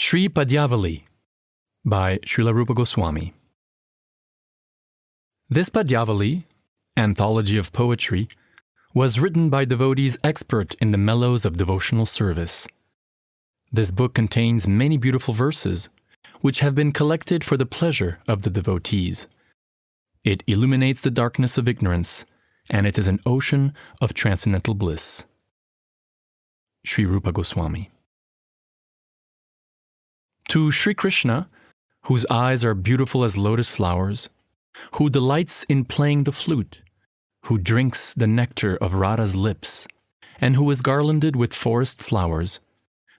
Sri PADYAVALI by Srila Rupa Goswami. This PADYAVALI, anthology of poetry, was written by devotees expert in the mellows of devotional service. This book contains many beautiful verses, which have been collected for the pleasure of the devotees. It illuminates the darkness of ignorance, and it is an ocean of transcendental bliss. Sri Rupa Goswami. To Sri Krishna, whose eyes are beautiful as lotus flowers, who delights in playing the flute, who drinks the nectar of Radha's lips, and who is garlanded with forest flowers,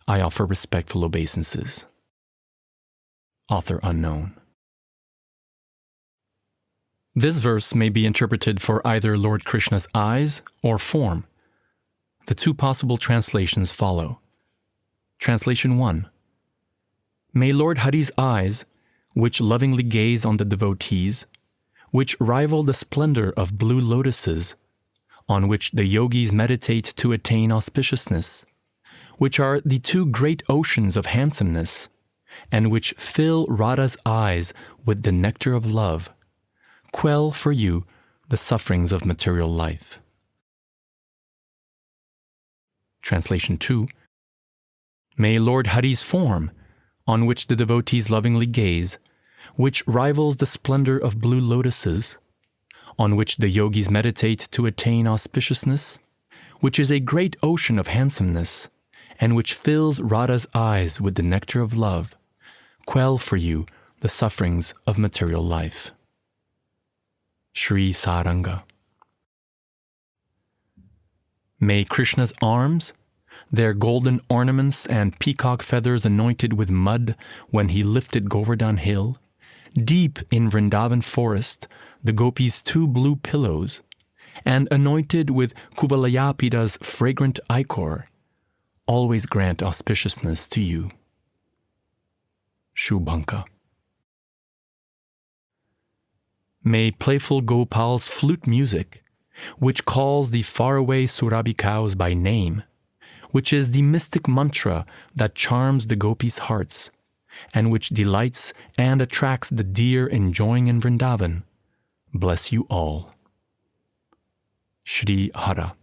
I offer respectful obeisances. Author unknown. This verse may be interpreted for either Lord Krishna's eyes or form. The two possible translations follow. Translation 1. May Lord Hari's eyes, which lovingly gaze on the devotees, which rival the splendor of blue lotuses, on which the yogis meditate to attain auspiciousness, which are the two great oceans of handsomeness, and which fill Radha's eyes with the nectar of love, quell for you the sufferings of material life. Translation 2. May Lord Hari's form, on which the devotees lovingly gaze, which rivals the splendor of blue lotuses, on which the yogis meditate to attain auspiciousness, which is a great ocean of handsomeness, and which fills Radha's eyes with the nectar of love, quell for you the sufferings of material life. Sri Saranga. May Krishna's arms, their golden ornaments and peacock feathers anointed with mud when he lifted Govardhan hill, deep in Vrindavan forest, the gopis' two blue pillows, and anointed with Kuvalayapida's fragrant ichor, always grant auspiciousness to you. Shubhanka. May playful Gopal's flute music, which calls the faraway Surabhi cows by name, which is the mystic mantra that charms the gopis' hearts, and which delights and attracts the deer enjoying in Vrindavan, bless you all. Sri Hara.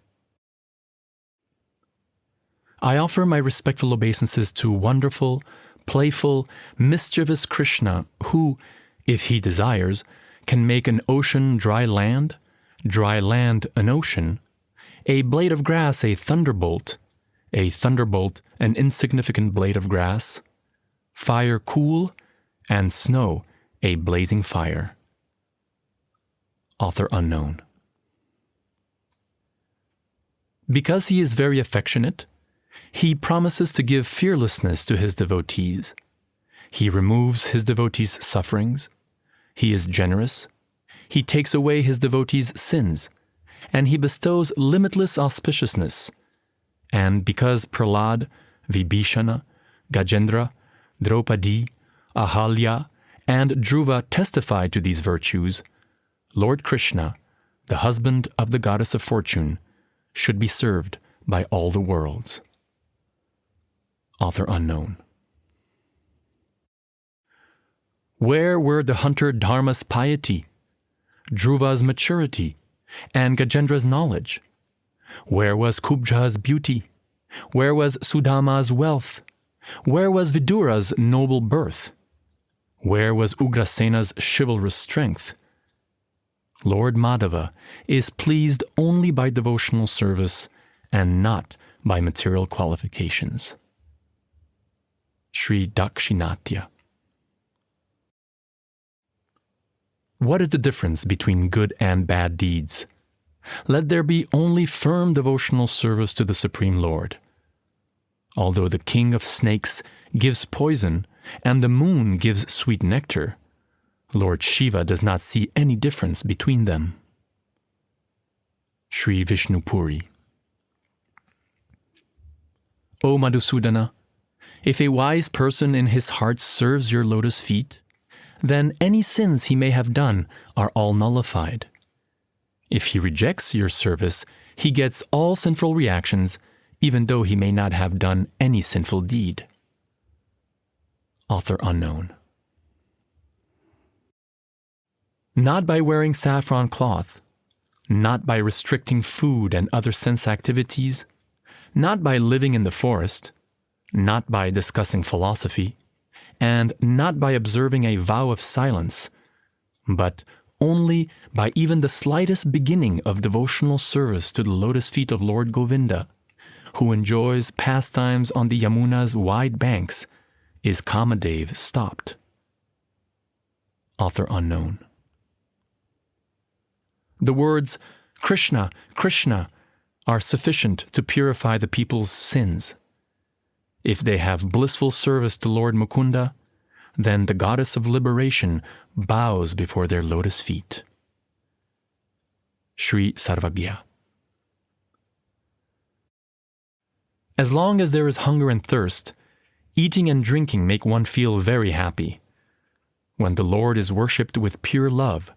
I offer my respectful obeisances to wonderful, playful, mischievous Krishna who, if he desires, can make an ocean dry land an ocean, a blade of grass a thunderbolt an insignificant blade of grass, fire cool, and snow a blazing fire. Author unknown. Because he is very affectionate, he promises to give fearlessness to his devotees. He removes his devotees' sufferings. He is generous. He takes away his devotees' sins, and he bestows limitless auspiciousness. And because Prahlad, Vibhishana, Gajendra, Draupadi, Ahalya, and Dhruva testify to these virtues, Lord Krishna, the husband of the goddess of fortune, should be served by all the worlds. Author unknown. Where were the hunter Dharma's piety, Dhruva's maturity, and Gajendra's knowledge? Where was Kubja's beauty? Where was Sudama's wealth? Where was Vidura's noble birth? Where was Ugrasena's chivalrous strength? Lord Madhava is pleased only by devotional service and not by material qualifications. Sri Dakshinatya. What is the difference between good and bad deeds? Let there be only firm devotional service to the Supreme Lord. Although the king of snakes gives poison and the moon gives sweet nectar, Lord Shiva does not see any difference between them. Sri Vishnupuri. O Madhusudana, if a wise person in his heart serves your lotus feet, then any sins he may have done are all nullified. If he rejects your service, he gets all sinful reactions, even though he may not have done any sinful deed. Author unknown. Not by wearing saffron cloth, not by restricting food and other sense activities, not by living in the forest, not by discussing philosophy, and not by observing a vow of silence, but only by even the slightest beginning of devotional service to the lotus feet of Lord Govinda, who enjoys pastimes on the Yamuna's wide banks, is Kamadev stopped. Author unknown. The words Krishna, Krishna are sufficient to purify the people's sins. If they have blissful service to Lord Mukunda, then the goddess of liberation bows before their lotus feet. Sri Sarvagya. As long as there is hunger and thirst, eating and drinking make one feel very happy. When the Lord is worshipped with pure love,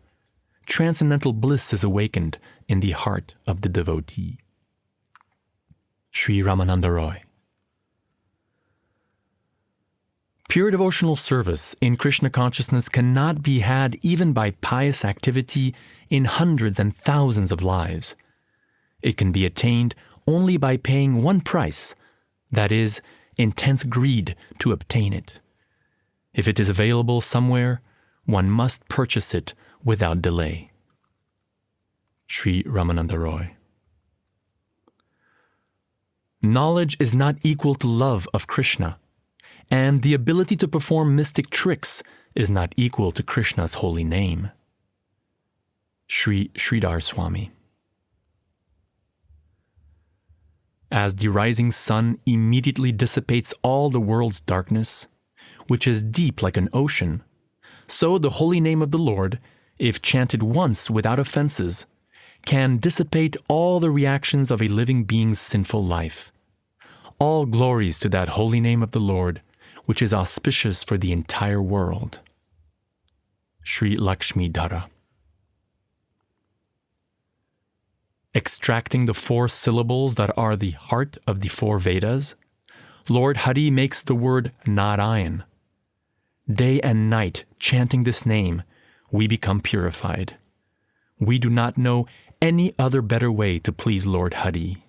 transcendental bliss is awakened in the heart of the devotee. Sri Ramananda Roy. Pure devotional service in Krishna consciousness cannot be had even by pious activity in hundreds and thousands of lives. It can be attained only by paying one price, that is, intense greed to obtain it. If it is available somewhere, one must purchase it without delay. Sri Ramananda Roy. Knowledge is not equal to love of Krishna, and the ability to perform mystic tricks is not equal to Krishna's holy name. Sri Sridhar Swami. As the rising sun immediately dissipates all the world's darkness, which is deep like an ocean, so the holy name of the Lord, if chanted once without offenses, can dissipate all the reactions of a living being's sinful life. All glories to that holy name of the Lord, which is auspicious for the entire world. Sri Lakshmi Dhara. Extracting the 4 syllables that are the heart of the 4 Vedas, Lord Hari makes the word Narayan. Day and night, chanting this name, we become purified. We do not know any other better way to please Lord Hari.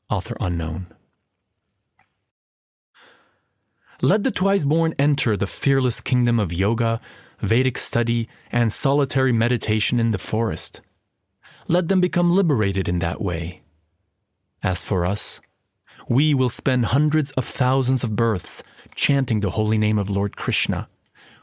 Author unknown. Let the twice-born enter the fearless kingdom of yoga, Vedic study, and solitary meditation in the forest. Let them become liberated in that way. As for us, we will spend hundreds of thousands of births chanting the holy name of Lord Krishna,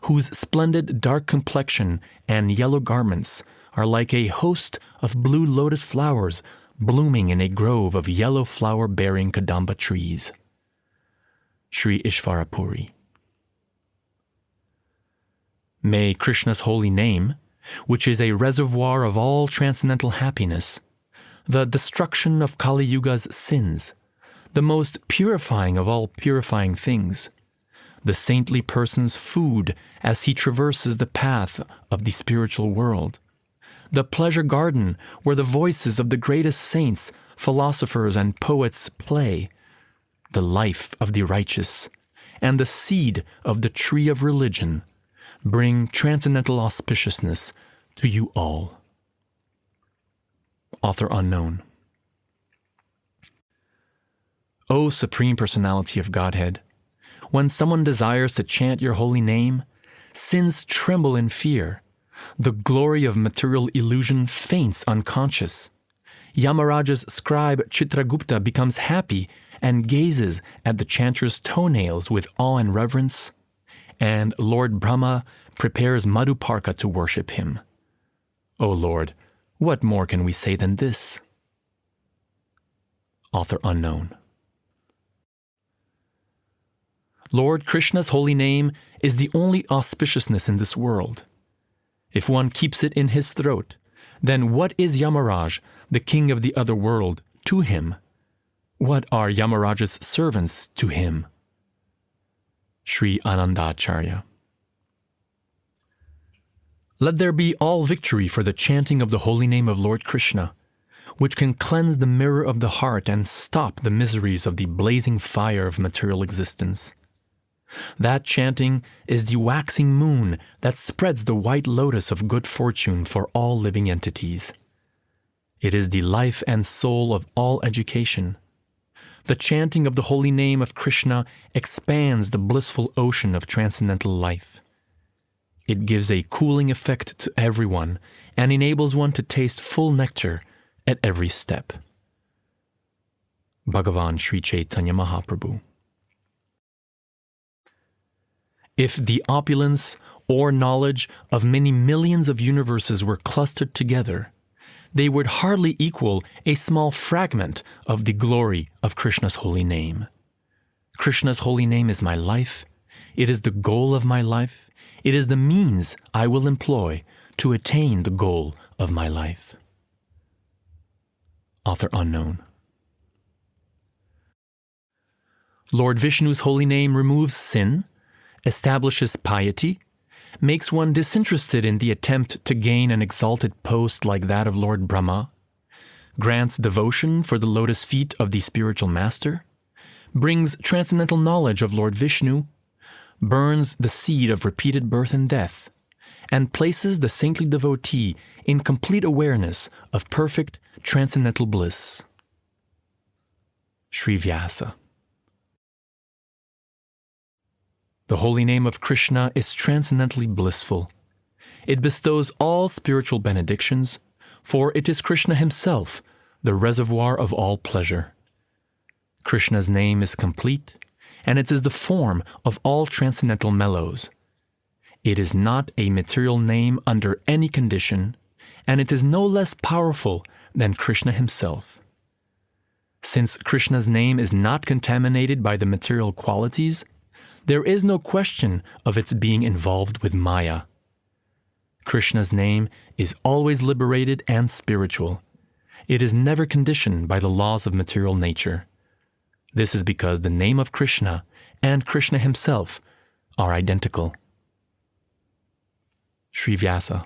whose splendid dark complexion and yellow garments are like a host of blue lotus flowers blooming in a grove of yellow flower-bearing kadamba trees. Sri Ishvarapuri. May Krishna's holy name, which is a reservoir of all transcendental happiness, the destruction of Kali Yuga's sins, the most purifying of all purifying things, the saintly person's food as he traverses the path of the spiritual world, the pleasure garden where the voices of the greatest saints, philosophers, and poets play, the life of the righteous, and the seed of the tree of religion, bring transcendental auspiciousness to you all. Author unknown. O Supreme Personality of Godhead, when someone desires to chant your holy name, sins tremble in fear. The glory of material illusion faints unconscious. Yamaraja's scribe Chitragupta becomes happy and gazes at the chanter's toenails with awe and reverence, and Lord Brahma prepares Madhuparka to worship him. O Lord, what more can we say than this? Author unknown. Lord Krishna's holy name is the only auspiciousness in this world. If one keeps it in his throat, then what is Yamaraj, the king of the other world, to him? What are Yamaraja's servants to him? Sri Anandacharya. Let there be all victory for the chanting of the holy name of Lord Krishna, which can cleanse the mirror of the heart and stop the miseries of the blazing fire of material existence. That chanting is the waxing moon that spreads the white lotus of good fortune for all living entities. It is the life and soul of all education. The chanting of the holy name of Krishna expands the blissful ocean of transcendental life. It gives a cooling effect to everyone and enables one to taste full nectar at every step. Bhagavan Sri Chaitanya Mahaprabhu. If the opulence or knowledge of many millions of universes were clustered together, they would hardly equal a small fragment of the glory of Krishna's holy name. Krishna's holy name is my life. It is the goal of my life. It is the means I will employ to attain the goal of my life. Author unknown. Lord Vishnu's holy name removes sin, establishes piety, makes one disinterested in the attempt to gain an exalted post like that of Lord Brahma, grants devotion for the lotus feet of the spiritual master, brings transcendental knowledge of Lord Vishnu, burns the seed of repeated birth and death, and places the saintly devotee in complete awareness of perfect transcendental bliss. Sri Vyasa. The holy name of Krishna is transcendently blissful. It bestows all spiritual benedictions, for it is Krishna himself, the reservoir of all pleasure. Krishna's name is complete, and it is the form of all transcendental mellows. It is not a material name under any condition, and it is no less powerful than Krishna himself. Since Krishna's name is not contaminated by the material qualities, there is no question of its being involved with Maya. Krishna's name is always liberated and spiritual. It is never conditioned by the laws of material nature. This is because the name of Krishna and Krishna himself are identical. Sri Vyasa.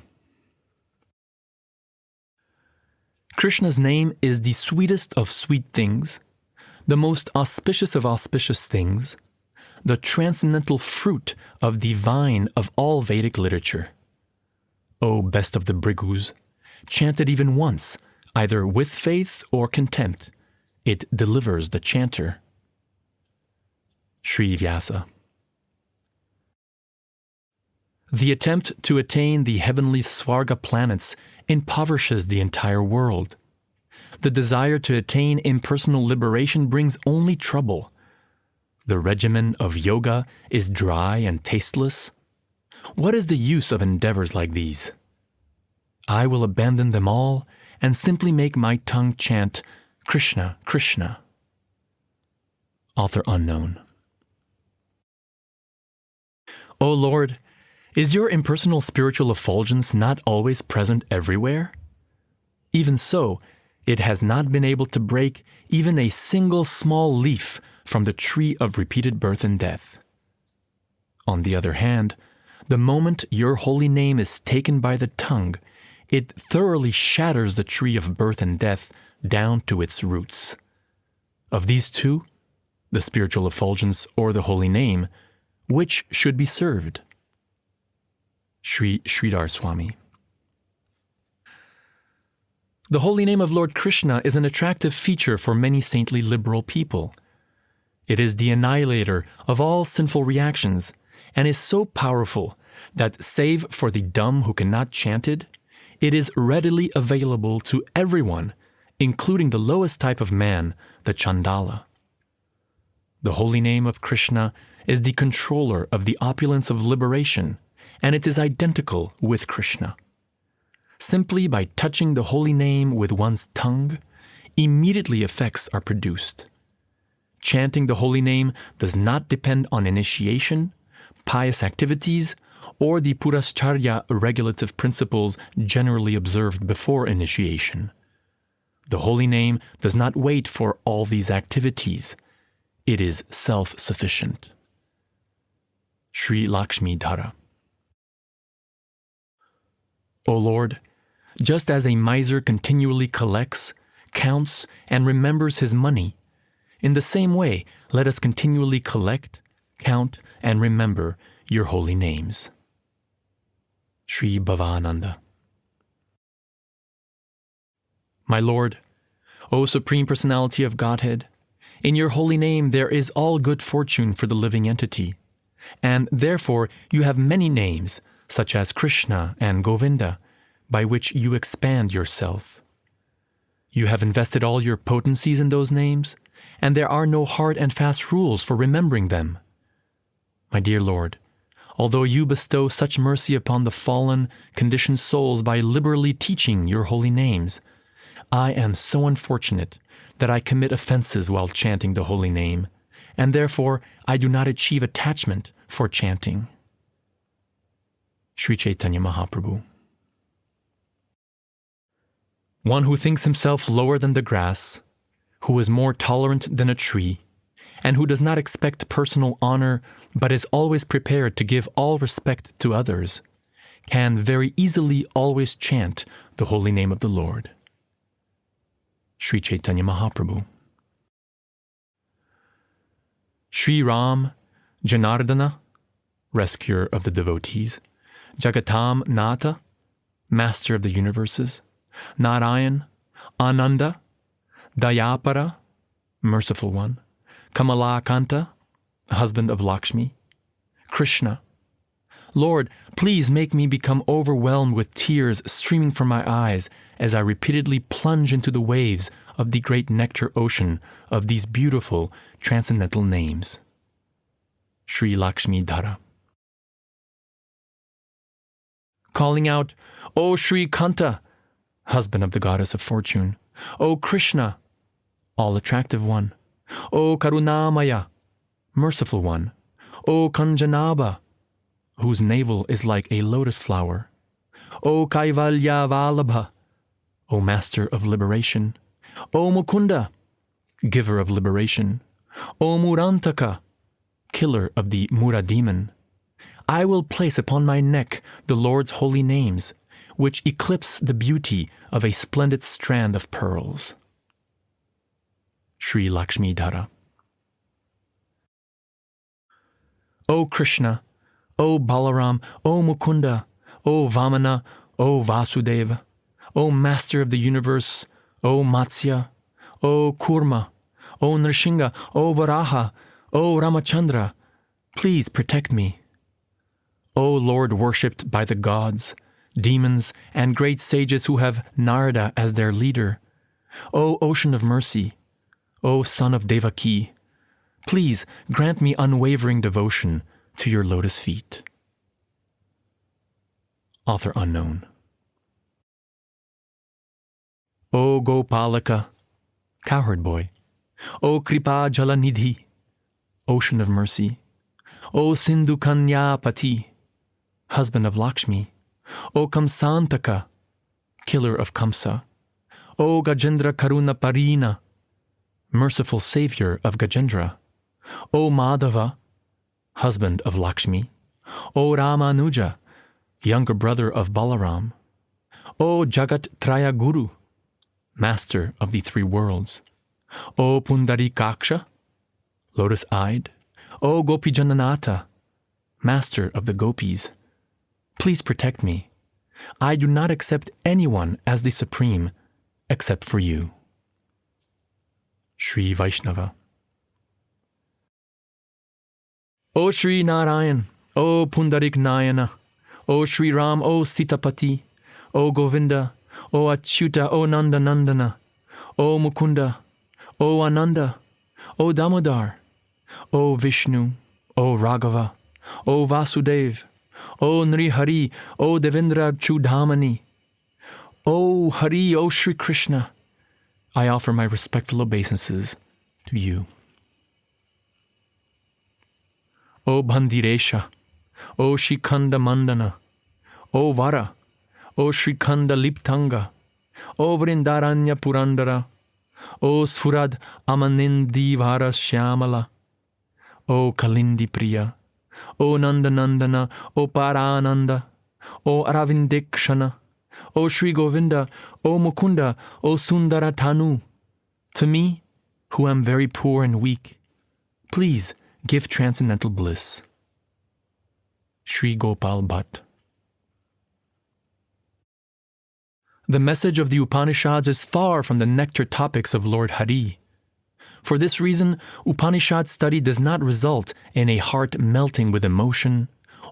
Krishna's name is the sweetest of sweet things, the most auspicious of auspicious things, the transcendental fruit of the vine of all Vedic literature. O best of the Brigus, chant it even once, either with faith or contempt. It delivers the chanter. Sri Vyasa. The attempt to attain the heavenly Svarga planets impoverishes the entire world. The desire to attain impersonal liberation brings only trouble. The regimen of yoga is dry and tasteless. What is the use of endeavors like these? I will abandon them all and simply make my tongue chant, Krishna, Krishna. Author unknown. O Lord, is your impersonal spiritual effulgence not always present everywhere? Even so, it has not been able to break even a single small leaf from the tree of repeated birth and death. On the other hand, the moment your holy name is taken by the tongue, it thoroughly shatters the tree of birth and death down to its roots. Of these two, the spiritual effulgence or the holy name, which should be served? Sridhar Swami. The holy name of Lord Krishna is an attractive feature for many saintly liberal people. It is the annihilator of all sinful reactions, and is so powerful that, save for the dumb who cannot chant it, it is readily available to everyone, including the lowest type of man, the Chandala. The holy name of Krishna is the controller of the opulence of liberation, and it is identical with Krishna. Simply by touching the holy name with one's tongue, immediately effects are produced. Chanting the holy name does not depend on initiation, pious activities, or the Purascharya regulative principles generally observed before initiation. The holy name does not wait for all these activities. It is self-sufficient. Sri Lakshmi Dhara. O Lord, just as a miser continually collects, counts, and remembers his money, in the same way let us continually collect, count and remember your holy names. Sri Bhavananda. My Lord, O Supreme Personality of Godhead, in your holy name there is all good fortune for the living entity, and therefore you have many names, such as Krishna and Govinda, by which you expand yourself. You have invested all your potencies in those names, and there are no hard and fast rules for remembering them. My dear Lord, although you bestow such mercy upon the fallen, conditioned souls by liberally teaching your holy names, I am so unfortunate that I commit offenses while chanting the holy name, and therefore I do not achieve attachment for chanting. Sri Chaitanya Mahaprabhu. One who thinks himself lower than the grass, who is more tolerant than a tree, and who does not expect personal honor but is always prepared to give all respect to others, can very easily always chant the holy name of the Lord. Sri Chaitanya Mahaprabhu. Sri Ram, Janardana, rescuer of the devotees, Jagatam Nata, master of the universes, Narayan, Ananda, Dayapara, merciful one, Kamalakanta, husband of Lakshmi, Krishna. Lord, please make me become overwhelmed with tears streaming from my eyes as I repeatedly plunge into the waves of the great nectar ocean of these beautiful transcendental names. Sri Lakshmi Dhara. Calling out, O Sri Kanta, husband of the goddess of fortune, O Krishna, all-attractive one, O Karunamaya, merciful one, O Kanjanaba, whose navel is like a lotus flower, O Kaivalya Vallabha, O master of liberation, O Mukunda, giver of liberation, O Murantaka, killer of the Mura demon, I will place upon my neck the Lord's holy names, which eclipse the beauty of a splendid strand of pearls. Sri Lakshmi Dhara. O Krishna, O Balaram, O Mukunda, O Vamana, O Vasudeva, O Master of the Universe, O Matsya, O Kurma, O Nrsimha, O Varaha, O Ramachandra, please protect me. O Lord worshipped by the gods, demons, and great sages who have Narada as their leader, O Ocean of Mercy, O Son of Devaki, please grant me unwavering devotion to your lotus feet. Author unknown. O Gopalaka, cowherd boy, O Kripa Jalanidhi, Ocean of Mercy, O Sindhu Kanyapati, husband of Lakshmi, O Kamsantaka, killer of Kamsa, O Gajendra Karuna Parina, merciful savior of Gajendra, O Madhava, husband of Lakshmi, O Ramanuja, younger brother of Balaram, O Jagat Traya Guru, master of the three worlds, O Pundarikaksha, lotus-eyed, O Gopijananata, master of the gopis, please protect me. I do not accept anyone as the supreme except for you. Sri Vaishnava. O Sri Narayan, O Pundarik Nayana, O Sri Ram, O Sitapati, O Govinda, O Achyuta, O Nanda Nandana, O Mukunda, O Ananda, O Damodar, O Vishnu, O Raghava, O Vasudev, O Nrihari, O Devendra Chudhamani, O Hari, O Sri Krishna, I offer my respectful obeisances to you. O Bhandiresha, O Shikanda Mandana, O Vara, O Shrikanda Liptanga, O Vrindaranya Purandara, O Sfurad Amanindi Vara Shyamala, O Kalindi Priya, O Nandanandana, O Parananda, O Aravindekshana, O Sri Govinda, O Mukunda, O Sundaratanu, to me, who am very poor and weak, please give transcendental bliss. Sri Gopal Bhatt. The message of the Upanishads is far from the nectar topics of Lord Hari. For this reason, Upanishad study does not result in a heart melting with emotion,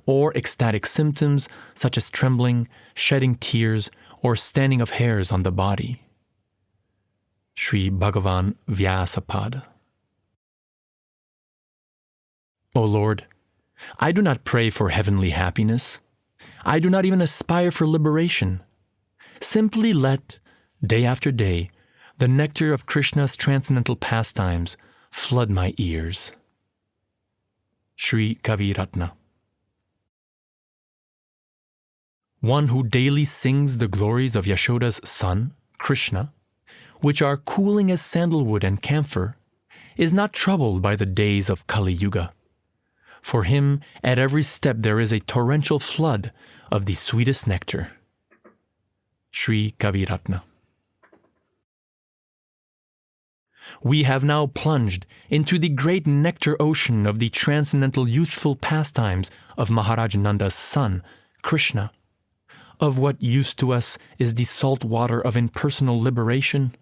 or ecstatic symptoms such as trembling, shedding tears, or standing of hairs on the body. Sri Bhagavan Vyasapada. O Lord, I do not pray for heavenly happiness. I do not even aspire for liberation. Simply let, day after day, the nectar of Krishna's transcendental pastimes flood my ears. Sri Kaviratna. One who daily sings the glories of Yashoda's son, Krishna, which are cooling as sandalwood and camphor, is not troubled by the days of Kali Yuga. For him, at every step there is a torrential flood of the sweetest nectar. Sri Kaviratna. We have now plunged into the great nectar ocean of the transcendental youthful pastimes of Maharaj Nanda's son, Krishna. Of what use to us is the salt water of impersonal liberation?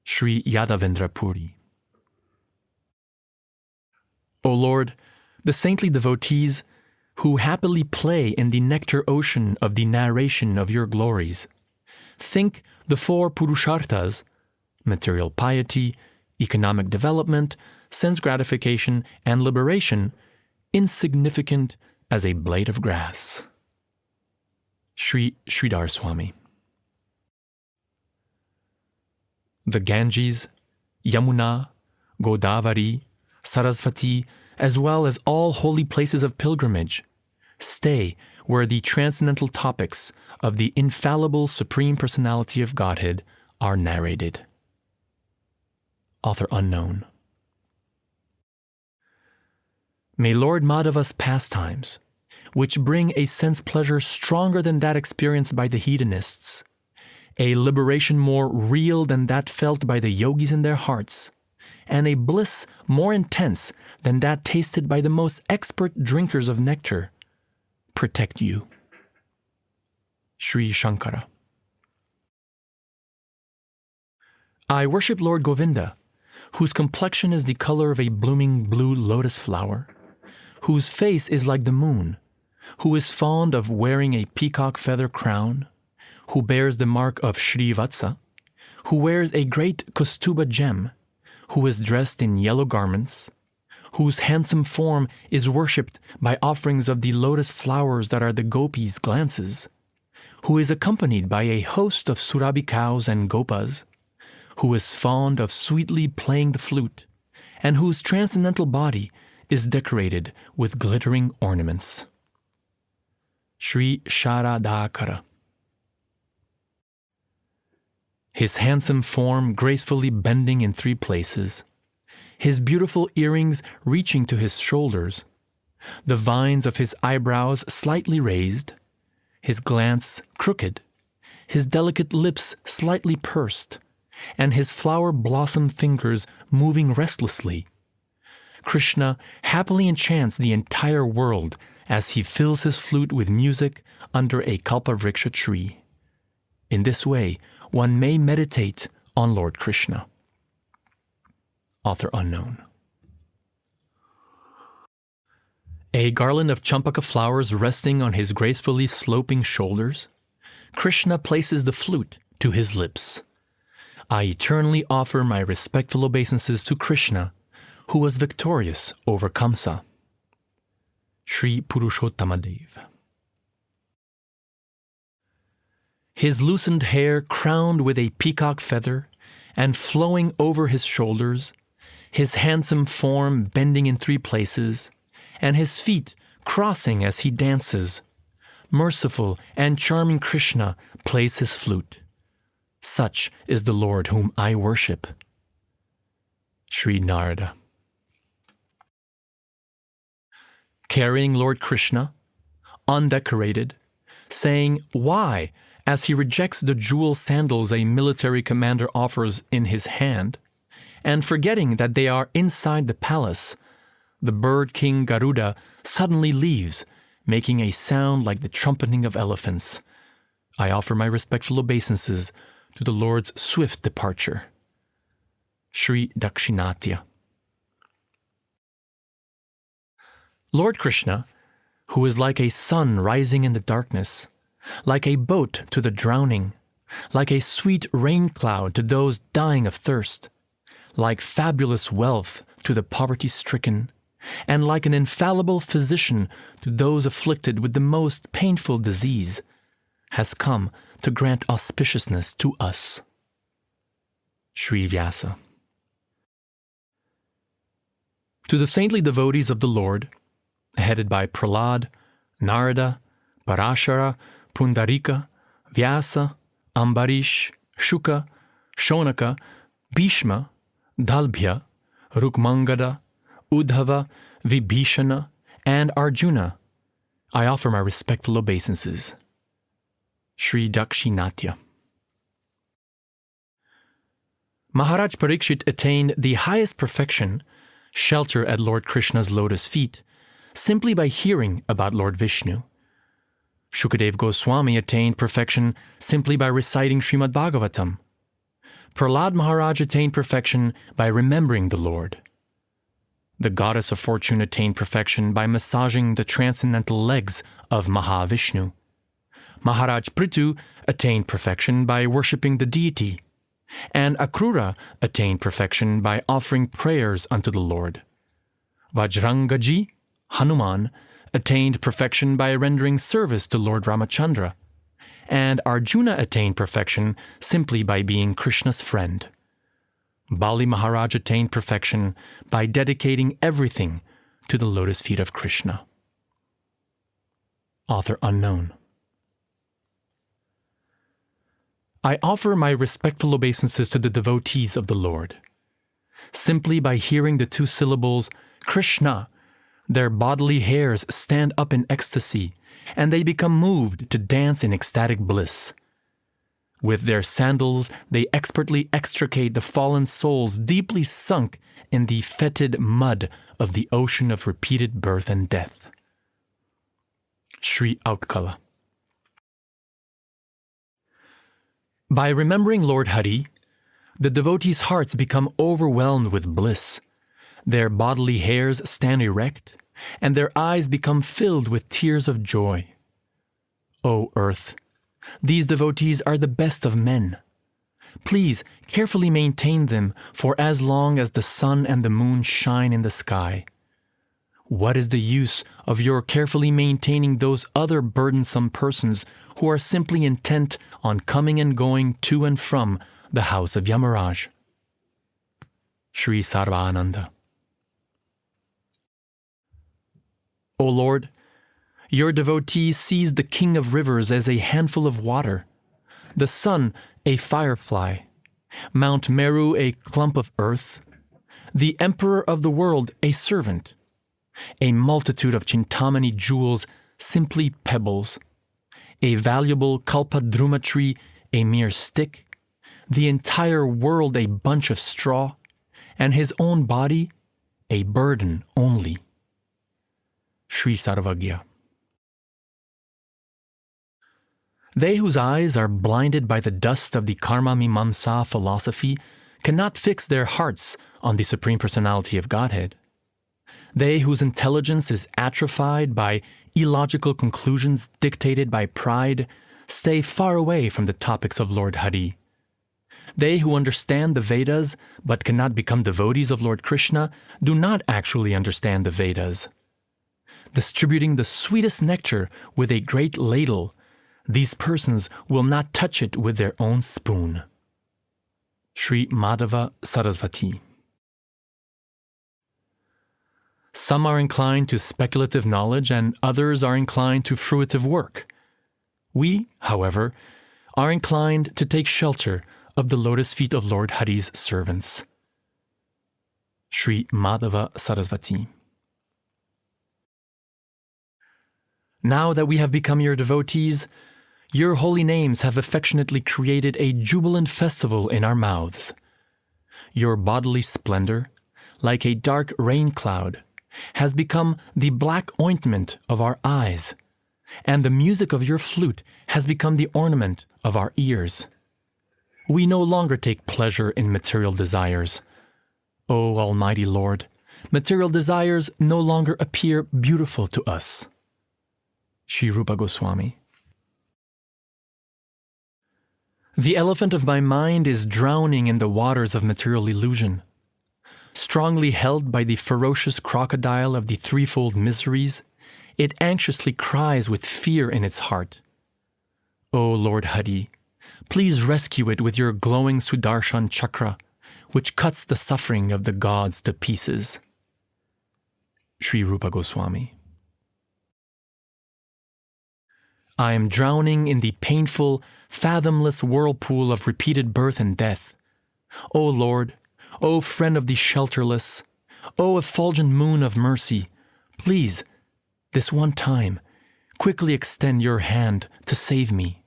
Sri Yadavendra Puri. O Lord, the saintly devotees who happily play in the nectar ocean of the narration of your glories, think the four Purusharthas, material piety, economic development, sense gratification, and liberation, insignificant as a blade of grass. Sri Sridhar Swami. The Ganges, Yamuna, Godavari, Sarasvati, as well as all holy places of pilgrimage, stay where the transcendental topics of the infallible Supreme Personality of Godhead are narrated. Author unknown. May Lord Madhava's pastimes, which bring a sense pleasure stronger than that experienced by the hedonists, a liberation more real than that felt by the yogis in their hearts, and a bliss more intense than that tasted by the most expert drinkers of nectar, protect you. Sri Shankara. I worship Lord Govinda, whose complexion is the color of a blooming blue lotus flower, whose face is like the moon, who is fond of wearing a peacock feather crown, who bears the mark of Srivatsa, who wears a great Kaustuba gem, who is dressed in yellow garments, whose handsome form is worshipped by offerings of the lotus flowers that are the gopis' glances, who is accompanied by a host of Surabhi cows and gopas, who is fond of sweetly playing the flute, and whose transcendental body is decorated with glittering ornaments. Sri Sharadakara. His handsome form gracefully bending in 3 places, his beautiful earrings reaching to his shoulders, the vines of his eyebrows slightly raised, his glance crooked, his delicate lips slightly pursed, and his flower blossom fingers moving restlessly. Krishna happily enchants the entire world as he fills his flute with music under a Kalpavriksha tree. In this way, one may meditate on Lord Krishna. Author unknown. A garland of champaka flowers resting on his gracefully sloping shoulders, Krishna places the flute to his lips. I eternally offer my respectful obeisances to Krishna, who was victorious over Kamsa. Sri Purushottamadev. His loosened hair crowned with a peacock feather and flowing over his shoulders, his handsome form bending in 3 places, and his feet crossing as he dances, merciful and charming Krishna plays his flute. Such is the Lord whom I worship. Sri Narada. Carrying Lord Krishna, undecorated, saying "Why?" as he rejects the jewel sandals a military commander offers in his hand, and forgetting that they are inside the palace, the bird king Garuda suddenly leaves, making a sound like the trumpeting of elephants. I offer my respectful obeisances to the Lord's swift departure. Sri Dakshinatya. Lord Krishna, who is like a sun rising in the darkness, like a boat to the drowning, like a sweet rain cloud to those dying of thirst, like fabulous wealth to the poverty-stricken, and like an infallible physician to those afflicted with the most painful disease, has come to grant auspiciousness to us. Sri Vyasa. To the saintly devotees of the Lord, headed by Prahlad, Narada, Parashara, Pundarika, Vyasa, Ambarish, Shuka, Shonaka, Bhishma, Dalbhya, Rukmangada, Uddhava, Vibhishana, and Arjuna, I offer my respectful obeisances. Sri Dakshinatya. Maharaj Parikshit attained the highest perfection, shelter at Lord Krishna's lotus feet, simply by hearing about Lord Vishnu. Shukadev Goswami attained perfection simply by reciting Srimad Bhagavatam. Prahlad Maharaj attained perfection by remembering the Lord. The goddess of fortune attained perfection by massaging the transcendental legs of Mahavishnu. Maharaj Prithu attained perfection by worshipping the deity, and Akrura attained perfection by offering prayers unto the Lord. Vajrangaji, Hanuman, attained perfection by rendering service to Lord Ramachandra, and Arjuna attained perfection simply by being Krishna's friend. Bali Maharaj attained perfection by dedicating everything to the lotus feet of Krishna. Author unknown. I offer my respectful obeisances to the devotees of the Lord. Simply by hearing the two syllables Krishna, their bodily hairs stand up in ecstasy, and they become moved to dance in ecstatic bliss. With their sandals, they expertly extricate the fallen souls deeply sunk in the fetid mud of the ocean of repeated birth and death. Sri Autkala. By remembering Lord Hari, the devotees' hearts become overwhelmed with bliss. Their bodily hairs stand erect, and their eyes become filled with tears of joy. O earth, these devotees are the best of men. Please carefully maintain them for as long as the sun and the moon shine in the sky. What is the use of your carefully maintaining those other burdensome persons who are simply intent on coming and going to and from the house of Yamaraj? Sri Sarvananda. O Lord, your devotee sees the king of rivers as a handful of water, the sun a firefly, Mount Meru a clump of earth, the emperor of the world a servant, a multitude of Chintamani jewels simply pebbles, a valuable Kalpadruma tree a mere stick, the entire world a bunch of straw, and his own body a burden only. Sri Sarvagya. They whose eyes are blinded by the dust of the Karma Mimamsa philosophy cannot fix their hearts on the Supreme Personality of Godhead. They whose intelligence is atrophied by illogical conclusions dictated by pride stay far away from the topics of Lord Hari. They who understand the Vedas but cannot become devotees of Lord Krishna do not actually understand the Vedas. Distributing the sweetest nectar with a great ladle, these persons will not touch it with their own spoon. Sri Madhava Sarasvati. Some are inclined to speculative knowledge and others are inclined to fruitive work. We, however, are inclined to take shelter of the lotus feet of Lord Hari's servants. Sri Madhava Sarasvati. Now that we have become your devotees, your holy names have affectionately created a jubilant festival in our mouths. Your bodily splendor, like a dark rain cloud, has become the black ointment of our eyes, and the music of your flute has become the ornament of our ears. We no longer take pleasure in material desires. O Almighty Lord, material desires no longer appear beautiful to us. Sri Rupa Goswami. The elephant of my mind is drowning in the waters of material illusion. Strongly held by the ferocious crocodile of the threefold miseries, it anxiously cries with fear in its heart. O Lord Hari, please rescue it with your glowing Sudarshan chakra, which cuts the suffering of the gods to pieces. Sri Rupa Goswami. I am drowning in the painful, fathomless whirlpool of repeated birth and death. O Lord, O friend of the shelterless, O effulgent moon of mercy, please, this one time, quickly extend your hand to save me.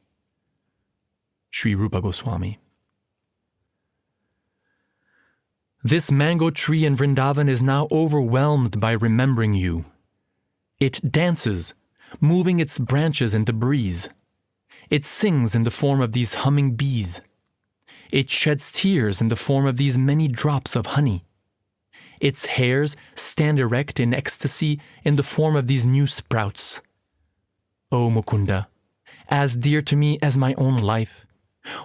Sri Rupa Goswami. This mango tree in Vrindavan is now overwhelmed by remembering you. It dances, moving its branches in the breeze. It sings in the form of these humming bees. It sheds tears in the form of these many drops of honey. Its hairs stand erect in ecstasy in the form of these new sprouts. O Mukunda, as dear to me as my own life,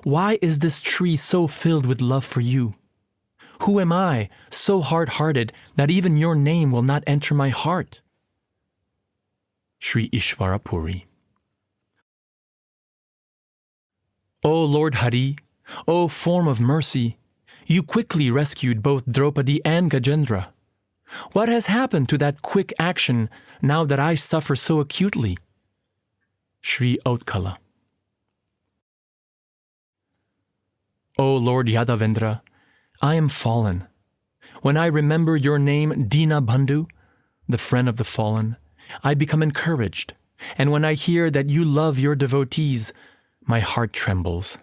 why is this tree so filled with love for you? Who am I, so hard-hearted that even your name will not enter my heart? Sri Ishvara Puri. O Lord Hari, O form of mercy, you quickly rescued both Draupadi and Gajendra. What has happened to that quick action now that I suffer so acutely? Sri Autkala. O Lord Yadavendra, I am fallen. When I remember your name Dina Bandhu, the friend of the fallen, I become encouraged, and when I hear that you love your devotees, my heart trembles.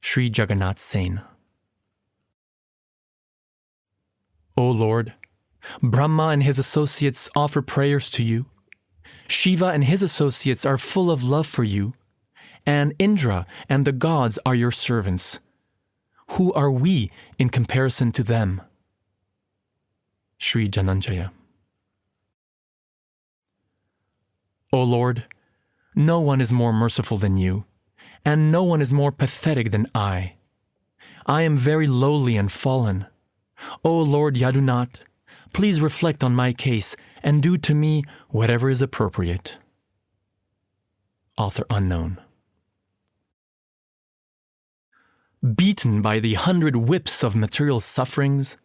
Sri Jagannath Sen. O Lord, Brahma and his associates offer prayers to you. Shiva and his associates are full of love for you, and Indra and the gods are your servants. Who are we in comparison to them? Sri Jananjaya. O Lord, no one is more merciful than you, and no one is more pathetic than I. I am very lowly and fallen. O Lord Yadunath, please reflect on my case and do to me whatever is appropriate. Author unknown. Beaten by the 100 whips of material sufferings,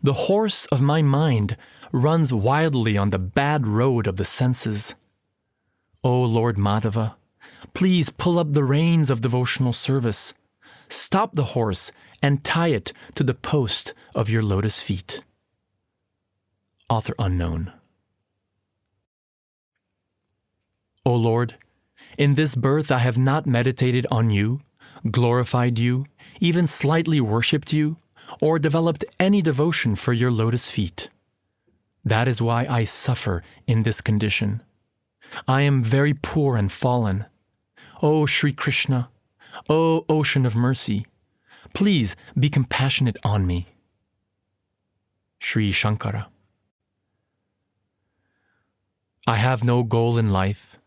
the horse of my mind runs wildly on the bad road of the senses. O Lord Madhava, please pull up the reins of devotional service. Stop the horse and tie it to the post of your lotus feet. Author unknown. O Lord, in this birth I have not meditated on you, glorified you, even slightly worshipped you, or developed any devotion for your lotus feet. That is why I suffer in this condition. I am very poor and fallen. O Sri Krishna, O ocean of mercy, please be compassionate on me. Sri Shankara. I have no goal in life,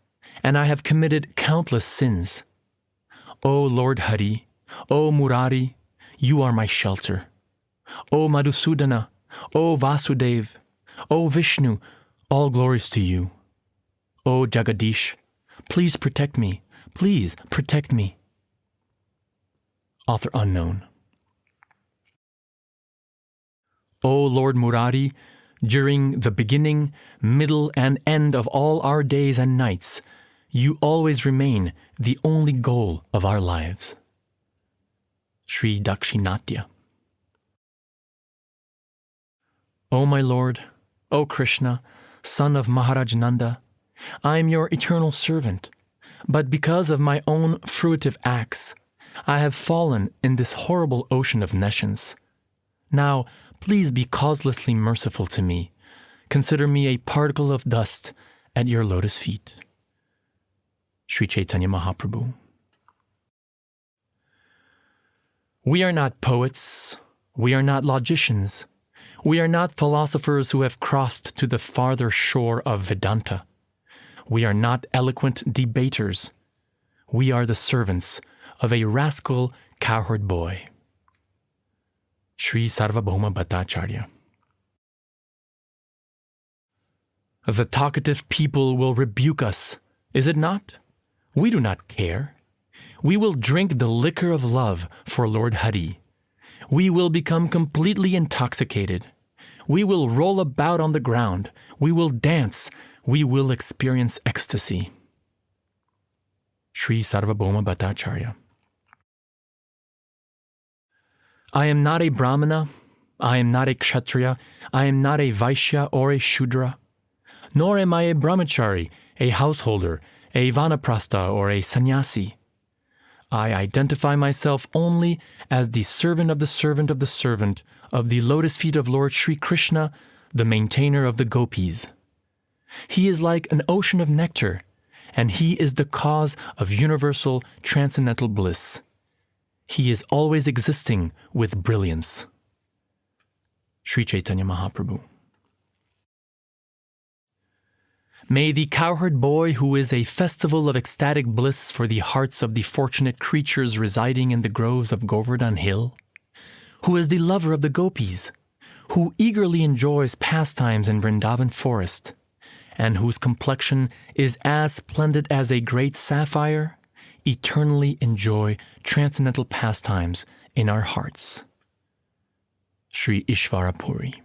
and I have committed countless sins. O Lord Hari, O Murari, you are my shelter. O Madhusudana, O Vasudev, O Vishnu, all glories to you. O Jagadish, please protect me. Please protect me. Author unknown. O Lord Murari, during the beginning, middle, and end of all our days and nights, you always remain the only goal of our lives. Sri Dakshinatya. O my Lord, O Krishna, son of Maharaj Nanda, I am your eternal servant, but because of my own fruitive acts, I have fallen in this horrible ocean of nescience. Now, please be causelessly merciful to me, consider me a particle of dust at your lotus feet. Sri Chaitanya Mahaprabhu. We are not poets, we are not logicians, we are not philosophers who have crossed to the farther shore of Vedanta. We are not eloquent debaters. We are the servants of a rascal cowherd boy. Sri Sarvabhauma Bhattacharya. The talkative people will rebuke us, is it not? We do not care. We will drink the liquor of love for Lord Hari. We will become completely intoxicated. We will roll about on the ground. We will dance. We will experience ecstasy. Sri Sarvabhauma Bhattacharya. I am not a Brahmana. I am not a Kshatriya. I am not a Vaishya or a Shudra. Nor am I a Brahmachari, a householder, a Vanaprastha, or a sannyasi. I identify myself only as the servant of the servant of the servant of the lotus feet of Lord Sri Krishna, the maintainer of the gopis. He is like an ocean of nectar, and he is the cause of universal transcendental bliss. He is always existing with brilliance. Sri Chaitanya Mahaprabhu. May the cowherd boy, who is a festival of ecstatic bliss for the hearts of the fortunate creatures residing in the groves of Govardhan Hill, who is the lover of the gopis, who eagerly enjoys pastimes in Vrindavan forest, and whose complexion is as splendid as a great sapphire, eternally enjoy transcendental pastimes in our hearts. Sri Ishvara Puri.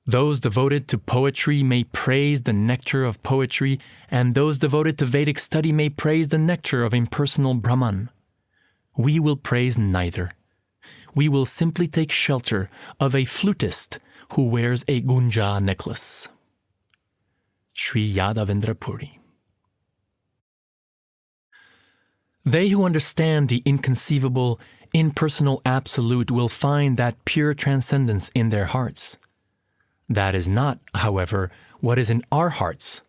Those devoted to poetry may praise the nectar of poetry, and those devoted to Vedic study may praise the nectar of impersonal Brahman. We will praise neither. We will simply take shelter of a flutist who wears a Gunja necklace. Sri Yadavendra Puri. They who understand the inconceivable, impersonal absolute will find that pure transcendence in their hearts. That is not, however, what is in our hearts.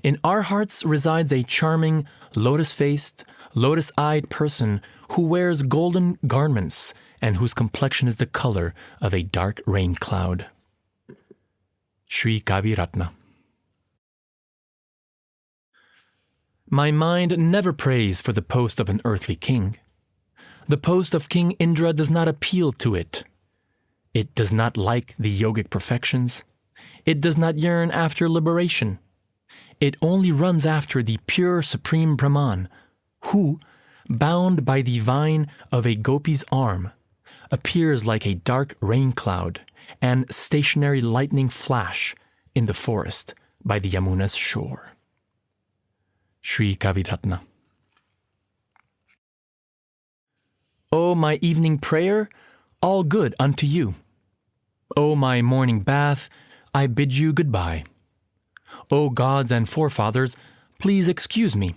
In our hearts resides a charming, lotus-faced, lotus-eyed person who wears golden garments and whose complexion is the color of a dark rain cloud. Sri Kaviratna. My mind never prays for the post of an earthly king. The post of King Indra does not appeal to it. It does not like the yogic perfections. It does not yearn after liberation. It only runs after the pure supreme Brahman, who, bound by the vine of a gopi's arm, appears like a dark rain cloud and stationary lightning flash in the forest by the Yamuna's shore. Sri Kaviratna. O my evening prayer, all good unto you. O my morning bath, I bid you goodbye. O gods and forefathers, please excuse me.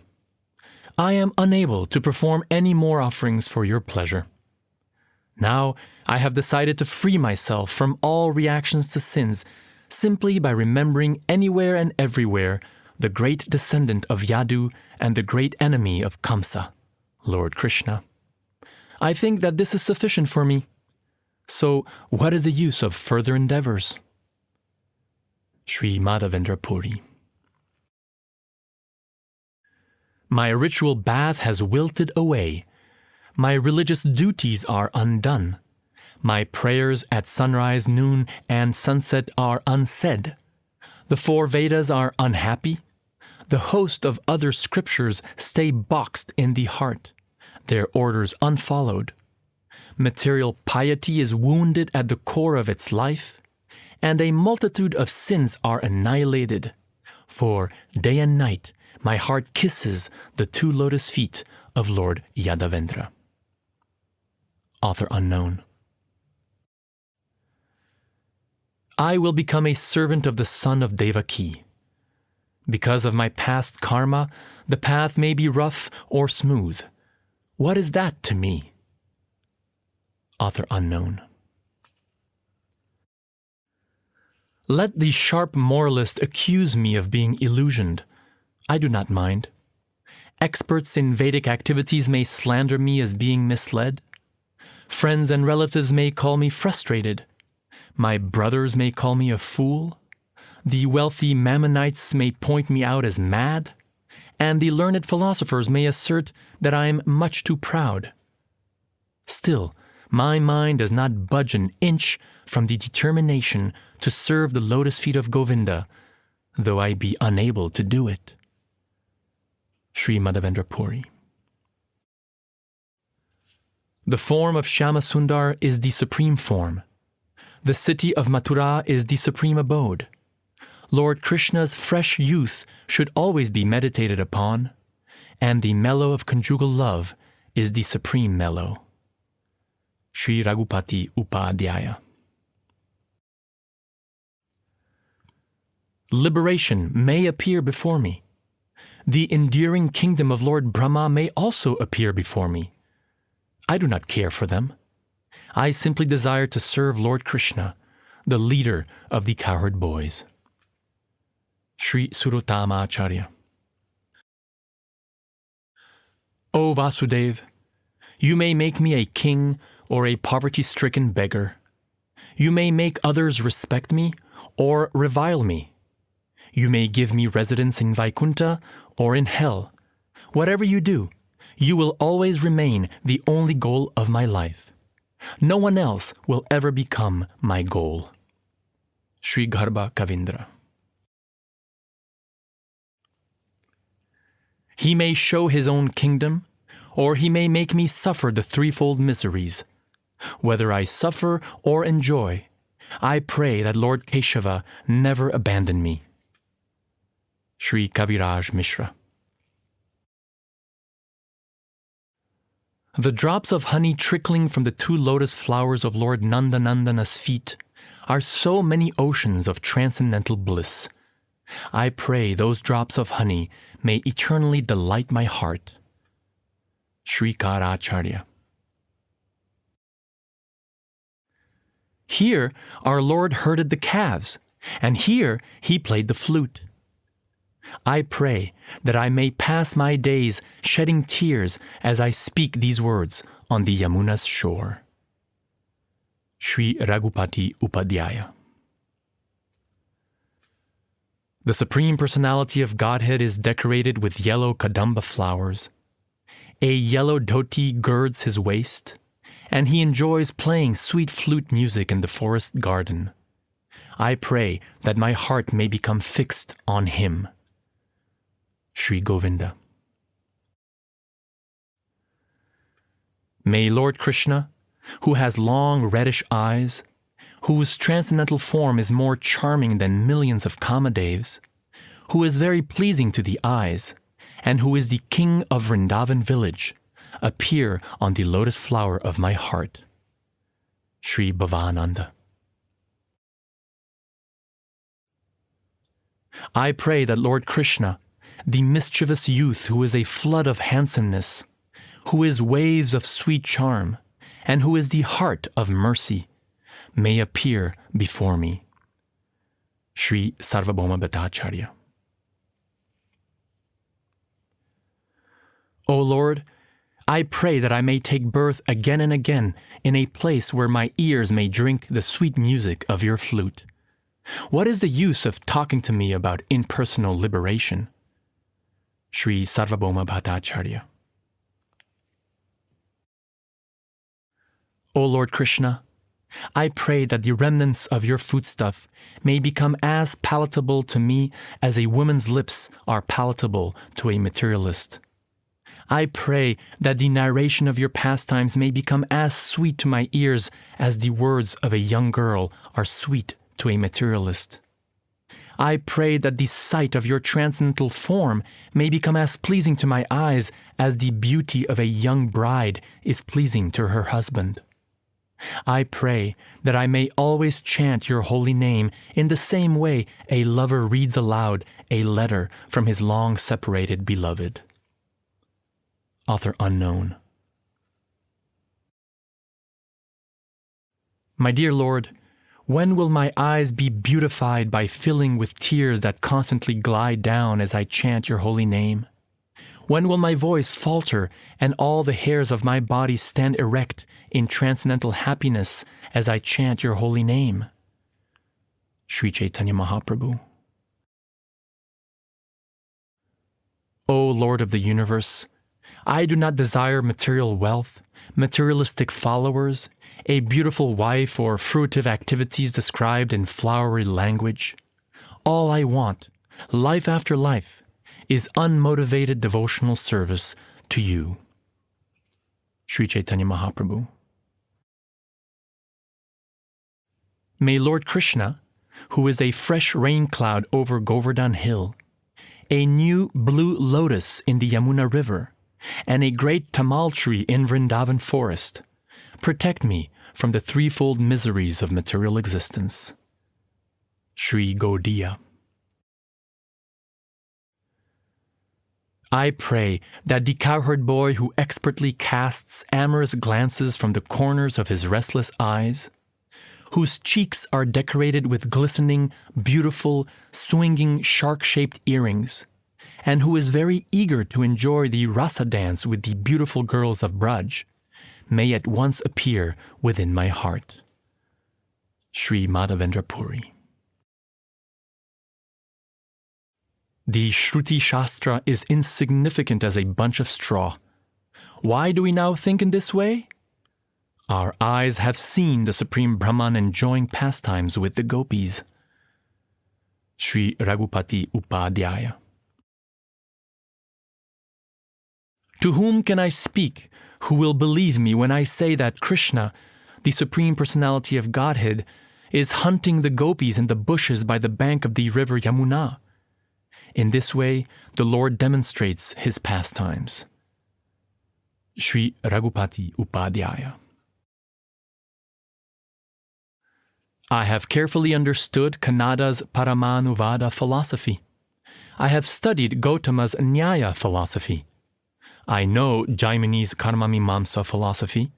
I am unable to perform any more offerings for your pleasure. Now I have decided to free myself from all reactions to sins simply by remembering anywhere and everywhere the great descendant of Yadu and the great enemy of Kamsa, Lord Krishna. I think that this is sufficient for me. So, what is the use of further endeavors? Sri Madhavendra Puri. My ritual bath has wilted away. My religious duties are undone. My prayers at sunrise, noon, and sunset are unsaid. The 4 Vedas are unhappy. The host of other scriptures stay boxed in the heart, their orders unfollowed. Material piety is wounded at the core of its life, and a multitude of sins are annihilated. For day and night my heart kisses the 2 lotus feet of Lord Yadavendra. Author unknown. I will become a servant of the son of Devaki. Because of my past karma, the path may be rough or smooth. What is that to me? Author unknown. Let the sharp moralist accuse me of being illusioned. I do not mind. Experts in Vedic activities may slander me as being misled. Friends and relatives may call me frustrated. My brothers may call me a fool. The wealthy Mammonites may point me out as mad. And the learned philosophers may assert that I am much too proud. Still, my mind does not budge an inch from the determination to serve the lotus feet of Govinda, though I be unable to do it. Sri Madhavendra Puri. The form of Shyamasundar is the supreme form. The city of Mathura is the supreme abode. Lord Krishna's fresh youth should always be meditated upon, and the mellow of conjugal love is the supreme mellow. Sri Raghupati Upadhyaya. Liberation may appear before me. The enduring kingdom of Lord Brahma may also appear before me. I do not care for them. I simply desire to serve Lord Krishna, the leader of the cowherd boys. Sri Surottama Acharya. O Vasudeva, you may make me a king or a poverty-stricken beggar. You may make others respect me or revile me. You may give me residence in Vaikuntha or in hell. Whatever you do, you will always remain the only goal of my life. No one else will ever become my goal. Sri Garbha Kavindra. He may show his own kingdom, or he may make me suffer the threefold miseries. Whether I suffer or enjoy, I pray that Lord Keshava never abandon me. Sri Kaviraj Mishra. The drops of honey trickling from the two lotus flowers of Lord Nandanandana's feet are so many oceans of transcendental bliss. I pray those drops of honey may eternally delight my heart. Sri Karacharya. Here our Lord herded the calves, and here he played the flute. I pray that I may pass my days shedding tears as I speak these words on the Yamuna's shore. Sri Raghupati Upadhyaya. The Supreme Personality of Godhead is decorated with yellow kadamba flowers. A yellow dhoti girds his waist, and he enjoys playing sweet flute music in the forest garden. I pray that my heart may become fixed on him. Sri Govinda. May Lord Krishna, who has long reddish eyes, whose transcendental form is more charming than millions of Kamadevs, who is very pleasing to the eyes, and who is the king of Vrindavan village, appear on the lotus flower of my heart. Sri Bhavananda. I pray that Lord Krishna, the mischievous youth who is a flood of handsomeness, who is waves of sweet charm, and who is the heart of mercy, may appear before me. Sri Sarvabhauma Bhattacharya. O Lord, I pray that I may take birth again and again in a place where my ears may drink the sweet music of your flute. What is the use of talking to me about impersonal liberation? Sri Sarvabhauma Bhattacharya. O Lord Krishna, I pray that the remnants of your foodstuff may become as palatable to me as a woman's lips are palatable to a materialist. I pray that the narration of your pastimes may become as sweet to my ears as the words of a young girl are sweet to a materialist. I pray that the sight of your transcendental form may become as pleasing to my eyes as the beauty of a young bride is pleasing to her husband. I pray that I may always chant your holy name in the same way a lover reads aloud a letter from his long-separated beloved. Author unknown. My dear Lord, When will my eyes be beautified by filling with tears that constantly glide down as I chant your holy name? When will my voice falter and all the hairs of my body stand erect in transcendental happiness as I chant your holy name? Sri Chaitanya Mahaprabhu. O Lord of the universe, I do not desire material wealth, materialistic followers, a beautiful wife, or fruitive activities described in flowery language. All I want, life after life, is unmotivated devotional service to you. Sri Chaitanya Mahaprabhu. May Lord Krishna, who is a fresh rain cloud over Govardhan Hill, a new blue lotus in the Yamuna River, and a great tamal tree in Vrindavan forest, protect me from the threefold miseries of material existence. Sri Gaudiya. I pray that the cowherd boy who expertly casts amorous glances from the corners of his restless eyes, whose cheeks are decorated with glistening, beautiful, swinging shark-shaped earrings, and who is very eager to enjoy the rasa dance with the beautiful girls of Braj, may at once appear within my heart. Sri Madhavendra Puri. The Shruti Shastra is insignificant as a bunch of straw. Why do we now think in this way? Our eyes have seen the Supreme Brahman enjoying pastimes with the gopis. Sri Raghupati Upadhyaya. To whom can I speak who will believe me when I say that Krishna, the Supreme Personality of Godhead, is hunting the gopis in the bushes by the bank of the river Yamuna? In this way, the Lord demonstrates his pastimes. Sri Raghupati Upadhyaya. I have carefully understood Kannada's Paramanuvada philosophy. I have studied Gautama's Nyaya philosophy. I know Jaimini's Karmamimamsa philosophy.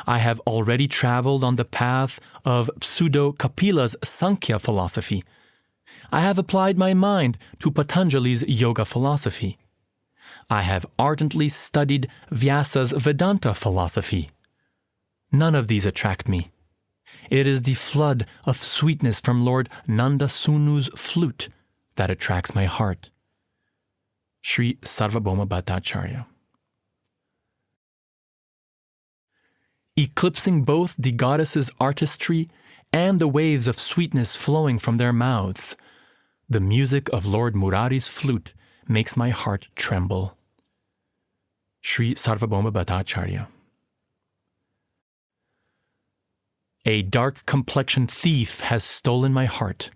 I have already traveled on the path of Pseudo-Kapila's Sankhya philosophy. I have applied my mind to Patanjali's yoga philosophy. I have ardently studied Vyasa's Vedanta philosophy. None of these attract me. It is the flood of sweetness from Lord Nanda Sunu's flute that attracts my heart. Sri Sarvabhauma Bhattacharya. Eclipsing both the goddess's artistry and the waves of sweetness flowing from their mouths, the music of Lord Murari's flute makes my heart tremble. Sri Sarvabhauma Bhattacharya. A dark-complexioned thief has stolen my heart.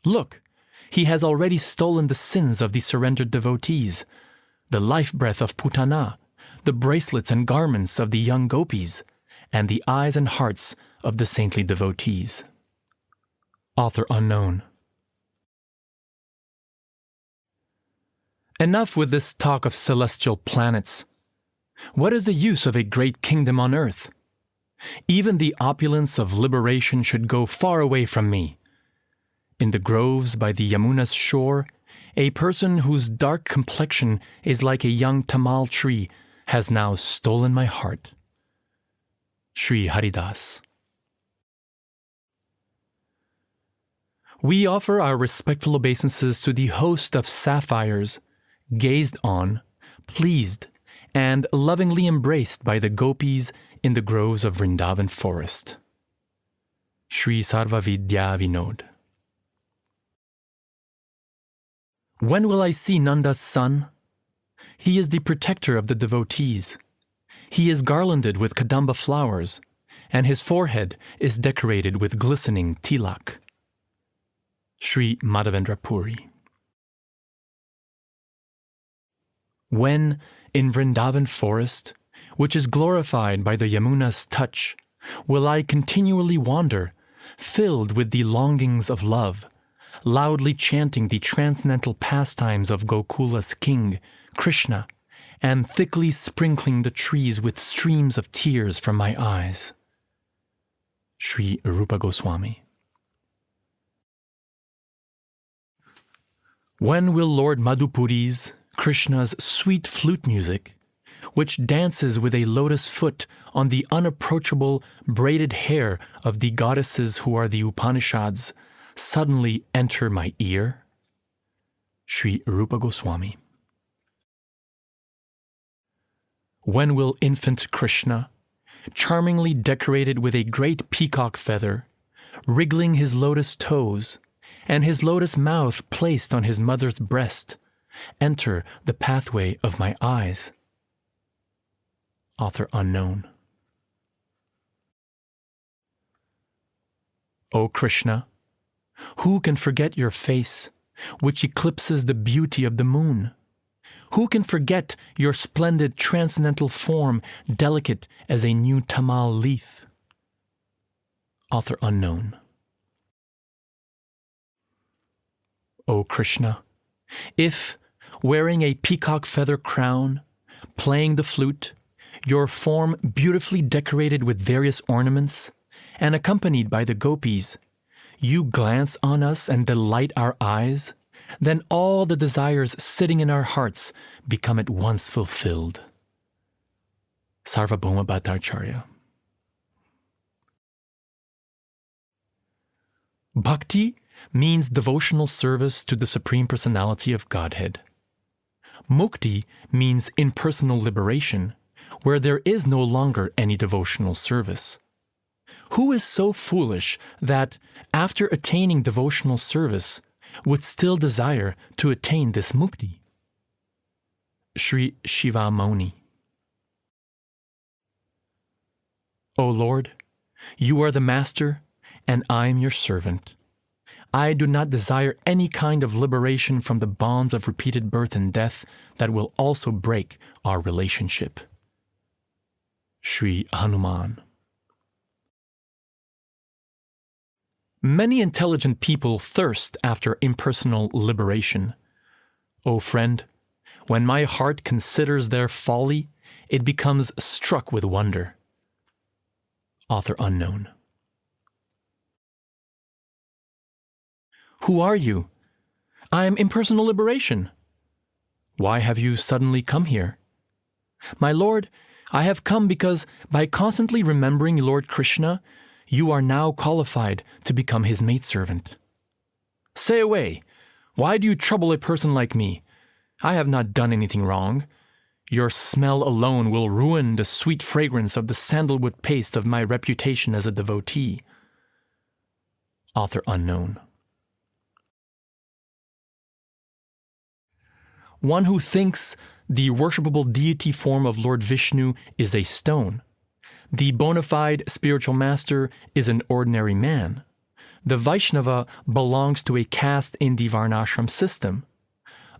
Look, he has already stolen the sins of the surrendered devotees, the life-breath of Putana, the bracelets and garments of the young gopis, and the eyes and hearts of the saintly devotees. Author unknown. Enough with this talk of celestial planets. What is the use of a great kingdom on earth? Even the opulence of liberation should go far away from me. In the groves by the Yamuna's shore, a person whose dark complexion is like a young tamal tree has now stolen my heart. Sri Haridas. We offer our respectful obeisances to the host of sapphires, gazed on, pleased, and lovingly embraced by the gopis in the groves of Vrindavan forest. Sri Sarvavidya Vinod. When will I see Nanda's son? He is the protector of the devotees. He is garlanded with kadamba flowers, and his forehead is decorated with glistening tilak. Sri Madhavendra Puri. When, in Vrindavan forest, which is glorified by the Yamuna's touch, will I continually wander, filled with the longings of love, loudly chanting the transcendental pastimes of Gokula's king, Krishna, and thickly sprinkling the trees with streams of tears from my eyes. Sri Rupa Goswami. When will Lord Madhupuri's, Krishna's sweet flute music, which dances with a lotus foot on the unapproachable braided hair of the goddesses who are the Upanishads, suddenly enter my ear? Sri Rupa Goswami. When will infant Krishna, charmingly decorated with a great peacock feather, wriggling his lotus toes, and his lotus mouth placed on his mother's breast, enter the pathway of my eyes? Author unknown. O Krishna, who can forget your face, which eclipses the beauty of the moon? Who can forget your splendid transcendental form, delicate as a new tamal leaf? Author unknown. O Krishna, if, wearing a peacock feather crown, playing the flute, your form beautifully decorated with various ornaments, and accompanied by the gopis, you glance on us and delight our eyes, then all the desires sitting in our hearts become at once fulfilled. Sarvabhauma Bhattacharya. Bhakti means devotional service to the Supreme Personality of Godhead. Mukti means impersonal liberation, where there is no longer any devotional service. Who is so foolish that, after attaining devotional service, would still desire to attain this mukti? Sri Shiva Moni. O Lord, you are the Master, and I am your servant. I do not desire any kind of liberation from the bonds of repeated birth and death that will also break our relationship. Sri Hanuman. Many intelligent people thirst after impersonal liberation. O friend, when my heart considers their folly, it becomes struck with wonder. Author unknown. Who are you? I am impersonal liberation. Why have you suddenly come here? My Lord, I have come because by constantly remembering Lord Krishna, you are now qualified to become his maidservant. Stay away. Why do you trouble a person like me? I have not done anything wrong. Your smell alone will ruin the sweet fragrance of the sandalwood paste of my reputation as a devotee. Author unknown. One who thinks the worshipable deity form of Lord Vishnu is a stone. The bona fide spiritual master is an ordinary man. The Vaishnava belongs to a caste in the Varnashram system.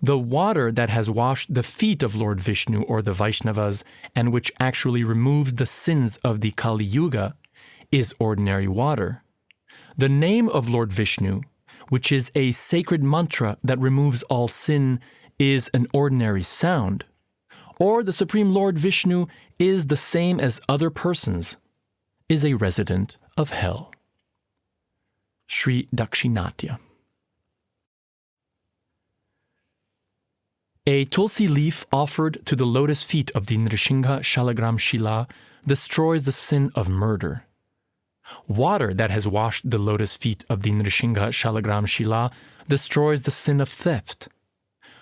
The water that has washed the feet of Lord Vishnu or the Vaishnavas and which actually removes the sins of the Kali Yuga is ordinary water. The name of Lord Vishnu, which is a sacred mantra that removes all sin, is an ordinary sound. Or the Supreme Lord Vishnu is the same as other persons, is a resident of hell. Sri Dakshinatya. A tulsi leaf offered to the lotus feet of the Nrsimha Shalagram Shila destroys the sin of murder. Water that has washed the lotus feet of the Nrsimha Shalagram Shila destroys the sin of theft.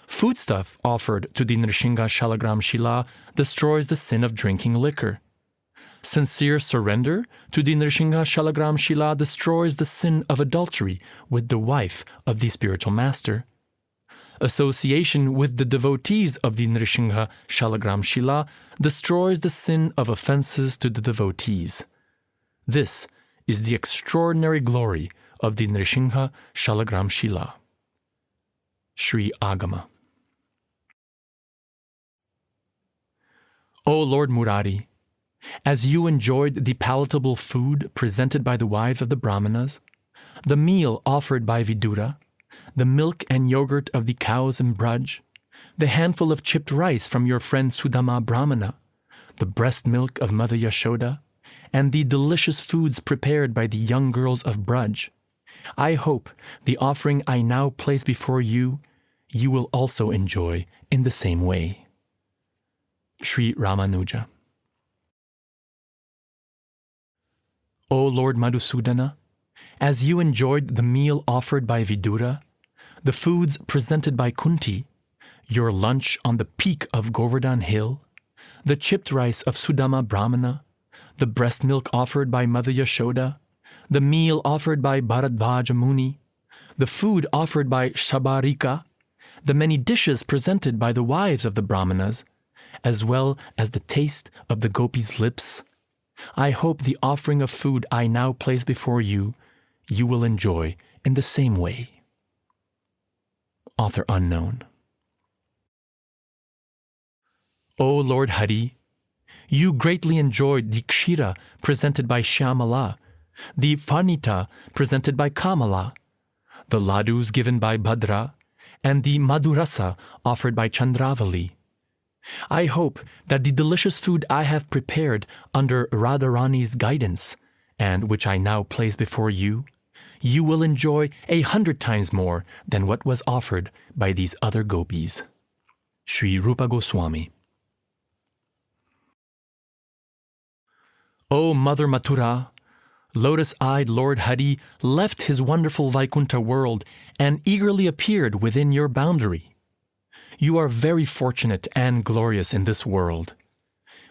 Foodstuff offered to the Nrsimha Shalagram Shila destroys the sin of drinking liquor. Sincere surrender to the Nrsimha Shalagram Shila destroys the sin of adultery with the wife of the spiritual master. Association with the devotees of the Nrsimha Shalagram Shila destroys the sin of offenses to the devotees. This is the extraordinary glory of the Nrsimha Shalagram Shila. Sri Agama. O Lord Murari, as you enjoyed the palatable food presented by the wives of the Brahmanas, the meal offered by Vidura, the milk and yogurt of the cows in Braj, the handful of chipped rice from your friend Sudama Brahmana, the breast milk of Mother Yashoda, and the delicious foods prepared by the young girls of Braj, I hope the offering I now place before you, you will also enjoy in the same way. Sri Ramanuja. O Lord Madhusudana, as you enjoyed the meal offered by Vidura, the foods presented by Kunti, your lunch on the peak of Govardhan Hill, the chipped rice of Sudama Brahmana, the breast milk offered by Mother Yashoda, the meal offered by Bharadvaja Muni, the food offered by Shabarika, the many dishes presented by the wives of the Brahmanas, as well as the taste of the gopis' lips, I hope the offering of food I now place before you, you will enjoy in the same way. Author unknown. O Lord Hari, you greatly enjoyed the Kshira presented by Shyamala, the Phanita presented by Kamala, the Ladus given by Bhadra, and the Madhurasa offered by Chandravali. I hope that the delicious food I have prepared under Radharani's guidance, and which I now place before you, you will enjoy 100 times more than what was offered by these other gopis. Sri Rupa Goswami. O Mother Mathura, lotus-eyed Lord Hari left his wonderful Vaikuntha world and eagerly appeared within your boundary. You are very fortunate and glorious in this world.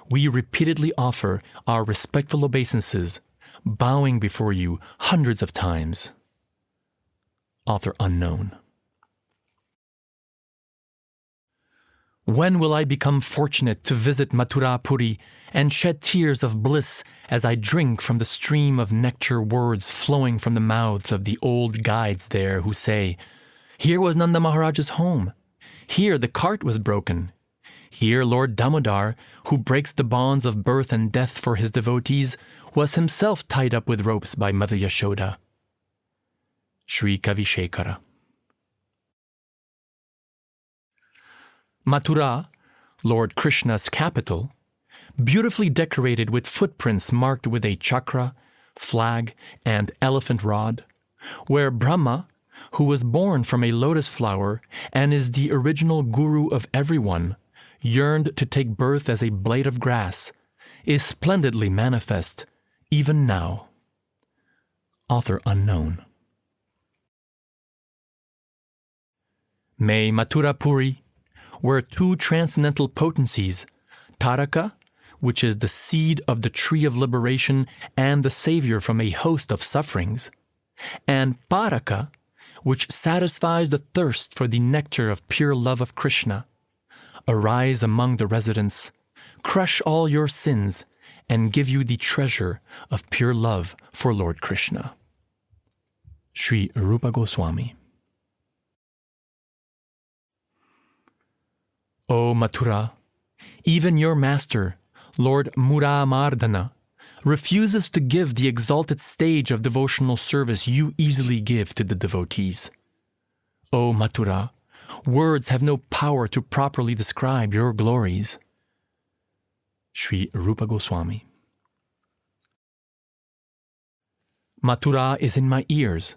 We repeatedly offer our respectful obeisances, bowing before you hundreds of times. Author unknown. When will I become fortunate to visit Mathura Puri and shed tears of bliss as I drink from the stream of nectar words flowing from the mouths of the old guides there who say, "Here was Nanda Maharaj's home. Here the cart was broken. Here Lord Damodar, who breaks the bonds of birth and death for his devotees, was himself tied up with ropes by Mother Yashoda." Sri Kavishekara. Mathura, Lord Krishna's capital, beautifully decorated with footprints marked with a chakra, flag, and elephant rod, where Brahma, who was born from a lotus flower and is the original guru of everyone, yearned to take birth as a blade of grass, is splendidly manifest even now. Author unknown. May Mathura Puri, where two transcendental potencies, Taraka, which is the seed of the tree of liberation and the savior from a host of sufferings, and Paraka, which satisfies the thirst for the nectar of pure love of Krishna, arise among the residents, crush all your sins, and give you the treasure of pure love for Lord Krishna. Sri Rupa Goswami. O Mathura, even your master, Lord Muramardana, refuses to give the exalted stage of devotional service you easily give to the devotees. O Mathura, words have no power to properly describe your glories. Sri Rupa Goswami. Mathura is in my ears.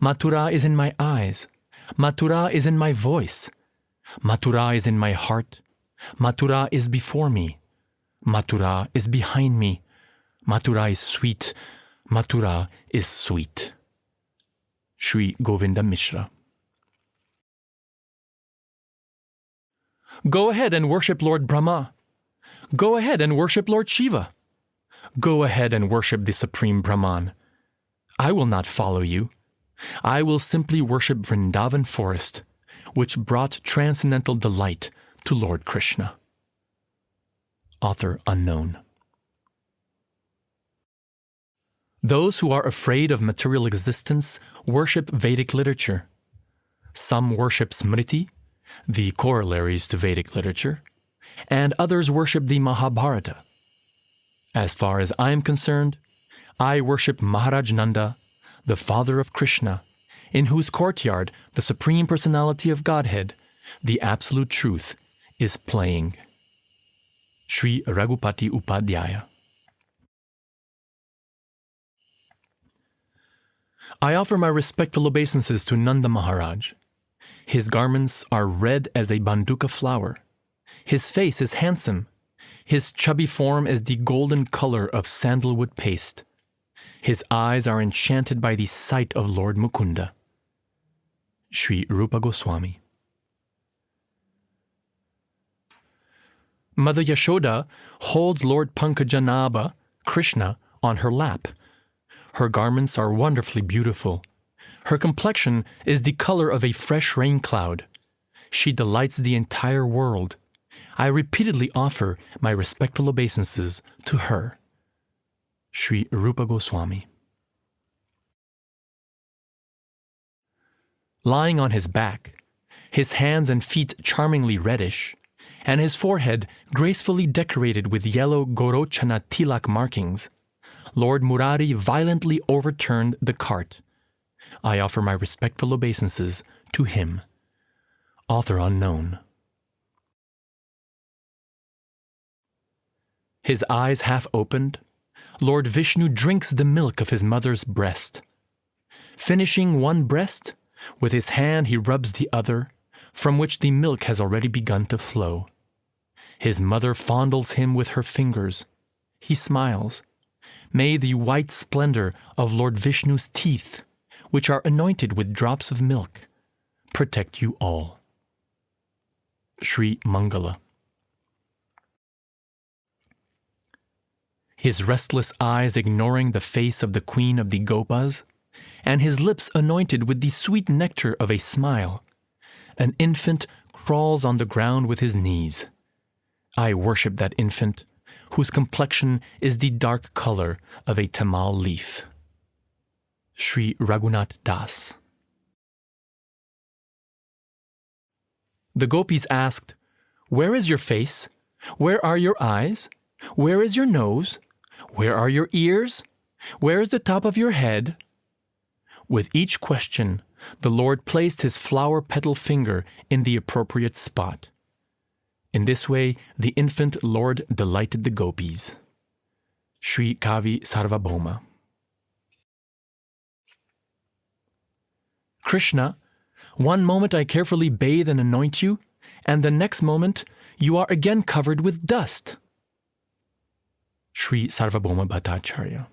Mathura is in my eyes. Mathura is in my voice. Mathura is in my heart. Mathura is before me. Mathura is behind me. Mathura is sweet. Mathura is sweet. Sri Govinda Mishra. Go ahead and worship Lord Brahma. Go ahead and worship Lord Shiva. Go ahead and worship the Supreme Brahman. I will not follow you. I will simply worship Vrindavan forest, which brought transcendental delight to Lord Krishna. Author unknown. Those who are afraid of material existence worship Vedic literature. Some worship Smriti, the corollaries to Vedic literature, and others worship the Mahabharata. As far as I am concerned, I worship Maharaj Nanda, the father of Krishna, in whose courtyard the Supreme Personality of Godhead, the Absolute Truth, is playing. Sri Raghupati Upadhyaya. I offer my respectful obeisances to Nanda Maharaj. His garments are red as a banduka flower. His face is handsome. His chubby form is the golden color of sandalwood paste. His eyes are enchanted by the sight of Lord Mukunda. Sri Rupa Goswami. Mother Yashoda holds Lord Pankajanabha, Krishna, on her lap. Her garments are wonderfully beautiful. Her complexion is the color of a fresh rain cloud. She delights the entire world. I repeatedly offer my respectful obeisances to her. Sri Rupa Goswami. Lying on his back, his hands and feet charmingly reddish, and his forehead gracefully decorated with yellow Gorochana tilak markings, Lord Murari violently overturned the cart. I offer my respectful obeisances to him. Author unknown. His eyes half opened, Lord Vishnu drinks the milk of his mother's breast. Finishing one breast, with his hand he rubs the other, from which the milk has already begun to flow. His mother fondles him with her fingers. He smiles. May the white splendor of Lord Vishnu's teeth, which are anointed with drops of milk, protect you all. Sri Mangala. His restless eyes ignoring the face of the queen of the Gopas, and his lips anointed with the sweet nectar of a smile. An infant crawls on the ground with his knees. I worship that infant, whose complexion is the dark color of a tamal leaf. Sri Raghunath Das. The gopis asked, "Where is your face? Where are your eyes? Where is your nose? Where are your ears? Where is the top of your head?" With each question, the Lord placed his flower petal finger in the appropriate spot. In this way, the infant Lord delighted the gopis. Sri Kavi Sarvabhauma. Krishna, one moment I carefully bathe and anoint you, and the next moment you are again covered with dust. Sri Sarvabhauma Bhattacharya.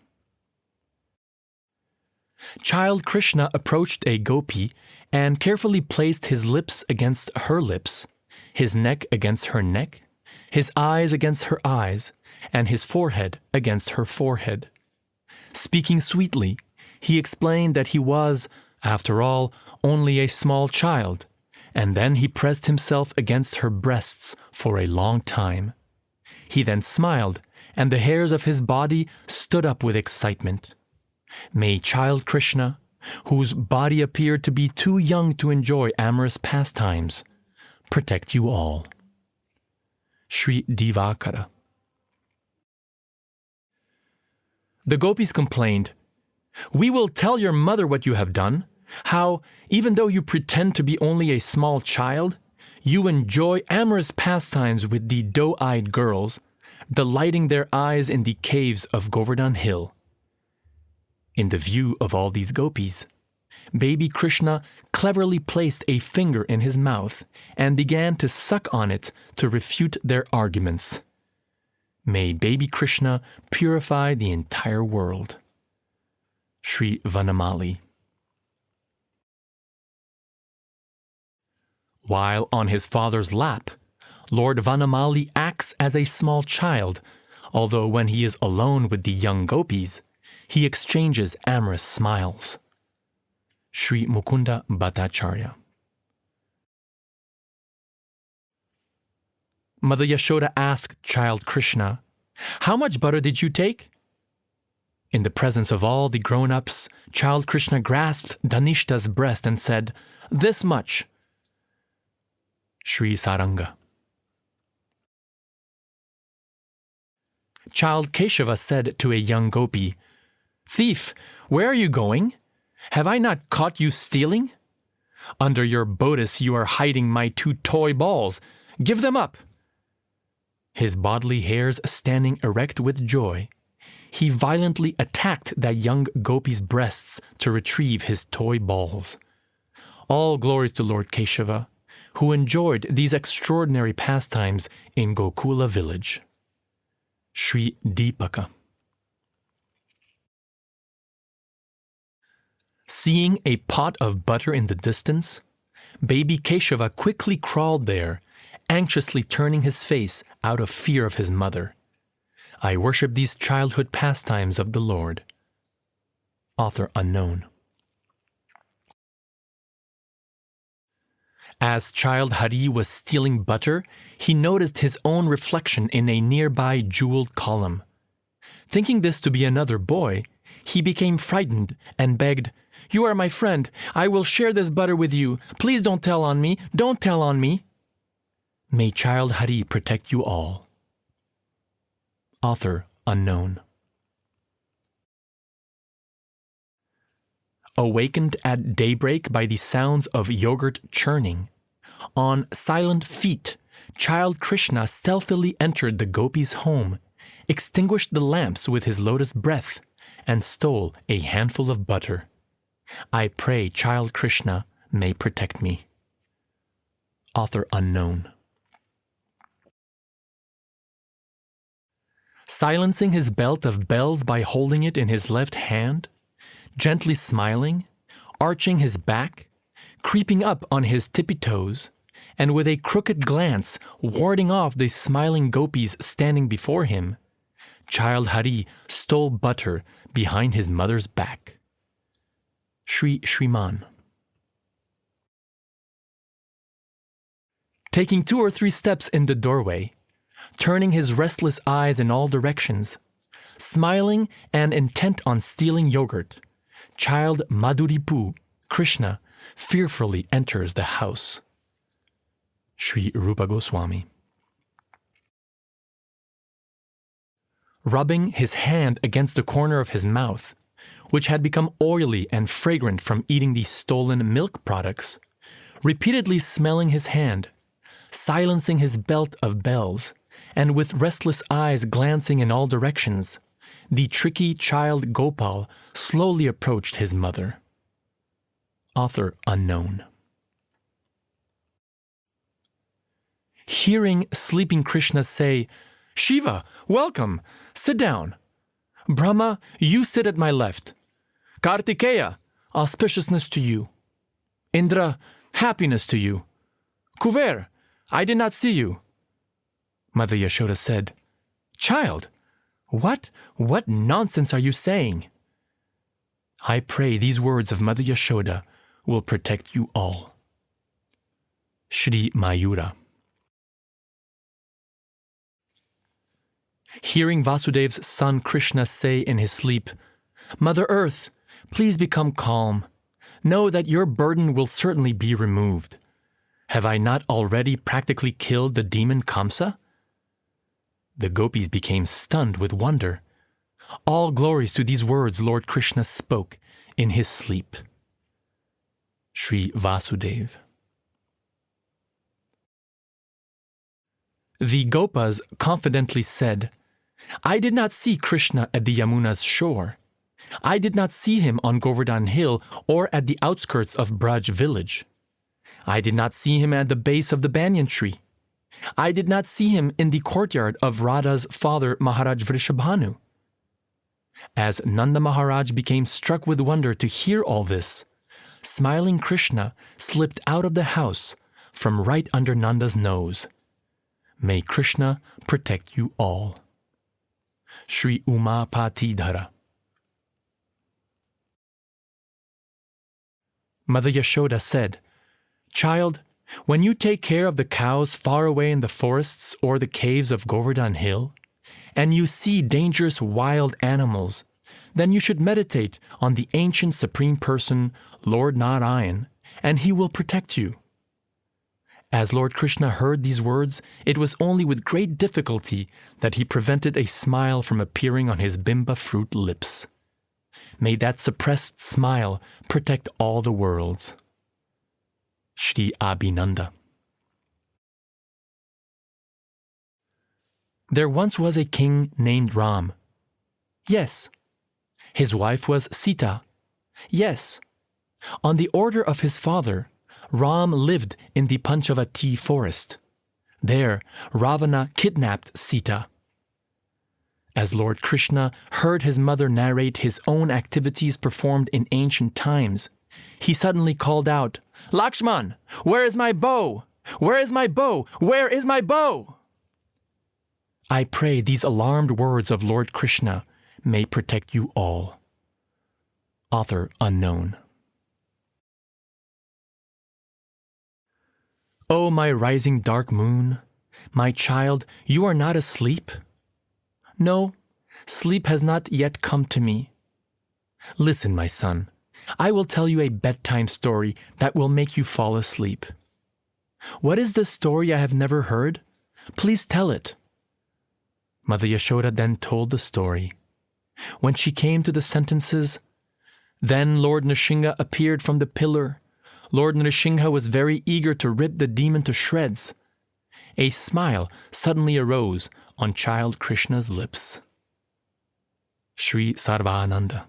Child Krishna approached a gopi and carefully placed his lips against her lips, his neck against her neck, his eyes against her eyes, and his forehead against her forehead. Speaking sweetly, he explained that he was, after all, only a small child, and then he pressed himself against her breasts for a long time. He then smiled, and the hairs of his body stood up with excitement. May child Krishna, whose body appeared to be too young to enjoy amorous pastimes, protect you all. Sri Divakara. The gopis complained, "We will tell your mother what you have done, how, even though you pretend to be only a small child, you enjoy amorous pastimes with the doe-eyed girls, delighting their eyes in the caves of Govardhan Hill." In the view of all these gopis, baby Krishna cleverly placed a finger in his mouth and began to suck on it to refute their arguments. May baby Krishna purify the entire world. Sri Vanamali. While on his father's lap, Lord Vanamali acts as a small child, although when he is alone with the young gopis, he exchanges amorous smiles. Sri Mukunda Bhattacharya. Mother Yashoda asked child Krishna, "How much butter did you take?" In the presence of all the grown-ups, child Krishna grasped Dhanishta's breast and said, "This much." Sri Saranga. Child Keshava said to a young gopi, "Thief, where are you going? Have I not caught you stealing? Under your bodice you are hiding my 2 toy balls. Give them up." His bodily hairs standing erect with joy, he violently attacked that young gopi's breasts to retrieve his toy balls. All glories to Lord Keshava, who enjoyed these extraordinary pastimes in Gokula village. Sri Deepaka. Seeing a pot of butter in the distance, baby Keshava quickly crawled there, anxiously turning his face out of fear of his mother. I worship these childhood pastimes of the Lord. Author unknown. As child Hari was stealing butter, he noticed his own reflection in a nearby jeweled column. Thinking this to be another boy, he became frightened and begged, "You are my friend. I will share this butter with you. Please don't tell on me. Don't tell on me." May child Hari protect you all. Author unknown. Awakened at daybreak by the sounds of yogurt churning, on silent feet, child Krishna stealthily entered the gopis' home, extinguished the lamps with his lotus breath, and stole a handful of butter. I pray child Krishna may protect me. Author unknown. Silencing his belt of bells by holding it in his left hand, gently smiling, arching his back, creeping up on his tippy toes, and with a crooked glance warding off the smiling gopis standing before him, child Hari stole butter behind his mother's back. Sri Shriman. Taking 2 or 3 steps in the doorway, turning his restless eyes in all directions, smiling and intent on stealing yogurt, child Madhuripu, Krishna, fearfully enters the house. Sri Rupa Goswami. Rubbing his hand against the corner of his mouth, which had become oily and fragrant from eating the stolen milk products, repeatedly smelling his hand, silencing his belt of bells, and with restless eyes glancing in all directions, the tricky child Gopal slowly approached his mother. Author unknown. Hearing sleeping Krishna say, "Shiva, welcome, sit down. Brahma, you sit at my left. Kartikeya, auspiciousness to you. Indra, happiness to you. Kuver, I did not see you." Mother Yashoda said, "Child, what nonsense are you saying?" I pray these words of Mother Yashoda will protect you all. Shri Mayura. Hearing Vasudev's son Krishna say in his sleep, "Mother Earth, please become calm. Know that your burden will certainly be removed. Have I not already practically killed the demon Kamsa?" The gopis became stunned with wonder. All glories to these words Lord Krishna spoke in his sleep. Sri Vasudev. The Gopas confidently said, "I did not see Krishna at the Yamuna's shore. I did not see him on Govardhan Hill or at the outskirts of Braj village. I did not see him at the base of the banyan tree. I did not see him in the courtyard of Radha's father Maharaj Vrishabhanu." As Nanda Maharaj became struck with wonder to hear all this, smiling Krishna slipped out of the house from right under Nanda's nose. May Krishna protect you all. Sri Umapatidhara. Mother Yashoda said, "Child, when you take care of the cows far away in the forests or the caves of Govardhan Hill, and you see dangerous wild animals, then you should meditate on the ancient Supreme Person, Lord Narayan, and he will protect you." As Lord Krishna heard these words, it was only with great difficulty that he prevented a smile from appearing on his bimba fruit lips. May that suppressed smile protect all the worlds. Shri Abhinanda. There once was a king named Ram. Yes. His wife was Sita? Yes. On the order of his father, Ram lived in the Panchavati forest. There, Ravana kidnapped Sita. As Lord Krishna heard his mother narrate his own activities performed in ancient times, he suddenly called out, "Lakshman, where is my bow? Where is my bow? Where is my bow?" I pray these alarmed words of Lord Krishna may protect you all. Author unknown. O my rising dark moon, my child, you are not asleep? No, sleep has not yet come to me. Listen, my son, I will tell you a bedtime story that will make you fall asleep. What is this story I have never heard? Please tell it. Mother Yashoda then told the story. When she came to the sentences, "Then Lord Nrsimha appeared from the pillar. Lord Nrsimha was very eager to rip the demon to shreds." A smile suddenly arose on child Krishna's lips. Sri Sarvananda.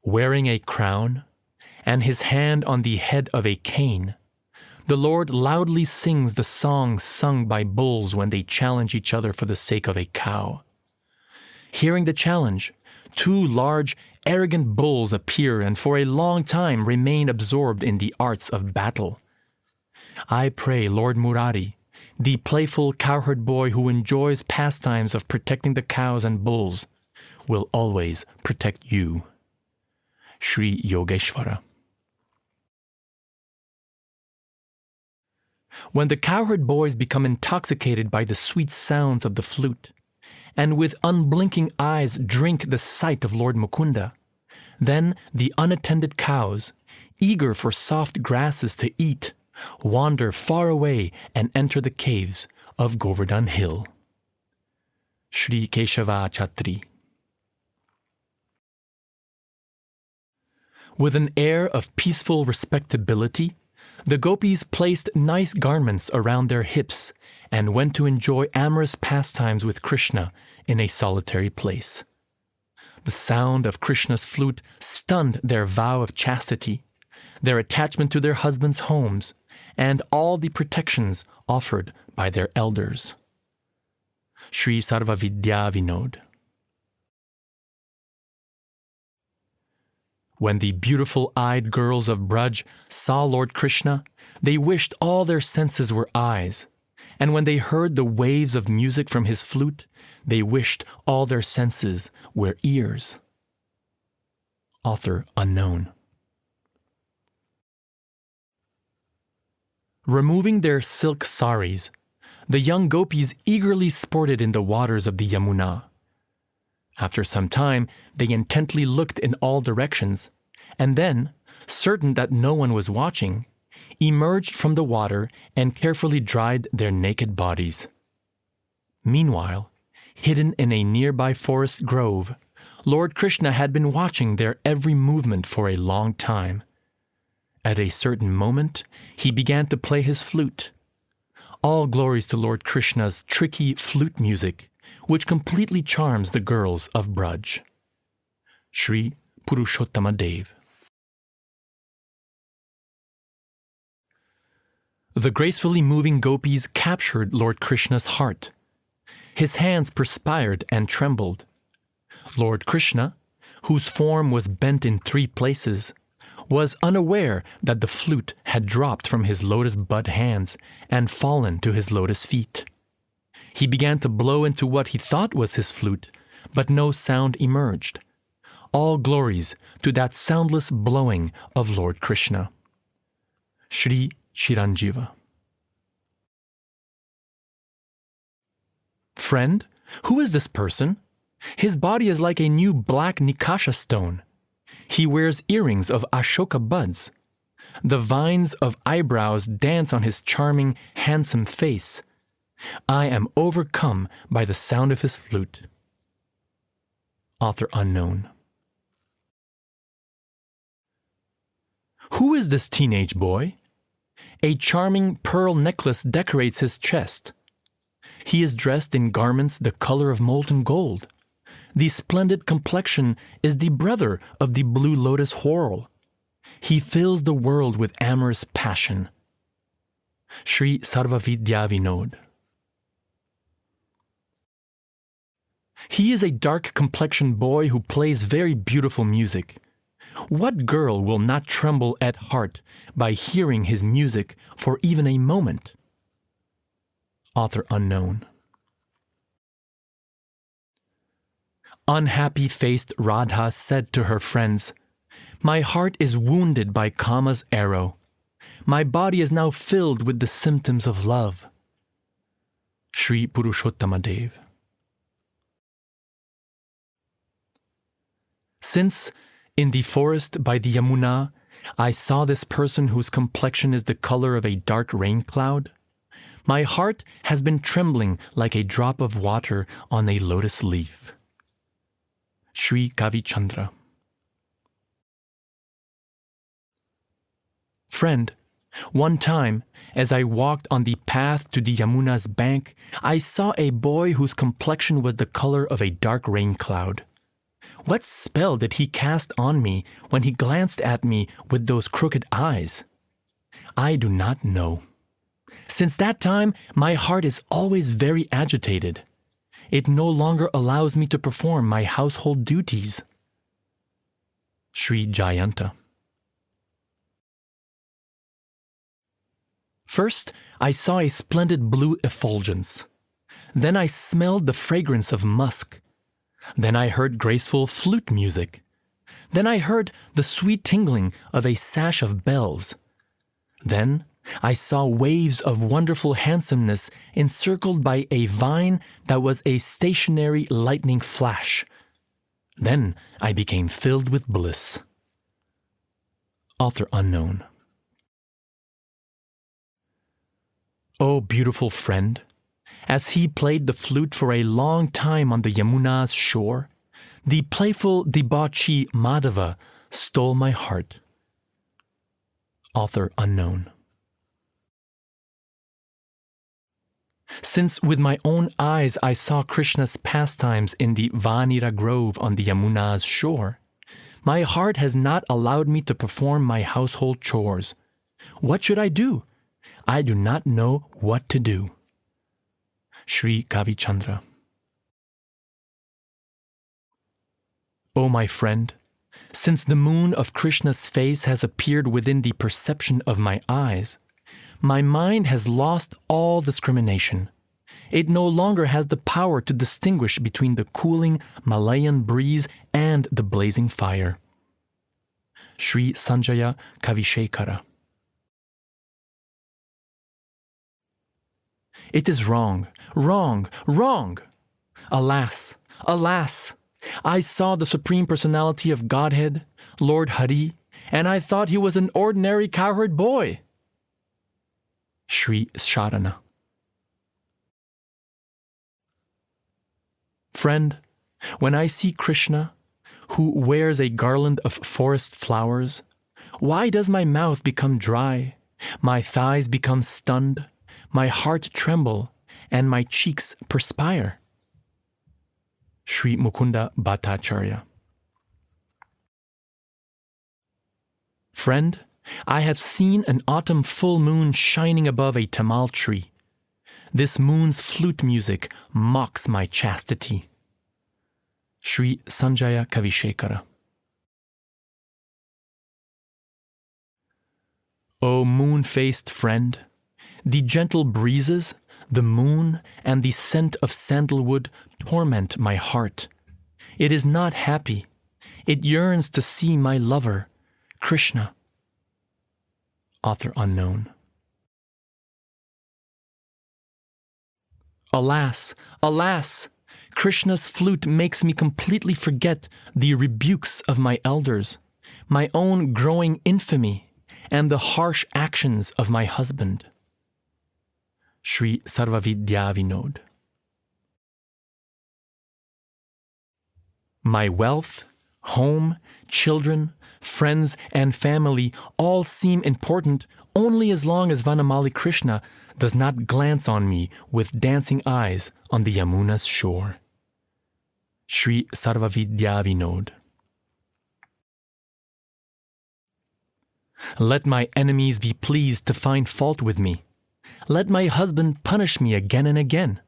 Wearing a crown and his hand on the head of a cane, the Lord loudly sings the song sung by bulls when they challenge each other for the sake of a cow. Hearing the challenge, two large, arrogant bulls appear and for a long time remain absorbed in the arts of battle. I pray Lord Murari, the playful cowherd boy who enjoys pastimes of protecting the cows and bulls, will always protect you. Sri Yogeshvara. When the cowherd boys become intoxicated by the sweet sounds of the flute, and with unblinking eyes drink the sight of Lord Mukunda, then the unattended cows, eager for soft grasses to eat, wander far away and enter the caves of Govardhan Hill. Sri Keshava Chatri. With an air of peaceful respectability, the gopis placed nice garments around their hips and went to enjoy amorous pastimes with Krishna in a solitary place. The sound of Krishna's flute stunned their vow of chastity, their attachment to their husbands' homes, and all the protections offered by their elders. Sri Sarvavidya Vinod. When the beautiful-eyed girls of Braj saw Lord Krishna, they wished all their senses were eyes, and when they heard the waves of music from his flute, they wished all their senses were ears. Author unknown. Removing their silk saris, the young gopis eagerly sported in the waters of the Yamuna. After some time, they intently looked in all directions, and then, certain that no one was watching, emerged from the water and carefully dried their naked bodies. Meanwhile, hidden in a nearby forest grove, Lord Krishna had been watching their every movement for a long time. At a certain moment, he began to play his flute. All glories to Lord Krishna's tricky flute music, which completely charms the girls of Braj. Sri Purushottama Dev. The gracefully moving gopis captured Lord Krishna's heart. His hands perspired and trembled. Lord Krishna, whose form was bent in 3 places, was unaware that the flute had dropped from his lotus bud hands and fallen to his lotus feet. He began to blow into what he thought was his flute, but no sound emerged. All glories to that soundless blowing of Lord Krishna. Sri Chiranjiva. Friend, who is this person? His body is like a new black Nikasha stone. He wears earrings of Ashoka buds. The vines of eyebrows dance on his charming, handsome face. I am overcome by the sound of his flute. Author unknown. Who is this teenage boy? A charming pearl necklace decorates his chest. He is dressed in garments the color of molten gold. The splendid complexion is the brother of the blue lotus whorl. He fills the world with amorous passion. Sri Sarvavidya Vinod. He is a dark-complexioned boy who plays very beautiful music. What girl will not tremble at heart by hearing his music for even a moment? Author unknown. Unhappy-faced Radha said to her friends, "My heart is wounded by Kama's arrow. My body is now filled with the symptoms of love." Sri Purushottama Dev. Since, in the forest by the Yamuna, I saw this person whose complexion is the color of a dark rain cloud, my heart has been trembling like a drop of water on a lotus leaf. Sri Kavi Chandra. Friend, one time, as I walked on the path to the Yamuna's bank, I saw a boy whose complexion was the color of a dark rain cloud. What spell did he cast on me when he glanced at me with those crooked eyes? I do not know. Since that time, my heart is always very agitated. It no longer allows me to perform my household duties. Sri Jayanta. First, I saw a splendid blue effulgence. Then I smelled the fragrance of musk. Then I heard graceful flute music. Then I heard the sweet tingling of a sash of bells. Then I saw waves of wonderful handsomeness encircled by a vine that was a stationary lightning flash. Then I became filled with bliss. Author unknown. O beautiful friend, as he played the flute for a long time on the Yamuna's shore, the playful debauchee Madhava stole my heart. Author unknown. Since with my own eyes I saw Krishna's pastimes in the Vanira grove on the Yamuna's shore, my heart has not allowed me to perform my household chores. What should I do? I do not know what to do. Sri Kavi Chandra. O my friend, since the moon of Krishna's face has appeared within the perception of my eyes, my mind has lost all discrimination. It no longer has the power to distinguish between the cooling Malayan breeze and the blazing fire. Sri Sanjaya Kavishekara. It is wrong, wrong, wrong! Alas, alas! I saw the Supreme Personality of Godhead, Lord Hari, and I thought he was an ordinary cowherd boy. Sri Sharana. Friend, when I see Krishna, who wears a garland of forest flowers, why does my mouth become dry, my thighs become stunned, my heart tremble, and my cheeks perspire? Sri Mukunda Bhattacharya. Friend, I have seen an autumn full moon shining above a tamal tree. This moon's flute music mocks my chastity. Sri Sanjaya Kavishekara. O moon-faced friend, the gentle breezes, the moon, and the scent of sandalwood torment my heart. It is not happy. It yearns to see my lover, Krishna. Author unknown. Alas, alas! Krishna's flute makes me completely forget the rebukes of my elders, my own growing infamy, and the harsh actions of my husband. Sri Sarvavidya Vinod. My wealth, Home, children, friends, and family all seem important only as long as Vanamali Krishna does not glance on me with dancing eyes on the Yamuna's shore. Sri Sarvavidya Vinod. Let my enemies be pleased to find fault with me. Let my husband punish me again and again.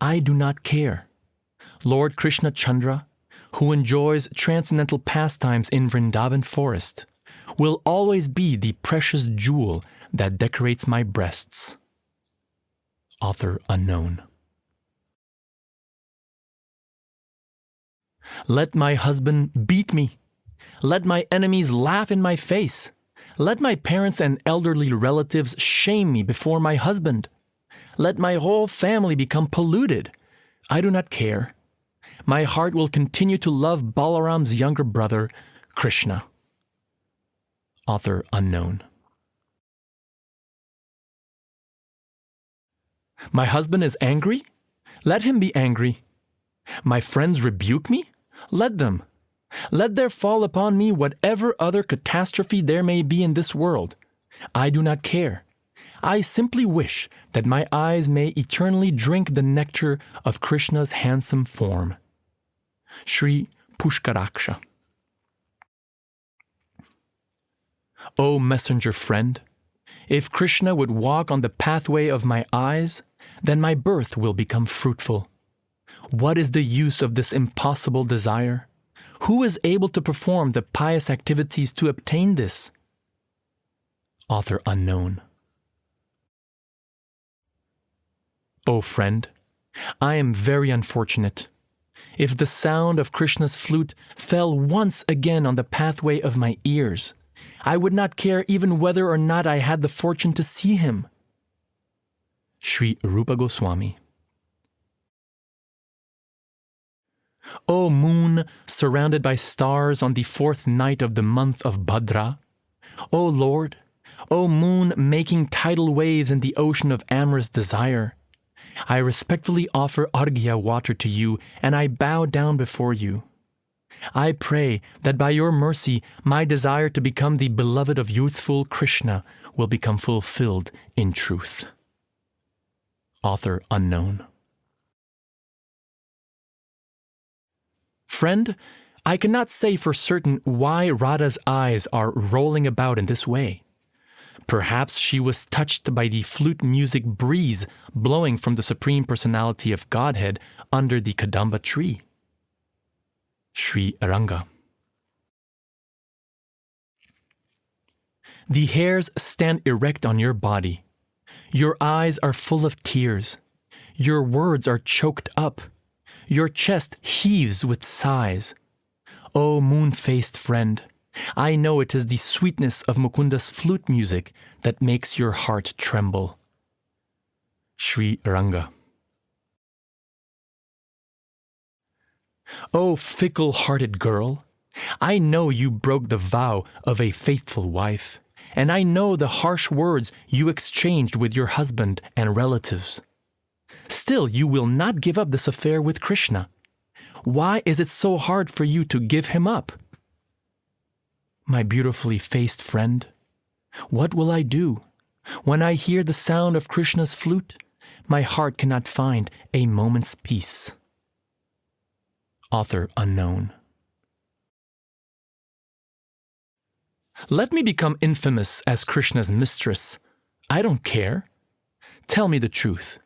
I do not care. Lord Krishna Chandra, who enjoys transcendental pastimes in Vrindavan forest, will always be the precious jewel that decorates my breasts. Author unknown. Let my husband beat me. Let my enemies laugh in my face. Let my parents and elderly relatives shame me before my husband. Let my whole family become polluted. I do not care. My heart will continue to love Balaram's younger brother, Krishna. Author unknown. My husband is angry? Let him be angry. My friends rebuke me? Let them. Let there fall upon me whatever other catastrophe there may be in this world. I do not care. I simply wish that my eyes may eternally drink the nectar of Krishna's handsome form. Sri Pushkaraksha. O messenger friend, if Krishna would walk on the pathway of my eyes, then my birth will become fruitful. What is the use of this impossible desire? Who is able to perform the pious activities to obtain this? Author unknown. O friend, I am very unfortunate. If the sound of Krishna's flute fell once again on the pathway of my ears, I would not care even whether or not I had the fortune to see him. Sri Rupa Goswami. O moon surrounded by stars on the 4th night of the month of Bhadra, O Lord, O moon making tidal waves in the ocean of amorous desire, I respectfully offer Arghya water to you, and I bow down before you. I pray that by your mercy my desire to become the beloved of youthful Krishna will become fulfilled in truth. Author unknown. Friend, I cannot say for certain why Radha's eyes are rolling about in this way. Perhaps she was touched by the flute music breeze blowing from the Supreme Personality of Godhead under the Kadamba tree. Sri Ranga. The hairs stand erect on your body. Your eyes are full of tears. Your words are choked up. Your chest heaves with sighs. O moon-faced friend, I know it is the sweetness of Mukunda's flute music that makes your heart tremble. Sri Ranga. O fickle-hearted girl, I know you broke the vow of a faithful wife, and I know the harsh words you exchanged with your husband and relatives. Still, you will not give up this affair with Krishna. Why is it so hard for you to give him up? My beautifully faced friend, what will I do? When I hear the sound of Krishna's flute, my heart cannot find a moment's peace. Author unknown. Let me become infamous as Krishna's mistress. I don't care. Tell me the truth.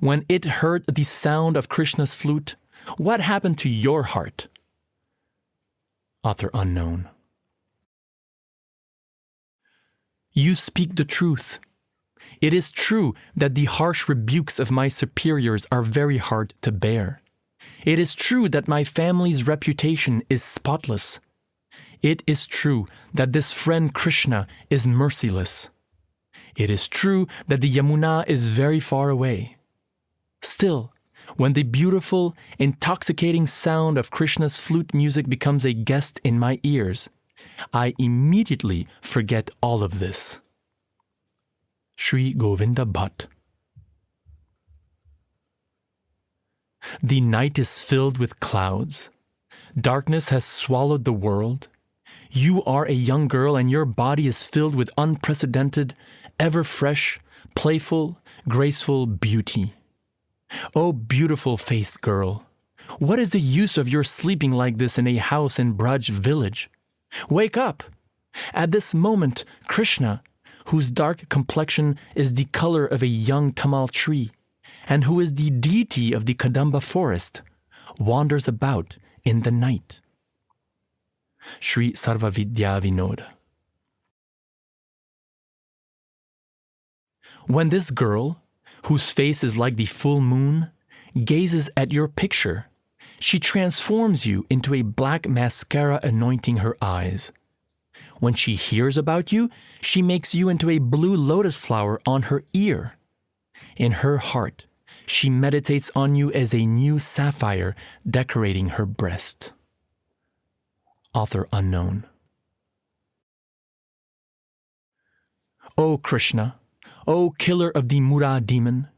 When it heard the sound of Krishna's flute, what happened to your heart? Author unknown. You speak the truth. It is true that the harsh rebukes of my superiors are very hard to bear. It is true that my family's reputation is spotless. It is true that this friend Krishna is merciless. It is true that the Yamuna is very far away. Still, when the beautiful, intoxicating sound of Krishna's flute music becomes a guest in my ears, I immediately forget all of this. Sri Govinda Bhatt. The night is filled with clouds. Darkness has swallowed the world. You are a young girl and your body is filled with unprecedented, ever fresh, playful, graceful beauty. O beautiful faced girl, what is the use of your sleeping like this in a house in Braj village? Wake up! At this moment, Krishna, whose dark complexion is the color of a young tamal tree, and who is the deity of the Kadamba forest, wanders about in the night. Sri Sarvavidya Vinoda. When this girl, whose face is like the full moon, gazes at your picture, she transforms you into a black mascara anointing her eyes. When she hears about you, she makes you into a blue lotus flower on her ear. In her heart, she meditates on you as a new sapphire decorating her breast. Author unknown. O Krishna, O killer of the Mura demon,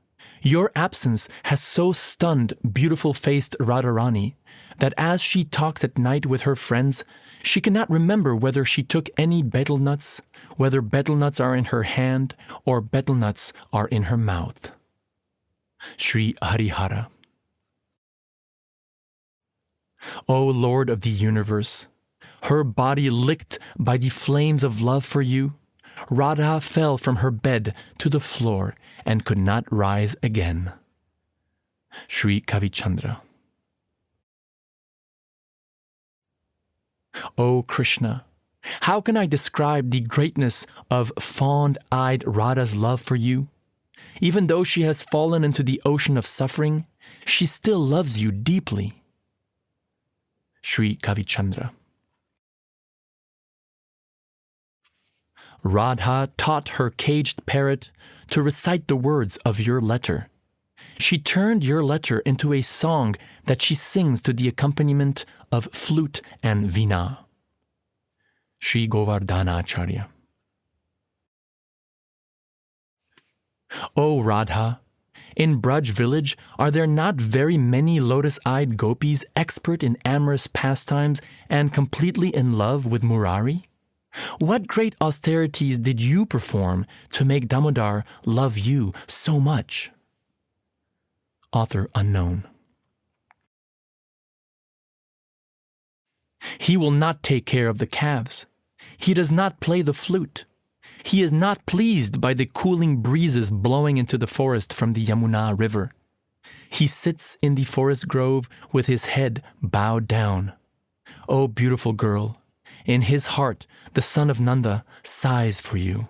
your absence has so stunned beautiful-faced Radharani that as she talks at night with her friends, she cannot remember whether she took any betel nuts, whether betel nuts are in her hand or betel nuts are in her mouth. Sri Harihara. O Lord of the universe, her body licked by the flames of love for you, Radha fell from her bed to the floor and could not rise again. Sri Kavichandra. O Krishna, how can I describe the greatness of fond-eyed Radha's love for you? Even though she has fallen into the ocean of suffering, she still loves you deeply. Sri Kavichandra. Radha taught her caged parrot to recite the words of your letter. She turned your letter into a song that she sings to the accompaniment of flute and veena. Sri Govardhanacharya. O Radha, in Braj village are there not very many lotus-eyed gopis expert in amorous pastimes and completely in love with Murari? What great austerities did you perform to make Damodar love you so much? Author unknown. He will not take care of the calves. He does not play the flute. He is not pleased by the cooling breezes blowing into the forest from the Yamuna river. He sits in the forest grove with his head bowed down. O beautiful girl, in his heart the son of Nanda sighs for you.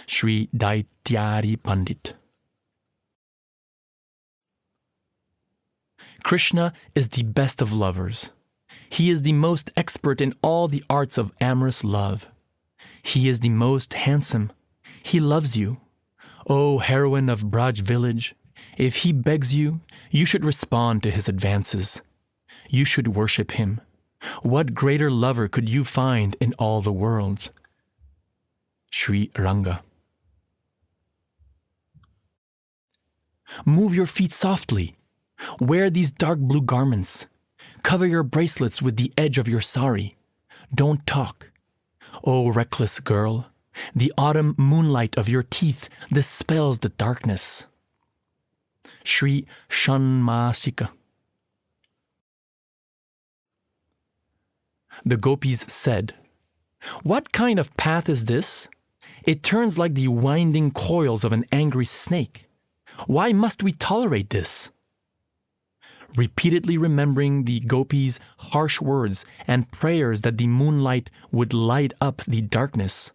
Sri Daityari Pandit. Krishna is the best of lovers. He is the most expert in all the arts of amorous love. He is the most handsome. He loves you. O heroine of Braj village, if he begs you, you should respond to his advances. You should worship him. What greater lover could you find in all the worlds? Sri Ranga. Move your feet softly. Wear these dark blue garments. Cover your bracelets with the edge of your sari. Don't talk. O reckless girl, the autumn moonlight of your teeth dispels the darkness. Sri Shanmasika. The gopis said, "What kind of path is this? It turns like the winding coils of an angry snake. Why must we tolerate this?" Repeatedly remembering the gopis' harsh words and prayers that the moonlight would light up the darkness,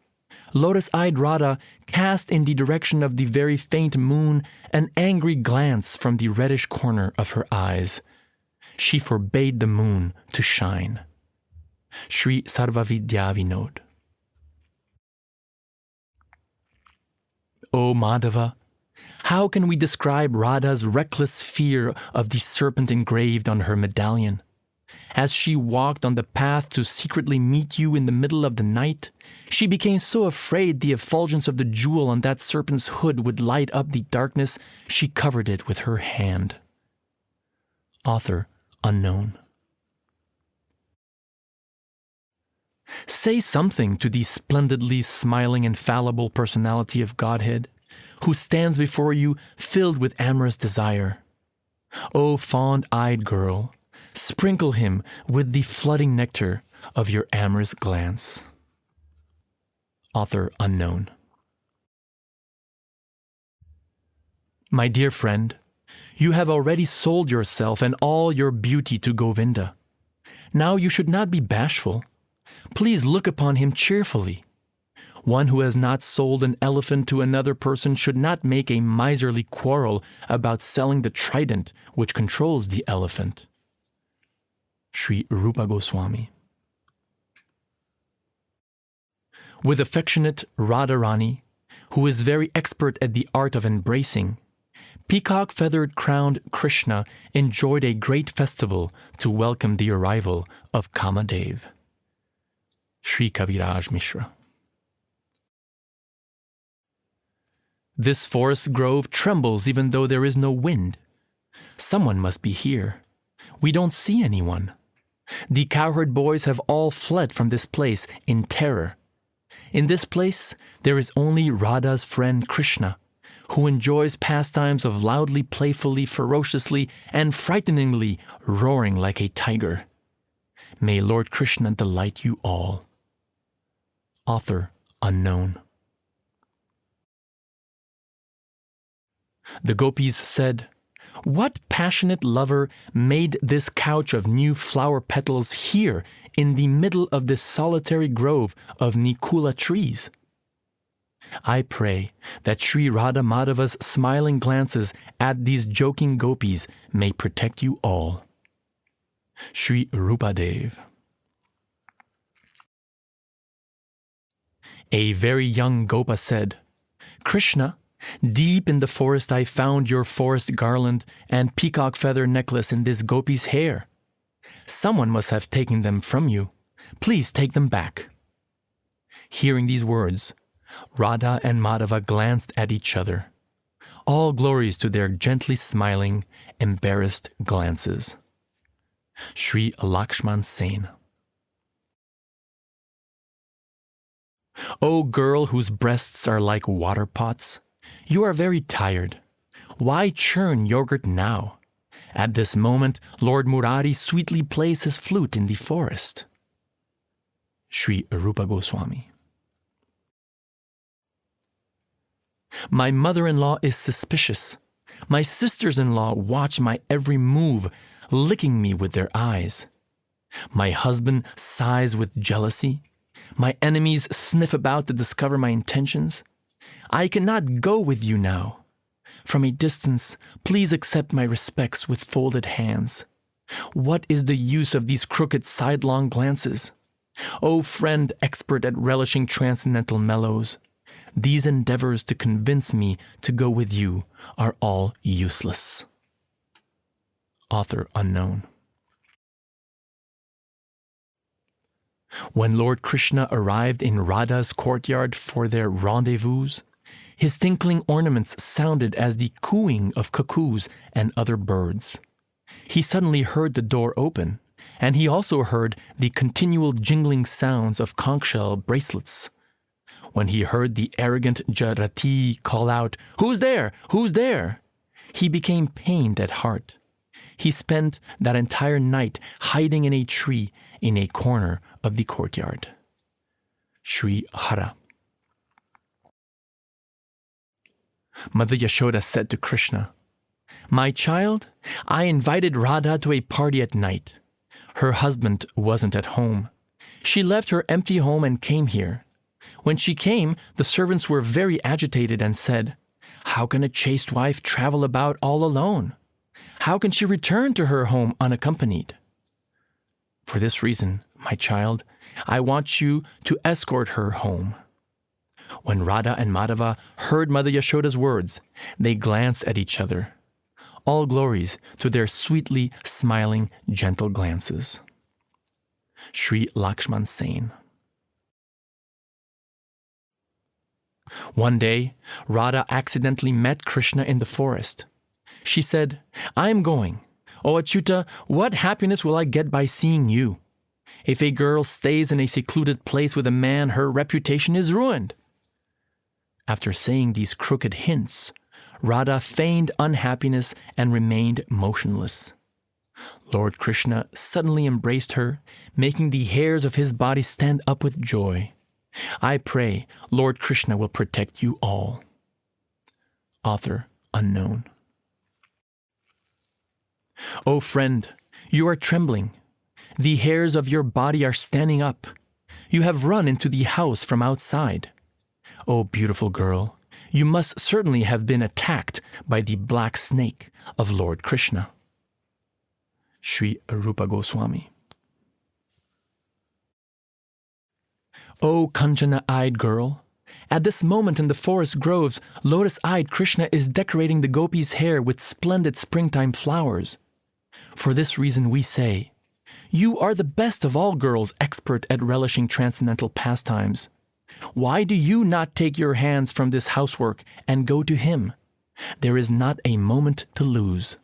lotus-eyed Radha cast in the direction of the very faint moon an angry glance from the reddish corner of her eyes. She forbade the moon to shine. Sri Sarvavidya Vinod. O Madhava, how can we describe Radha's reckless fear of the serpent engraved on her medallion? As she walked on the path to secretly meet you in the middle of the night, she became so afraid the effulgence of the jewel on that serpent's hood would light up the darkness, she covered it with her hand. Author unknown. Say something to the splendidly smiling infallible personality of Godhead, who stands before you filled with amorous desire. O fond-eyed girl, sprinkle him with the flooding nectar of your amorous glance. Author unknown. My dear friend, you have already sold yourself and all your beauty to Govinda. Now you should not be bashful. Please look upon him cheerfully. One who has not sold an elephant to another person should not make a miserly quarrel about selling the trident which controls the elephant. Sri Rupa Goswami. With affectionate Radharani, who is very expert at the art of embracing, peacock-feathered crowned Krishna enjoyed a great festival to welcome the arrival of Kamadev. Sri Kaviraj Mishra. This forest grove trembles even though there is no wind. Someone must be here. We don't see anyone. The cowherd boys have all fled from this place in terror. In this place, there is only Radha's friend Krishna, who enjoys pastimes of loudly, playfully, ferociously, and frighteningly roaring like a tiger. May Lord Krishna delight you all. Author unknown. The gopis said, "What passionate lover made this couch of new flower petals here in the middle of this solitary grove of Nikula trees?" I pray that Sri Radha Madhava's smiling glances at these joking gopis may protect you all. Sri Rupadev. A very young Gopa said, "Krishna, deep in the forest I found your forest garland and peacock feather necklace in this gopi's hair. Someone must have taken them from you. Please take them back." Hearing these words, Radha and Madhava glanced at each other. All glories to their gently smiling, embarrassed glances. Sri Lakshman Sen. O girl whose breasts are like water pots, you are very tired. Why churn yogurt now? At this moment, Lord Murari sweetly plays his flute in the forest. Sri Rupa Goswami. My mother-in-law is suspicious. My sisters-in-law watch my every move, licking me with their eyes. My husband sighs with jealousy. My enemies sniff about to discover my intentions. I cannot go with you now. From a distance, please accept my respects with folded hands. What is the use of these crooked sidelong glances? O friend expert at relishing transcendental mellows, these endeavors to convince me to go with you are all useless. Author unknown. When Lord Krishna arrived in Radha's courtyard for their rendezvous, his tinkling ornaments sounded as the cooing of cuckoos and other birds. He suddenly heard the door open, and he also heard the continual jingling sounds of conch shell bracelets. When he heard the arrogant Jarati call out, "Who's there? Who's there?" he became pained at heart. He spent that entire night hiding in a tree in a corner of the courtyard. Sri Hara. Mother Yashoda said to Krishna, "My child, I invited Radha to a party at night. Her husband wasn't at home. She left her empty home and came here. When she came, the servants were very agitated and said, 'How can a chaste wife travel about all alone? How can she return to her home unaccompanied?' For this reason, my child, I want you to escort her home." When Radha and Madhava heard Mother Yashoda's words, they glanced at each other. All glories to their sweetly smiling, gentle glances. Sri Lakshman Sen. One day, Radha accidentally met Krishna in the forest. She said, "I am going. O Achyuta, what happiness will I get by seeing you? If a girl stays in a secluded place with a man, her reputation is ruined. After saying these crooked hints, Radha feigned unhappiness and remained motionless. Lord Krishna suddenly embraced her, making the hairs of his body stand up with joy. I pray Lord Krishna will protect you all. Author unknown. O friend, you are trembling. The hairs of your body are standing up. You have run into the house from outside. O beautiful girl, you must certainly have been attacked by the black snake of Lord Krishna. Sri Rupa Goswami. O Kanchana-eyed girl, at this moment in the forest groves, lotus-eyed Krishna is decorating the gopis' hair with splendid springtime flowers. For this reason we say, you are the best of all girls expert at relishing transcendental pastimes. Why do you not take your hands from this housework and go to him? There is not a moment to lose.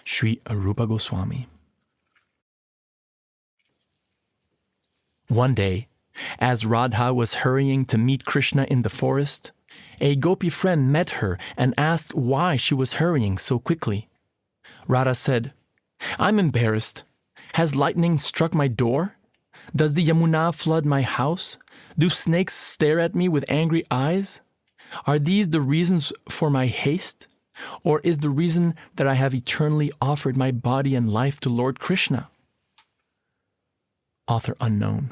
Sri Rupa Goswami. One day, as Radha was hurrying to meet Krishna in the forest, a gopi friend met her and asked why she was hurrying so quickly. Radha said, I'm embarrassed. Has lightning struck my door? Does the Yamuna flood my house? Do snakes stare at me with angry eyes? Are these the reasons for my haste? Or is the reason that I have eternally offered my body and life to Lord Krishna? Author unknown.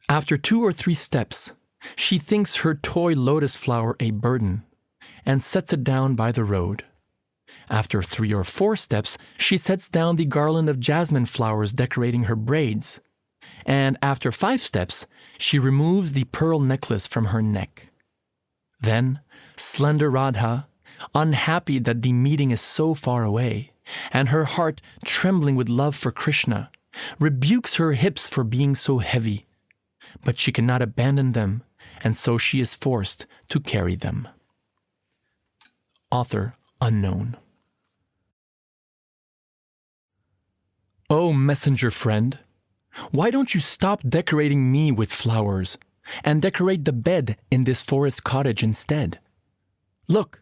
After 2 or 3 steps, she thinks her toy lotus flower a burden and sets it down by the road. After 3 or 4 steps, she sets down the garland of jasmine flowers decorating her braids. And after 5 steps, she removes the pearl necklace from her neck. Then, slender Radha, unhappy that the meeting is so far away, and her heart trembling with love for Krishna, rebukes her hips for being so heavy. But she cannot abandon them, and so she is forced to carry them. Author unknown. O messenger friend, why don't you stop decorating me with flowers and decorate the bed in this forest cottage instead? Look,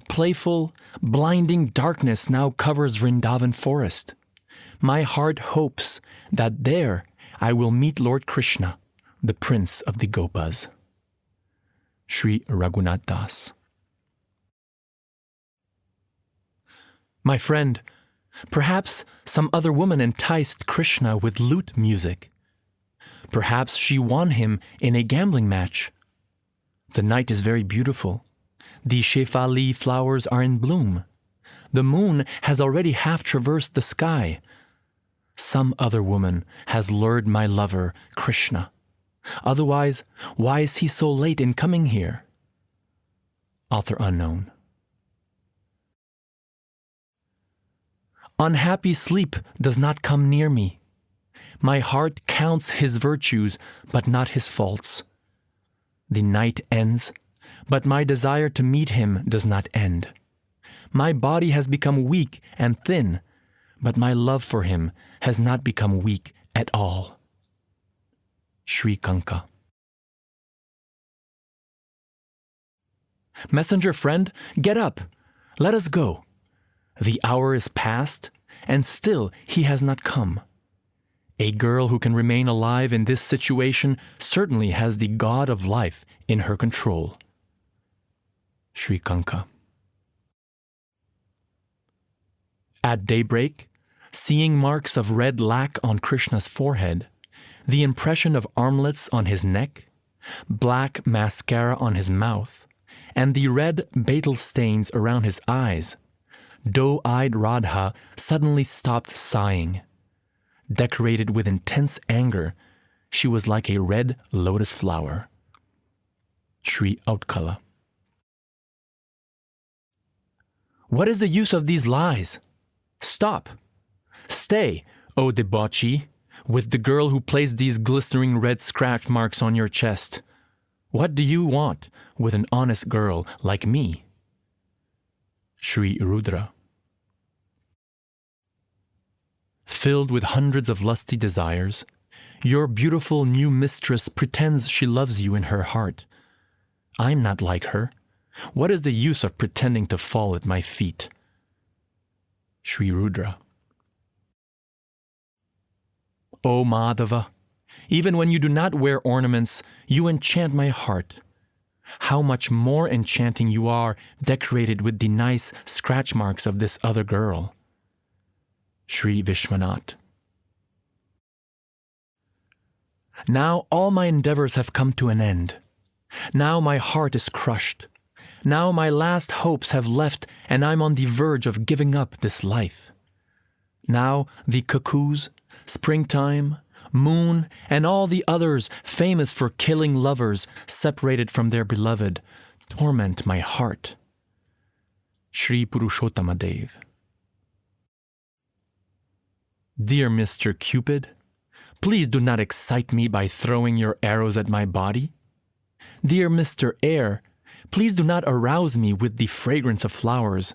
playful, blinding darkness now covers Vrindavan forest. My heart hopes that there I will meet Lord Krishna, the Prince of the Gopas. Sri Raghunath Das. My friend, perhaps some other woman enticed Krishna with lute music. Perhaps she won him in a gambling match. The night is very beautiful. The Shefali flowers are in bloom. The moon has already half traversed the sky. Some other woman has lured my lover, Krishna. Otherwise, why is he so late in coming here? Author unknown. Unhappy sleep does not come near me. My heart counts his virtues, but not his faults. The night ends, but my desire to meet him does not end. My body has become weak and thin, but my love for him has not become weak at all. Sri Kanka. Messenger friend, get up. Let us go. The hour is past, and still he has not come. A girl who can remain alive in this situation certainly has the god of life in her control. Sri Kanka. At daybreak, seeing marks of red lac on Krishna's forehead, the impression of armlets on his neck, black mascara on his mouth, and the red betel stains around his eyes, doe-eyed Radha suddenly stopped sighing. Decorated with intense anger, she was like a red lotus flower. Sri Autkala. What is the use of these lies? Stop. Stay, O debauchee, with the girl who placed these glistering red scratch marks on your chest. What do you want with an honest girl like me? Sri Rudra. filled with hundreds of lusty desires. Your beautiful new mistress pretends she loves you in her heart. I'm not like her. What is the use of pretending to fall at my feet? Sri Rudra. O Madhava, even when you do not wear ornaments, you enchant my heart. How much more enchanting you are, decorated with the nice scratch marks of this other girl. Sri Vishwanath. Now all my endeavors have come to an end. Now my heart is crushed. Now my last hopes have left, and I'm on the verge of giving up this life. Now the cuckoos, springtime, moon, and all the others famous for killing lovers separated from their beloved torment my heart. Sri Purushottama Dev. Dear Mr. Cupid, please do not excite me by throwing your arrows at my body. Dear Mr. Air, please do not arouse me with the fragrance of flowers.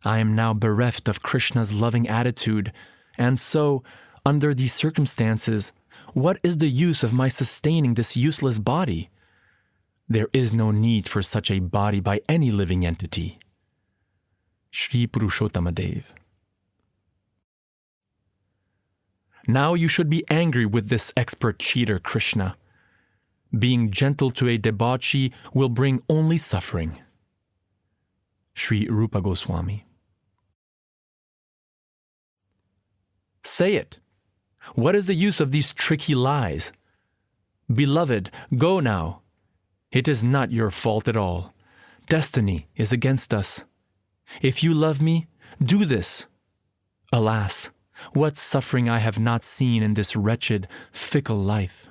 I am now bereft of Krishna's loving attitude, and so, under these circumstances, what is the use of my sustaining this useless body? There is no need for such a body by any living entity. Sri Purushottama Dev. Now you should be angry with this expert cheater, Krishna. Being gentle to a debauchee will bring only suffering. Sri Rupa Goswami. Say it. What is the use of these tricky lies? Beloved, go now. It is not your fault at all. Destiny is against us. If you love me, do this. Alas, what suffering I have not seen in this wretched, fickle life.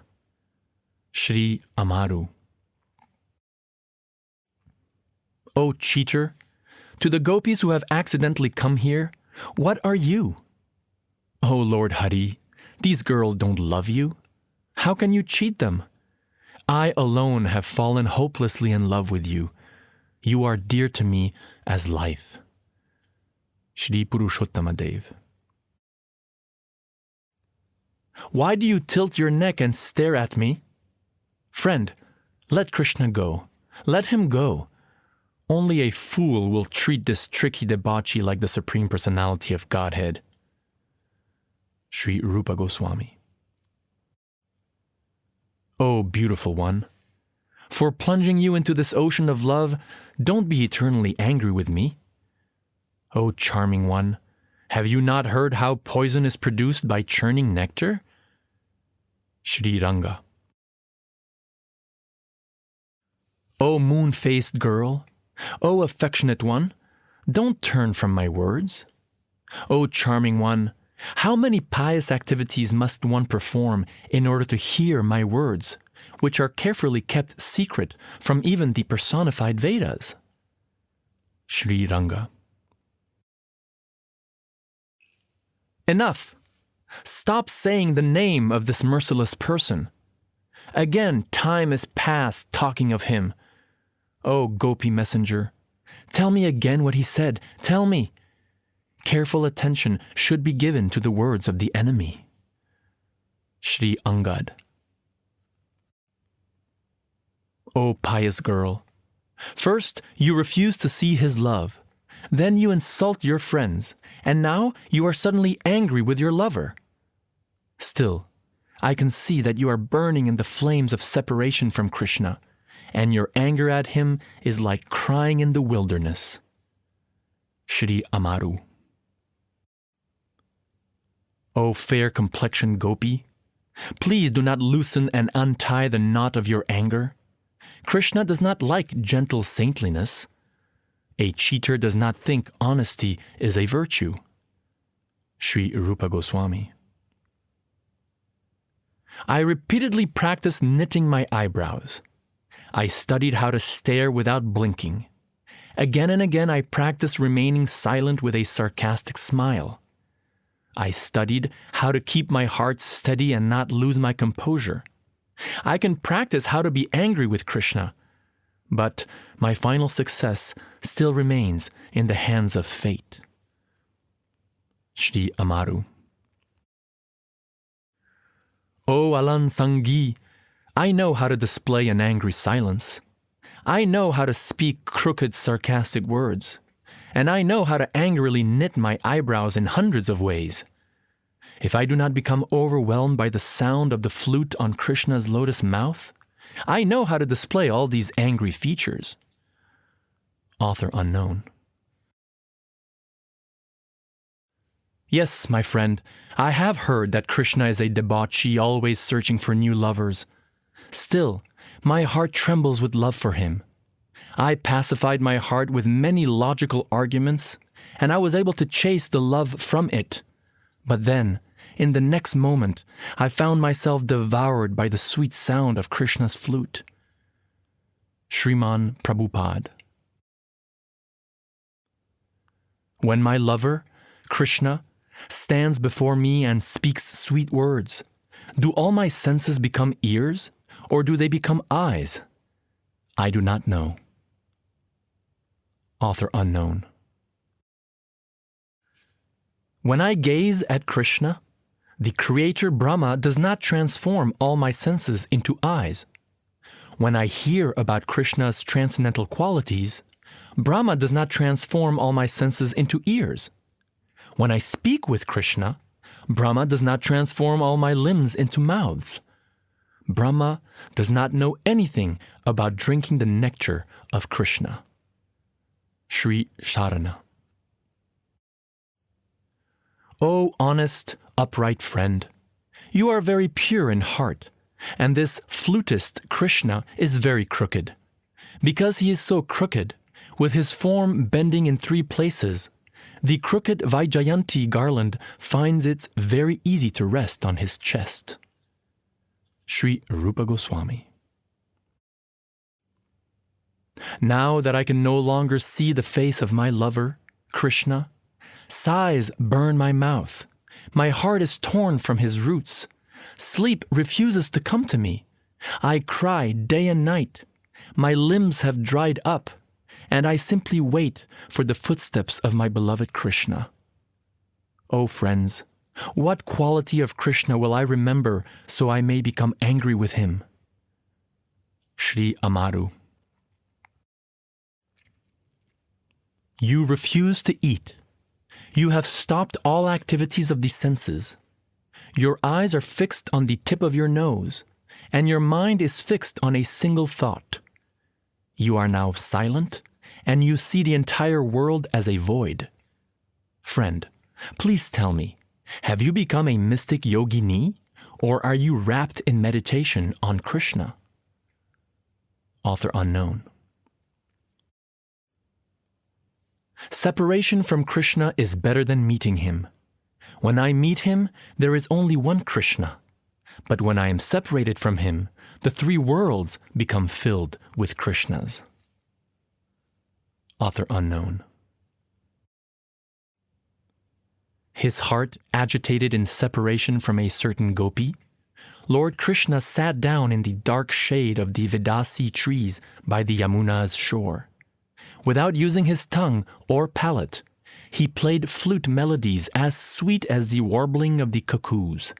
Sri Amaru. O cheater, to the gopis who have accidentally come here, what are you? O Lord Hari, these girls don't love you. How can you cheat them? I alone have fallen hopelessly in love with you. You are dear to me as life. Sri Purushottama Dev. Why do you tilt your neck and stare at me? Friend, let Krishna go. Let him go. Only a fool will treat this tricky debauchee like the Supreme Personality of Godhead. Sri Rupa Goswami. O beautiful one, for plunging you into this ocean of love, don't be eternally angry with me. O charming one, have you not heard how poison is produced by churning nectar? Sri Ranga. O moon-faced girl, O affectionate one, don't turn from my words. O charming one, how many pious activities must one perform in order to hear my words, which are carefully kept secret from even the personified Vedas? Sri Ranga. Enough! Stop saying the name of this merciless person. Again, time is past talking of him. O Gopi messenger, tell me again what he said. Tell me. Careful attention should be given to the words of the enemy. Sri Angad. O pious girl, first you refuse to see his love, then you insult your friends, and now you are suddenly angry with your lover. Still, I can see that you are burning in the flames of separation from Krishna, and your anger at him is like crying in the wilderness. Sri Amaru. O fair-complexioned Gopi, please do not loosen and untie the knot of your anger. Krishna does not like gentle saintliness. A cheater does not think honesty is a virtue. Sri Rupa Goswami. I repeatedly practiced knitting my eyebrows. I studied how to stare without blinking. Again and again I practiced remaining silent with a sarcastic smile. I studied how to keep my heart steady and not lose my composure. I can practice how to be angry with Krishna, but my final success still remains in the hands of fate. Sri Amaru. O Alan Sangi, I know how to display an angry silence. I know how to speak crooked, sarcastic words. And I know how to angrily knit my eyebrows in hundreds of ways. If I do not become overwhelmed by the sound of the flute on Krishna's lotus mouth, I know how to display all these angry features. Author unknown. Yes, my friend, I have heard that Krishna is a debauchee always searching for new lovers. Still, my heart trembles with love for him. I pacified my heart with many logical arguments, and I was able to chase the love from it. But then, in the next moment, I found myself devoured by the sweet sound of Krishna's flute. Sriman Prabhupada. When my lover, Krishna, stands before me and speaks sweet words, do all my senses become ears, or do they become eyes? I do not know. Author unknown. When I gaze at Krishna, the creator Brahma does not transform all my senses into eyes. When I hear about Krishna's transcendental qualities, Brahma does not transform all my senses into ears. When I speak with Krishna, Brahma does not transform all my limbs into mouths. Brahma does not know anything about drinking the nectar of Krishna. Sri Sharana. O honest, upright friend, you are very pure in heart, and this flutist Krishna is very crooked. Because he is so crooked, with his form bending in 3 places, the crooked Vaijayanti garland finds it very easy to rest on his chest. Sri Rupa Goswami. Now that I can no longer see the face of my lover, Krishna, sighs burn my mouth. My heart is torn from his roots. Sleep refuses to come to me. I cry day and night. My limbs have dried up, and I simply wait for the footsteps of my beloved Krishna. O friends, what quality of Krishna will I remember so I may become angry with him? Sri Amaru. You refuse to eat. You have stopped all activities of the senses. Your eyes are fixed on the tip of your nose, and your mind is fixed on a single thought. You are now silent, and you see the entire world as a void. Friend, please tell me, have you become a mystic yogini, or are you wrapped in meditation on Krishna? Author unknown. Separation from Krishna is better than meeting him. When I meet him, there is only one Krishna. But when I am separated from him, the 3 worlds become filled with Krishnas. Author unknown. His heart agitated in separation from a certain gopi, Lord Krishna sat down in the dark shade of the Vedasi trees by the Yamuna's shore. Without using his tongue or palate, he played flute melodies as sweet as the warbling of the cuckoos.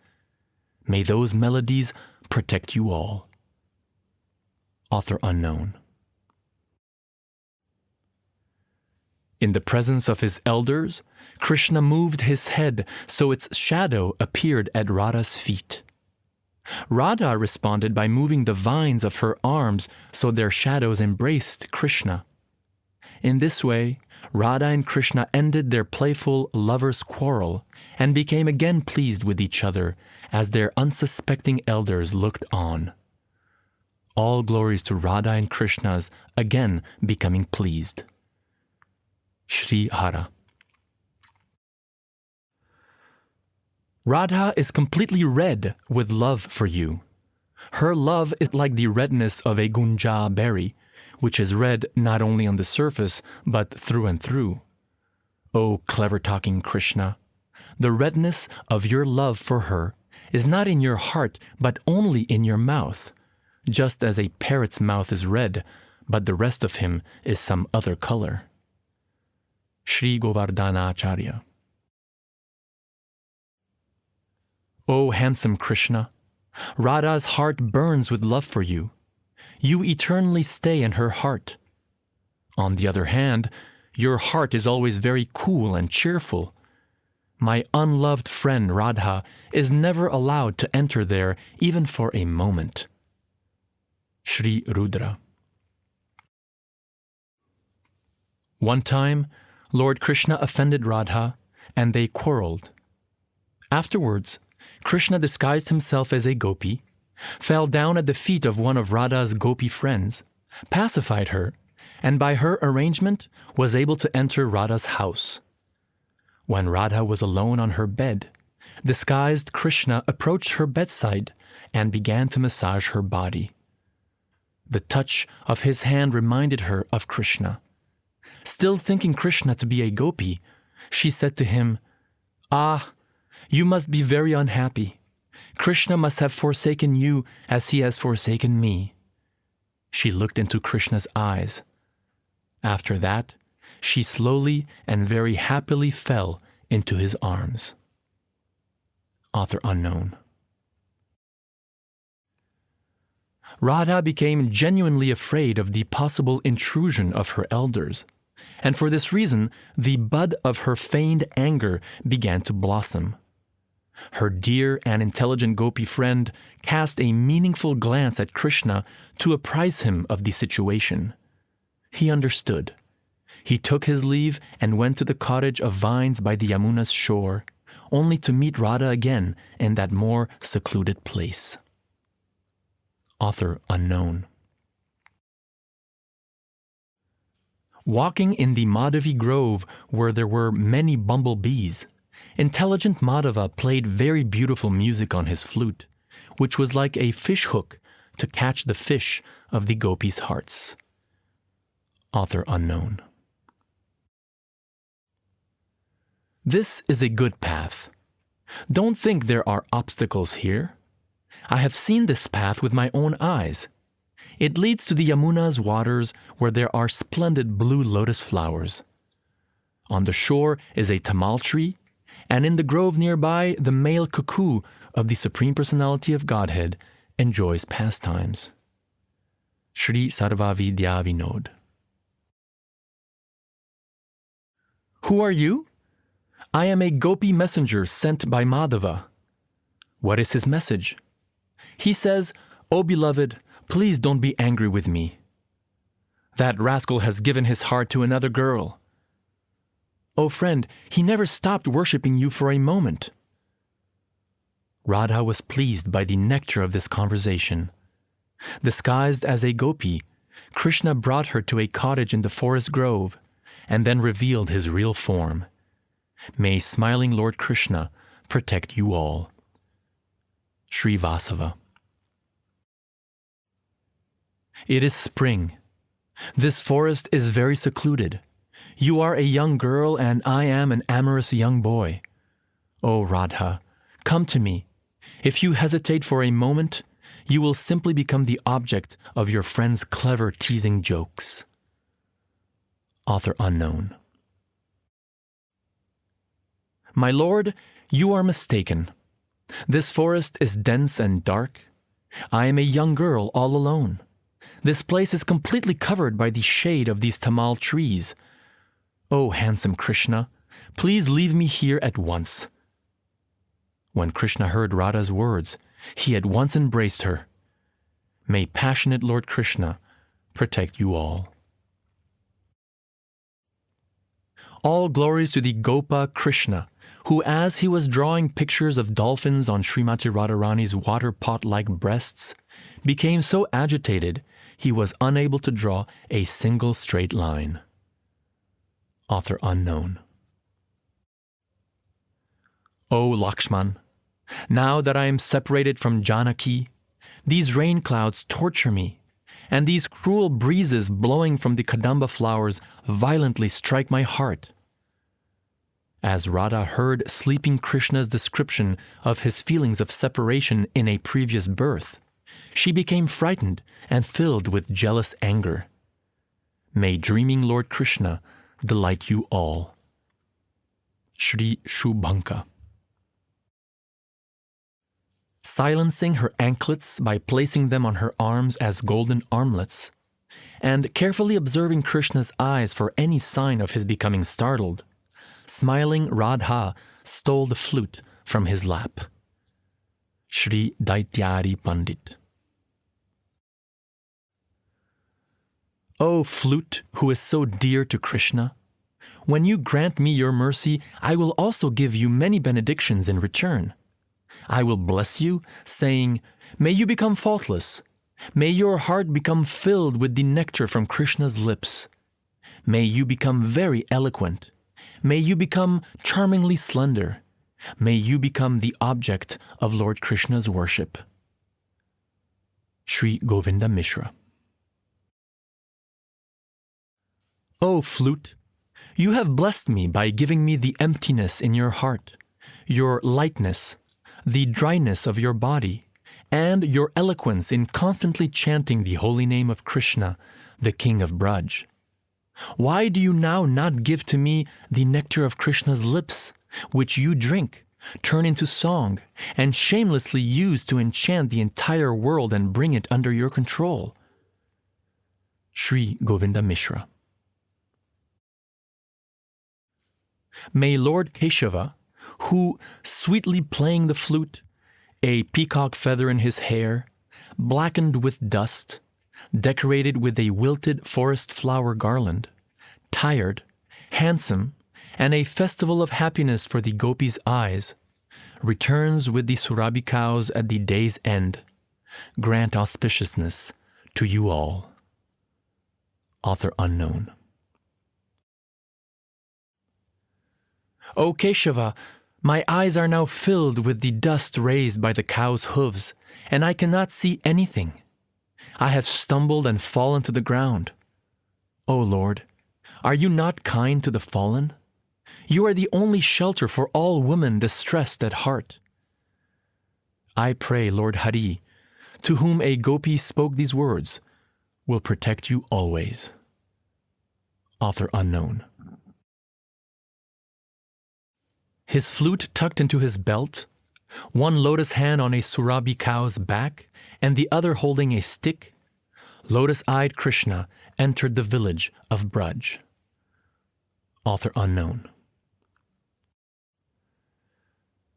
May those melodies protect you all. Author unknown. In the presence of his elders, Krishna moved his head so its shadow appeared at Radha's feet. Radha responded by moving the vines of her arms so their shadows embraced Krishna. In this way, Radha and Krishna ended their playful lovers' quarrel and became again pleased with each other as their unsuspecting elders looked on. All glories to Radha and Krishna's again becoming pleased. Sri Hara. Radha is completely red with love for you. Her love is like the redness of a gunja berry, which is red not only on the surface, but through and through. O clever-talking Krishna, the redness of your love for her is not in your heart, but only in your mouth, just as a parrot's mouth is red, but the rest of him is some other color. Sri Govardhana Acharya. O handsome Krishna, Radha's heart burns with love for you. You eternally stay in her heart. On the other hand, your heart is always very cool and cheerful. My unloved friend Radha is never allowed to enter there even for a moment. Sri Rudra. One time, Lord Krishna offended Radha, and they quarreled. Afterwards, Krishna disguised himself as a gopi, fell down at the feet of one of Radha's gopi friends, pacified her, and by her arrangement was able to enter Radha's house. When Radha was alone on her bed, disguised Krishna approached her bedside and began to massage her body. The touch of his hand reminded her of Krishna. Still thinking Krishna to be a gopi, she said to him, "Ah, you must be very unhappy. Krishna must have forsaken you as he has forsaken me." She looked into Krishna's eyes. After that, she slowly and very happily fell into his arms. Author unknown. Radha became genuinely afraid of the possible intrusion of her elders, and for this reason, the bud of her feigned anger began to blossom. Her dear and intelligent gopi friend cast a meaningful glance at Krishna to apprise him of the situation. He understood. He took his leave and went to the cottage of vines by the Yamuna's shore, only to meet Radha again in that more secluded place. Author unknown. Walking in the Madhavi Grove where there were many bumblebees, intelligent Madhava played very beautiful music on his flute, which was like a fish hook to catch the fish of the gopis' hearts. Author unknown. This is a good path. Don't think there are obstacles here. I have seen this path with my own eyes. It leads to the Yamuna's waters where there are splendid blue lotus flowers. On the shore is a tamal tree, and in the grove nearby, the male cuckoo of the Supreme Personality of Godhead enjoys pastimes. Sri Sarvavidya Vinod. Who are you? I am a gopi messenger sent by Madhava. What is his message? He says, "O beloved, please don't be angry with me. That rascal has given his heart to another girl. O friend, he never stopped worshipping you for a moment." Radha was pleased by the nectar of this conversation. Disguised as a gopi, Krishna brought her to a cottage in the forest grove, and then revealed his real form. May smiling Lord Krishna protect you all. Sri Vasava. It is spring. This forest is very secluded. You are a young girl and I am an amorous young boy. O Radha, come to me. If you hesitate for a moment, you will simply become the object of your friend's clever teasing jokes. Author unknown. My lord, you are mistaken. This forest is dense and dark. I am a young girl all alone. This place is completely covered by the shade of these tamal trees. O handsome Krishna, please leave me here at once. When Krishna heard Radha's words, he at once embraced her. May passionate Lord Krishna protect you all. All glories to the Gopa Krishna, who as he was drawing pictures of dolphins on Srimati Radharani's water pot-like breasts, became so agitated he was unable to draw a single straight line. Author unknown. O Lakshman, now that I am separated from Janaki, these rain clouds torture me, and these cruel breezes blowing from the Kadamba flowers violently strike my heart. As Radha heard sleeping Krishna's description of his feelings of separation in a previous birth, she became frightened and filled with jealous anger. May dreaming Lord Krishna delight you all. Sri Shubhanka. silencing her anklets by placing them on her arms as golden armlets, and carefully observing Krishna's eyes for any sign of his becoming startled, smiling Radha stole the flute from his lap. Sri Daityari Pandit. O flute who is so dear to Krishna, when you grant me your mercy, I will also give you many benedictions in return. I will bless you, saying, may you become faultless. May your heart become filled with the nectar from Krishna's lips. May you become very eloquent. May you become charmingly slender. May you become the object of Lord Krishna's worship. Sri Govinda Mishra. O flute, you have blessed me by giving me the emptiness in your heart, your lightness, the dryness of your body, and your eloquence in constantly chanting the holy name of Krishna, the King of Braj. Why do you now not give to me the nectar of Krishna's lips, which you drink, turn into song, and shamelessly use to enchant the entire world and bring it under your control? Sri Govinda Mishra. May Lord Keshava, who, sweetly playing the flute, a peacock feather in his hair, blackened with dust, decorated with a wilted forest flower garland, tired, handsome, and a festival of happiness for the gopis' eyes, returns with the Surabhi cows at the day's end, grant auspiciousness to you all. Author unknown. O Keshava, my eyes are now filled with the dust raised by the cow's hooves, and I cannot see anything. I have stumbled and fallen to the ground. O Lord, are you not kind to the fallen? You are the only shelter for all women distressed at heart. I pray, Lord Hari, to whom a gopi spoke these words, will protect you always. Author unknown. His flute tucked into his belt, one lotus hand on a Surabhi cow's back, and the other holding a stick, lotus-eyed Krishna entered the village of Braj. Author unknown.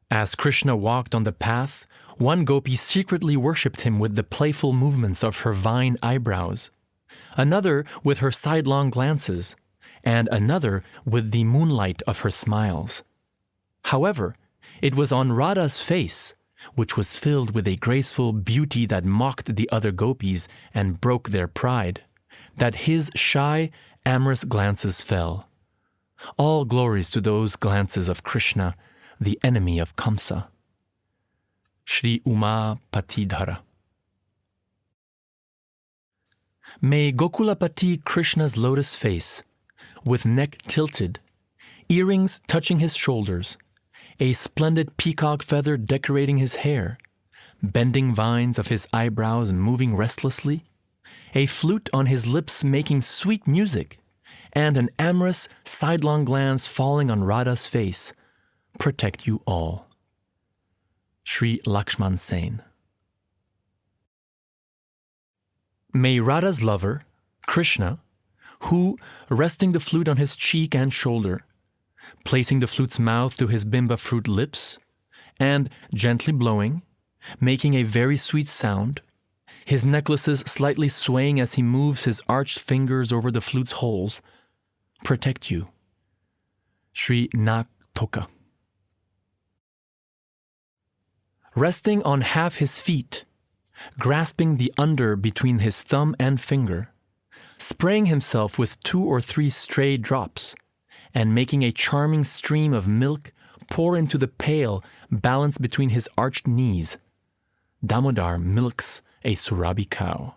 As Krishna walked on the path, one gopi secretly worshipped him with the playful movements of her vine eyebrows, another with her sidelong glances, and another with the moonlight of her smiles. However, it was on Radha's face, which was filled with a graceful beauty that mocked the other gopis and broke their pride, that his shy, amorous glances fell. All glories to those glances of Krishna, the enemy of Kamsa. Sri Uma Patidhara. May Gokulapati Krishna's lotus face, with neck tilted, earrings touching his shoulders, a splendid peacock feather decorating his hair, bending vines of his eyebrows moving restlessly, a flute on his lips making sweet music, and an amorous sidelong glance falling on Radha's face, protect you all. Sri Lakshman Sen. May Radha's lover, Krishna, who, resting the flute on his cheek and shoulder, placing the flute's mouth to his bimba fruit lips, and gently blowing, making a very sweet sound, his necklaces slightly swaying as he moves his arched fingers over the flute's holes, protect you. Sri Nak Toka. Resting on half his feet, grasping the under between his thumb and finger, spraying himself with 2 or 3 stray drops, and making a charming stream of milk pour into the pail balanced between his arched knees, Damodar milks a Surabhi cow.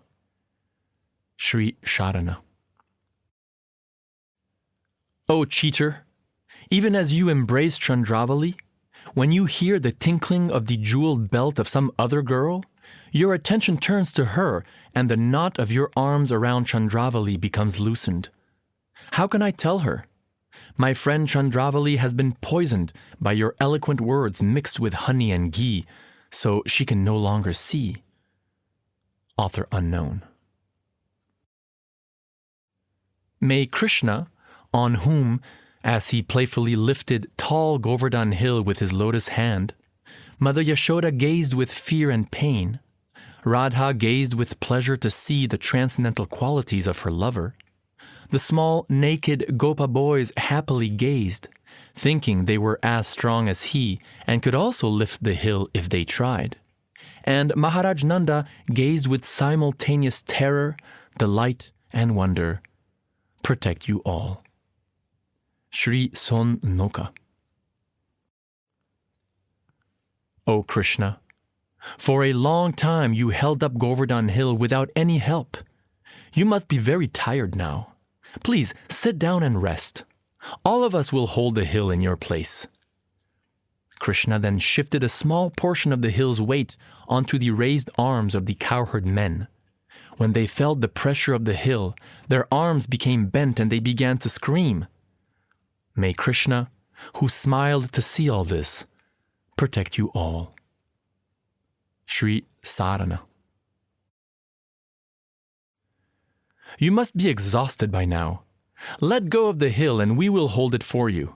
Sri Sharana. O cheater, even as you embrace Chandravali, when you hear the tinkling of the jeweled belt of some other girl, your attention turns to her and the knot of your arms around Chandravali becomes loosened. How can I tell her? My friend Chandravali has been poisoned by your eloquent words mixed with honey and ghee, so she can no longer see. Author unknown. May Krishna, on whom, as he playfully lifted tall Govardhan hill with his lotus hand, Mother Yashoda gazed with fear and pain, Radha gazed with pleasure to see the transcendental qualities of her lover, the small, naked Gopa boys happily gazed, thinking they were as strong as he and could also lift the hill if they tried. And Maharaj Nanda gazed with simultaneous terror, delight, and wonder. Protect you all. Sri Son Noka. O Krishna, for a long time you held up Govardhan Hill without any help. You must be very tired now. Please sit down and rest. All of us will hold the hill in your place. Krishna then shifted a small portion of the hill's weight onto the raised arms of the cowherd men. When they felt the pressure of the hill, their arms became bent and they began to scream. May Krishna, who smiled to see all this, protect you all. Sri Sarana. You must be exhausted by now. Let go of the hill and we will hold it for you.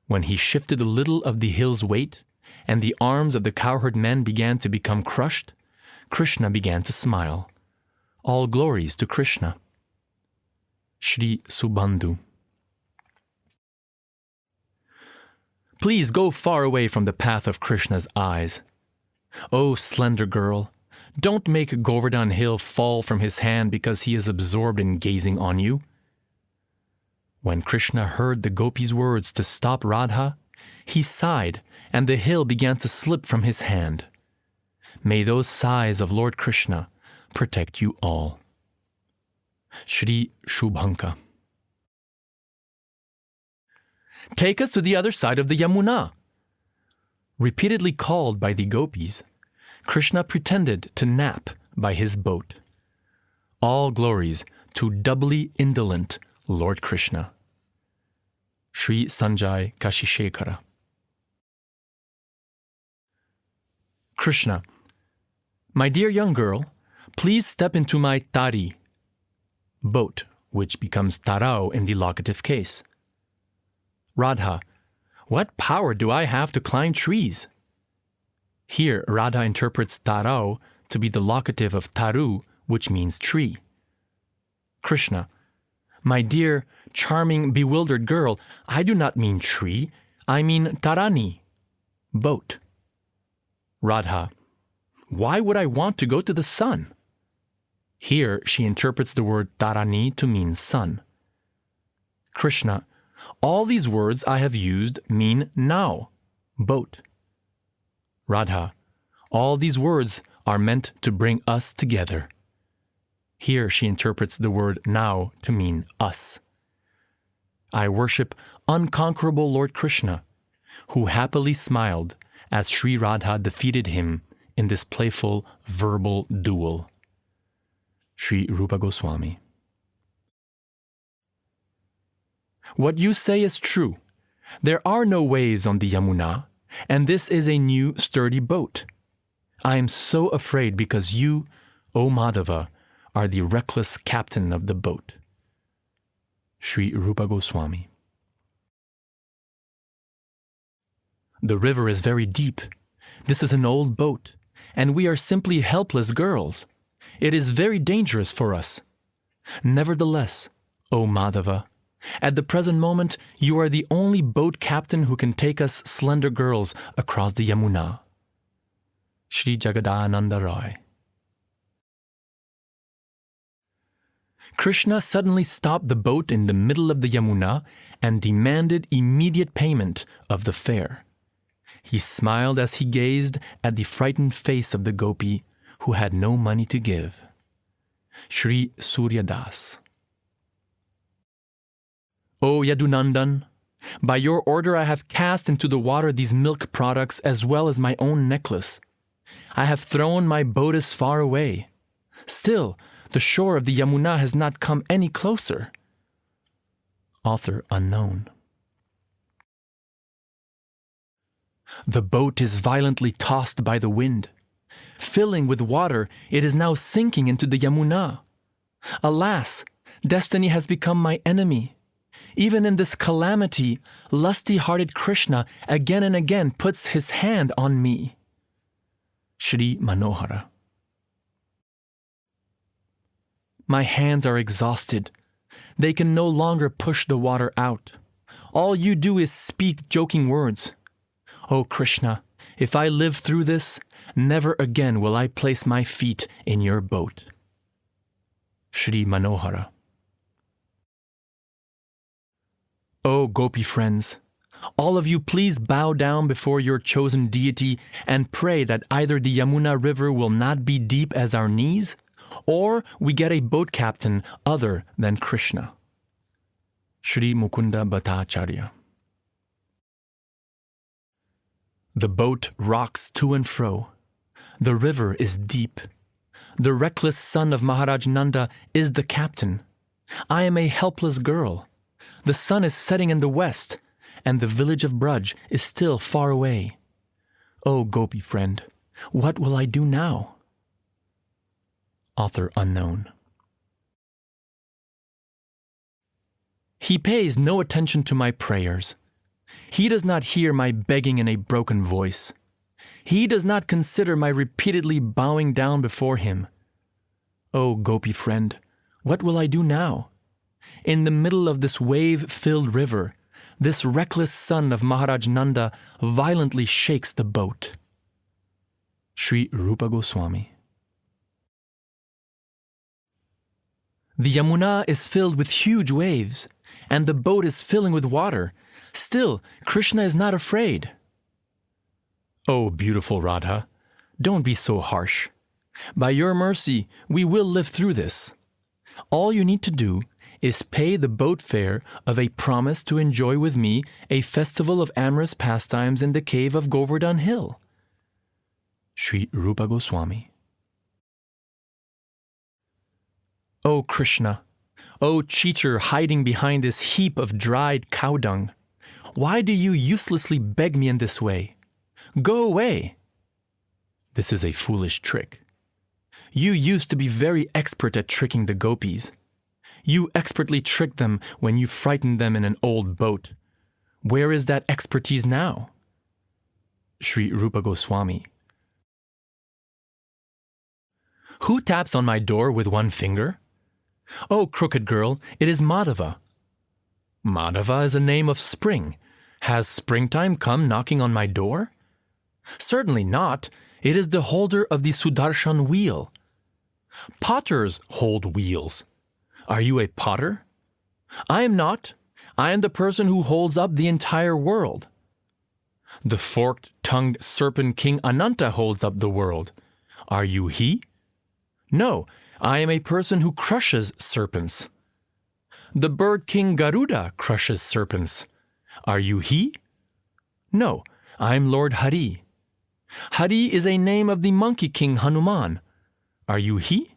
When he shifted a little of the hill's weight, and the arms of the cowherd men began to become crushed, Krishna began to smile. All glories to Krishna. Sri Subandhu. Please go far away from the path of Krishna's eyes. O slender girl, don't make Govardhan Hill fall from his hand because he is absorbed in gazing on you. When Krishna heard the gopis' words to stop Radha, he sighed and the hill began to slip from his hand. May those sighs of Lord Krishna protect you all. Sri Shubhanka. Take us to the other side of the Yamuna. Repeatedly called by the gopis, Krishna pretended to nap by his boat. All glories to doubly indolent Lord Krishna. Sri Sanjay Kashishekara. Krishna, my dear young girl, please step into my tari, boat, which becomes tarao in the locative case. Radha, what power do I have to climb trees? Here, Radha interprets tarao to be the locative of taru, which means tree. Krishna, my dear, charming, bewildered girl, I do not mean tree, I mean tarani, boat. Radha, why would I want to go to the sun? Here, she interprets the word tarani to mean sun. Krishna, all these words I have used mean now, boat. Radha, all these words are meant to bring us together. Here she interprets the word now to mean us. I worship unconquerable Lord Krishna, who happily smiled as Sri Radha defeated him in this playful verbal duel. Sri Rupa Goswami. What you say is true. There are no waves on the Yamuna, and this is a new sturdy boat. I am so afraid because you, O Madhava, are the reckless captain of the boat. Sri Rupa Goswami. The river is very deep. This is an old boat, and we are simply helpless girls. It is very dangerous for us. Nevertheless, O Madhava, at the present moment, you are the only boat captain who can take us slender girls across the Yamuna. Sri Jagadananda Roy. Krishna suddenly stopped the boat in the middle of the Yamuna and demanded immediate payment of the fare. He smiled as he gazed at the frightened face of the gopi who had no money to give. Sri Surya Das. O Yadunandan, by your order I have cast into the water these milk products as well as my own necklace. I have thrown my bodhis far away. Still, the shore of the Yamuna has not come any closer. Author unknown. The boat is violently tossed by the wind. Filling with water, it is now sinking into the Yamuna. Alas, destiny has become my enemy. Even in this calamity, lusty-hearted Krishna again and again puts his hand on me. Shri Manohara. My hands are exhausted. They can no longer push the water out. All you do is speak joking words. O Krishna, if I live through this, never again will I place my feet in your boat. Shri Manohara. O Gopi friends, all of you please bow down before your chosen deity and pray that either the Yamuna river will not be deep as our knees, or we get a boat captain other than Krishna. Shri Mukunda Bhattacharya. The boat rocks to and fro. The river is deep. The reckless son of Maharaj Nanda is the captain. I am a helpless girl. The sun is setting in the west, and the village of Braj is still far away. O Gopi friend, what will I do now? Author unknown. He pays no attention to my prayers. He does not hear my begging in a broken voice. He does not consider my repeatedly bowing down before him. O Gopi friend, what will I do now? In the middle of this wave-filled river, this reckless son of Maharaj Nanda violently shakes the boat. Sri Rupa Goswami. The Yamuna is filled with huge waves, and the boat is filling with water. Still, Krishna is not afraid. O beautiful Radha, don't be so harsh. By your mercy, we will live through this. All you need to do is pay the boat fare of a promise to enjoy with me a festival of amorous pastimes in the cave of Govardhan Hill. Sri Rupa Goswami. O Krishna, O cheater hiding behind this heap of dried cow dung, why do you uselessly beg me in this way? Go away! This is a foolish trick. You used to be very expert at tricking the gopis. You expertly tricked them when you frightened them in an old boat. Where is that expertise now? Sri Rupa Goswami. Who taps on my door with one finger? Oh, crooked girl, it is Madhava. Madhava is a name of spring. Has springtime come knocking on my door? Certainly not. It is the holder of the Sudarshan wheel. Potters hold wheels. Are you a potter? I am not. I am the person who holds up the entire world. The forked-tongued serpent king Ananta holds up the world. Are you he? No, I am a person who crushes serpents. The bird king Garuda crushes serpents. Are you he? No, I am Lord Hari. Hari is a name of the monkey king Hanuman. Are you he?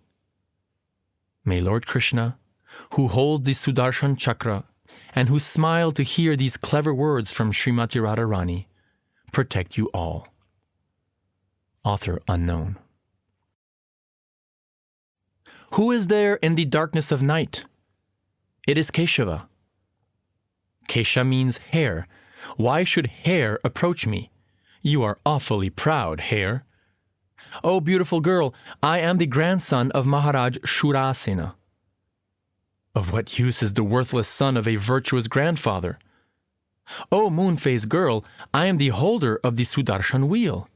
May Lord Krishna, who holds the Sudarshan Chakra and who smiled to hear these clever words from Srimati Radharani, protect you all. Author unknown. Who is there in the darkness of night? It is Keshava. Kesha means hair. Why should hair approach me? You are awfully proud, hair. Oh, beautiful girl, I am the grandson of Maharaj Shurasena. Of what use is the worthless son of a virtuous grandfather? Oh, moon-faced girl, I am the holder of the Sudarshan wheel.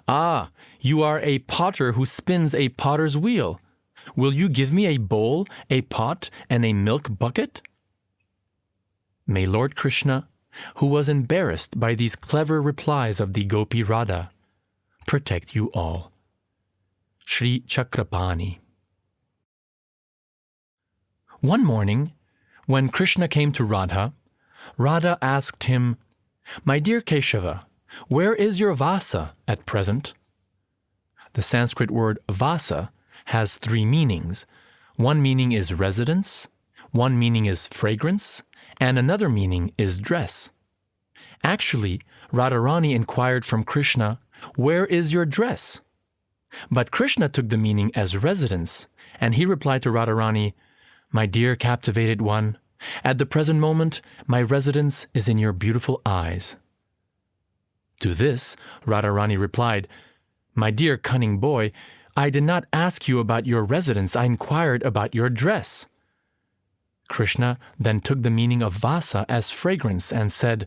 Ah, you are a potter who spins a potter's wheel. Will you give me a bowl, a pot, and a milk bucket? May Lord Krishna, who was embarrassed by these clever replies of the Gopi Radha, protect you all. Sri Chakrapani. One morning, when Krishna came to Radha, Radha asked him, "My dear Keshava, where is your Vasa at present?" The Sanskrit word Vasa has three meanings. One meaning is residence, one meaning is fragrance, and another meaning is dress. Actually, Radharani inquired from Krishna, "Where is your dress?" But Krishna took the meaning as residence, and he replied to Radharani, "My dear captivated one, at the present moment, my residence is in your beautiful eyes." To this, Radharani replied, "My dear cunning boy, I did not ask you about your residence, I inquired about your dress." Krishna then took the meaning of vasa as fragrance and said,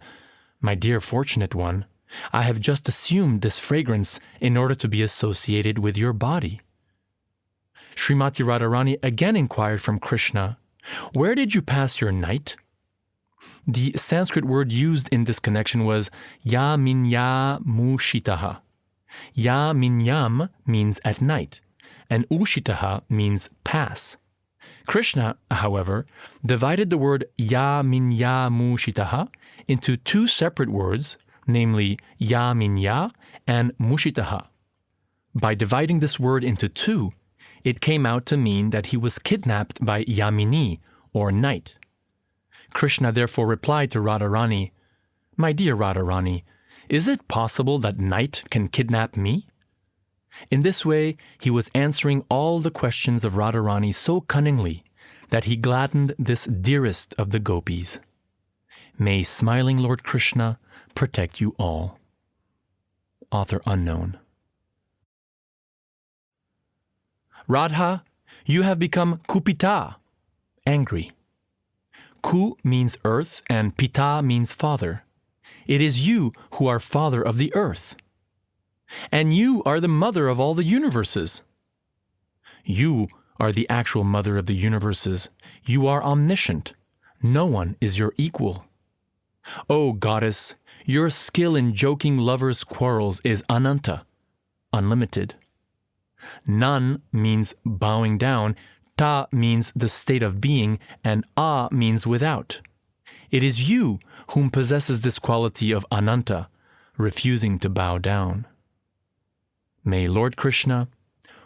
"My dear fortunate one, I have just assumed this fragrance in order to be associated with your body." Srimati Radharani again inquired from Krishna, "Where did you pass your night?" The Sanskrit word used in this connection was yaminya-mushitaha. Yaminyam means at night, and ushitaha means pass. Krishna, however, divided the word yaminya-mushitaha into two separate words, namely yaminya and mushitaha. By dividing this word into two, it came out to mean that he was kidnapped by Yamini, or night. Krishna therefore replied to Radharani, "My dear Radharani, is it possible that night can kidnap me?" In this way, he was answering all the questions of Radharani so cunningly that he gladdened this dearest of the gopis. May smiling Lord Krishna protect you all. Author unknown. Radha, you have become Kupita, angry. Ku means earth and Pita means father. It is you who are father of the earth. And you are the mother of all the universes. You are the actual mother of the universes. You are omniscient. No one is your equal. O goddess, your skill in joking lovers' quarrels is ananta, unlimited. Nan means bowing down, ta means the state of being, and a means without. It is you whom possesses this quality of ananta, refusing to bow down. May Lord Krishna,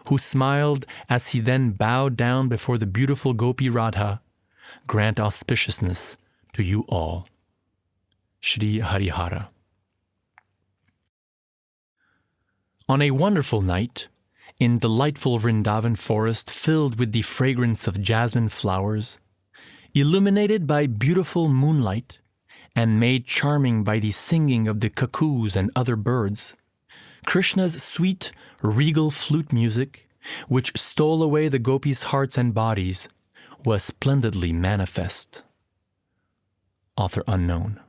who smiled as he then bowed down before the beautiful Gopi Radha, grant auspiciousness to you all. Shri Harihara. On a wonderful night, in delightful Vrindavan forest filled with the fragrance of jasmine flowers, illuminated by beautiful moonlight, and made charming by the singing of the cuckoos and other birds, Krishna's sweet, regal flute music, which stole away the gopis' hearts and bodies, was splendidly manifest. Author unknown.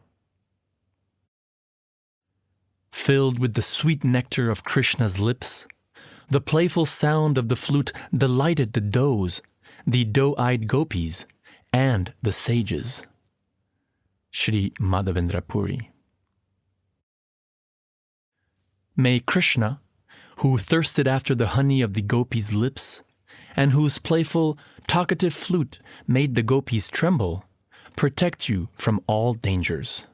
Filled with the sweet nectar of Krishna's lips, the playful sound of the flute delighted the does, the doe-eyed gopis, and the sages. Shri Madhavendra Puri. May Krishna, who thirsted after the honey of the gopis' lips, and whose playful, talkative flute made the gopis tremble, protect you from all dangers.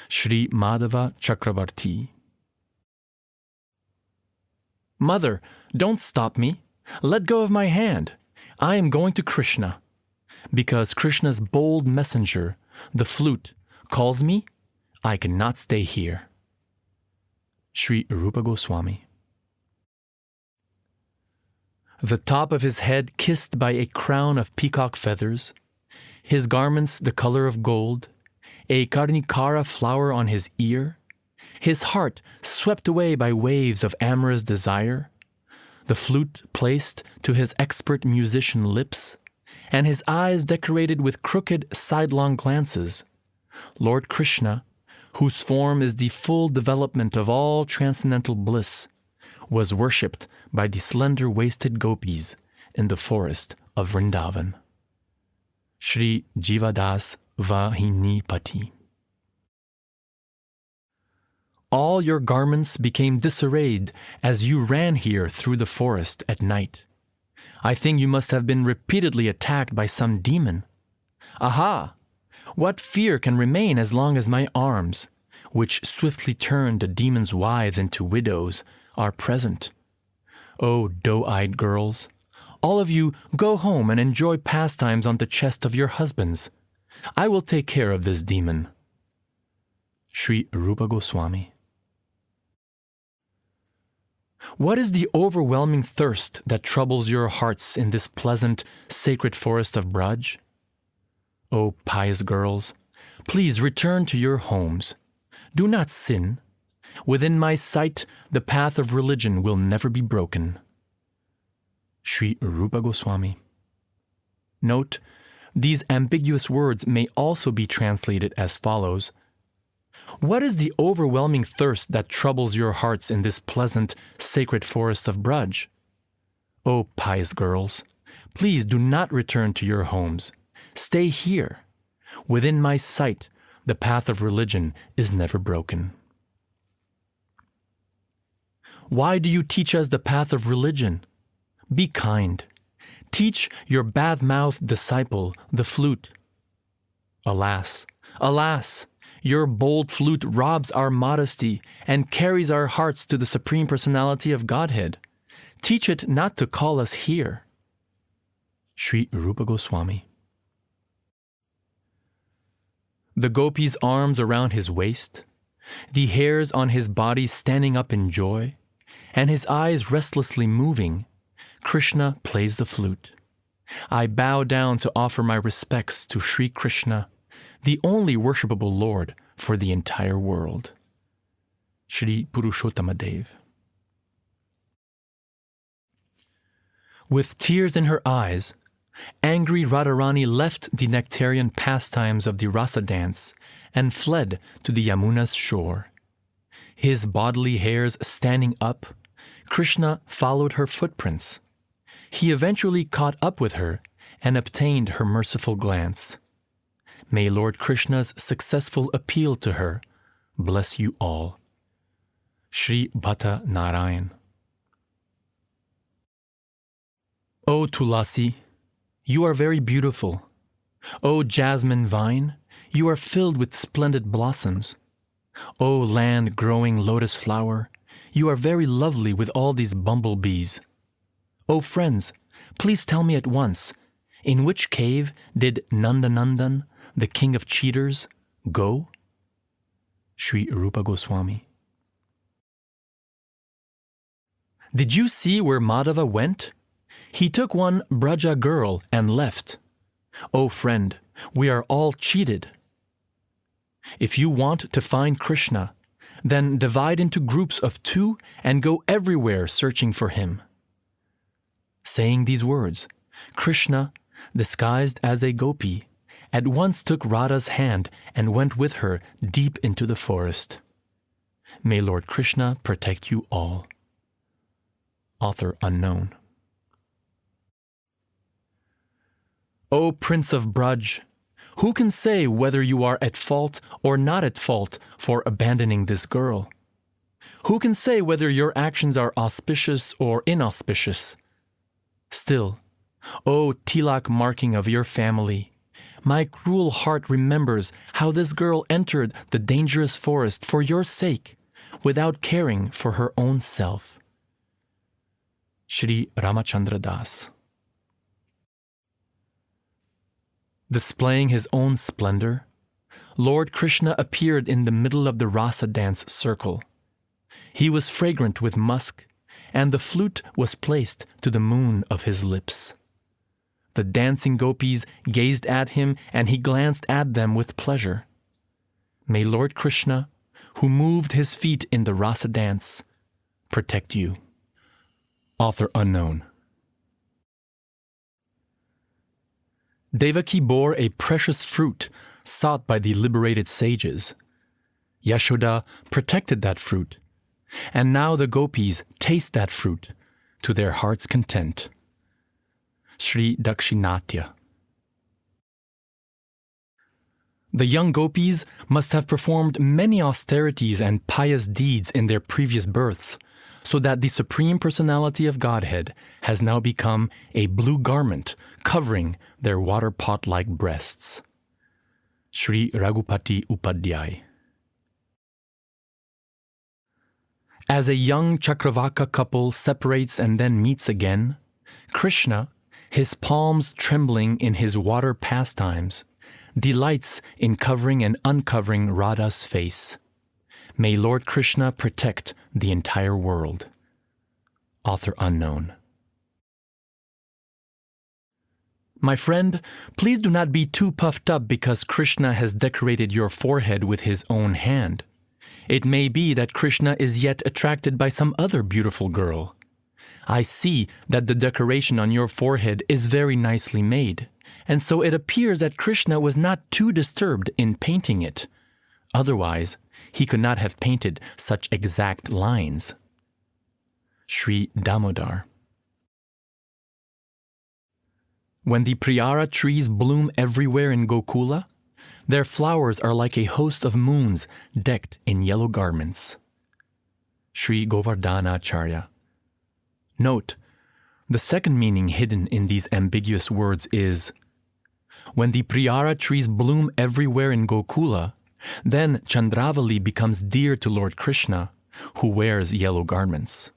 Shri Madhava Chakravarti. Mother, don't stop me. Let go of my hand. I am going to Krishna. Because Krishna's bold messenger, the flute, calls me, I cannot stay here. Sri Rupa Goswami. The top of his head kissed by a crown of peacock feathers, his garments the color of gold, a karnikara flower on his ear, his heart swept away by waves of amorous desire, the flute placed to his expert musician lips, and his eyes decorated with crooked sidelong glances, Lord Krishna, whose form is the full development of all transcendental bliss, was worshipped by the slender-waisted gopis in the forest of Vrindavan. Shri Jivadas Vahinipati. All your garments became disarrayed as you ran here through the forest at night. I think you must have been repeatedly attacked by some demon. Aha! What fear can remain as long as my arms, which swiftly turned the demons' wives into widows, are present? O doe-eyed girls, all of you go home and enjoy pastimes on the chest of your husbands. I will take care of this demon. Sri Rupa Goswami. What is the overwhelming thirst that troubles your hearts in this pleasant, sacred forest of Braj? O pious girls, please return to your homes. Do not sin. Within my sight, the path of religion will never be broken. Sri Rupa Goswami. Note, these ambiguous words may also be translated as follows. What is the overwhelming thirst that troubles your hearts in this pleasant, sacred forest of Braj? O pious girls, please do not return to your homes. Stay here. Within my sight, the path of religion is never broken. Why do you teach us the path of religion? Be kind. Teach your bad-mouthed disciple the flute. Alas, alas! Your bold flute robs our modesty and carries our hearts to the Supreme Personality of Godhead. Teach it not to call us here. Sri Rupa Goswami. The gopi's arms around his waist, the hairs on his body standing up in joy, and his eyes restlessly moving, Krishna plays the flute. I bow down to offer my respects to Sri Krishna, the only worshipable Lord for the entire world. Shri Purushottama Dev. With tears in her eyes, angry Radharani left the nectarian pastimes of the rasa dance and fled to the Yamuna's shore. His bodily hairs standing up, Krishna followed her footprints. He eventually caught up with her and obtained her merciful glance. May Lord Krishna's successful appeal to her bless you all. Sri Bhatta Narayan. O Tulasi, you are very beautiful. O jasmine vine, you are filled with splendid blossoms. O land-growing lotus flower, you are very lovely with all these bumblebees. O friends, please tell me at once, in which cave did Nandanandan, the king of cheaters, go? Sri Rupa Goswami. Did you see where Madhava went? He took one Braja girl and left. O friend, we are all cheated. If you want to find Krishna, then divide into groups of 2 and go everywhere searching for him. Saying these words, Krishna, disguised as a gopi, at once took Radha's hand and went with her deep into the forest. May Lord Krishna protect you all. Author unknown. O Prince of Braj, who can say whether you are at fault or not at fault for abandoning this girl? Who can say whether your actions are auspicious or inauspicious? Still, O tilak marking of your family, my cruel heart remembers how this girl entered the dangerous forest for your sake, without caring for her own self. Shri Ramachandra Das. Displaying his own splendor, Lord Krishna appeared in the middle of the rasa dance circle. He was fragrant with musk, and the flute was placed to the moon of his lips. The dancing gopis gazed at him, and he glanced at them with pleasure. May Lord Krishna, who moved his feet in the rasa dance, protect you. Author unknown. Devaki bore a precious fruit sought by the liberated sages. Yashoda protected that fruit, and now the gopis taste that fruit to their heart's content. Sri Dakshinatya. The young gopis must have performed many austerities and pious deeds in their previous births, so that the Supreme Personality of Godhead has now become a blue garment covering their water pot-like breasts. Sri Raghupati Upadhyay. As a young Chakravaka couple separates and then meets again, Krishna, his palms trembling in his water pastimes, delights in covering and uncovering Radha's face. May Lord Krishna protect the entire world. Author unknown. My friend, please do not be too puffed up because Krishna has decorated your forehead with his own hand. It may be that Krishna is yet attracted by some other beautiful girl. I see that the decoration on your forehead is very nicely made, and so it appears that Krishna was not too disturbed in painting it. Otherwise, he could not have painted such exact lines. Sri Damodar. When the Priyara trees bloom everywhere in Gokula, their flowers are like a host of moons decked in yellow garments. Sri Govardhanacharya. Note, the second meaning hidden in these ambiguous words is, when the Priyara trees bloom everywhere in Gokula, then Chandravali becomes dear to Lord Krishna, who wears yellow garments.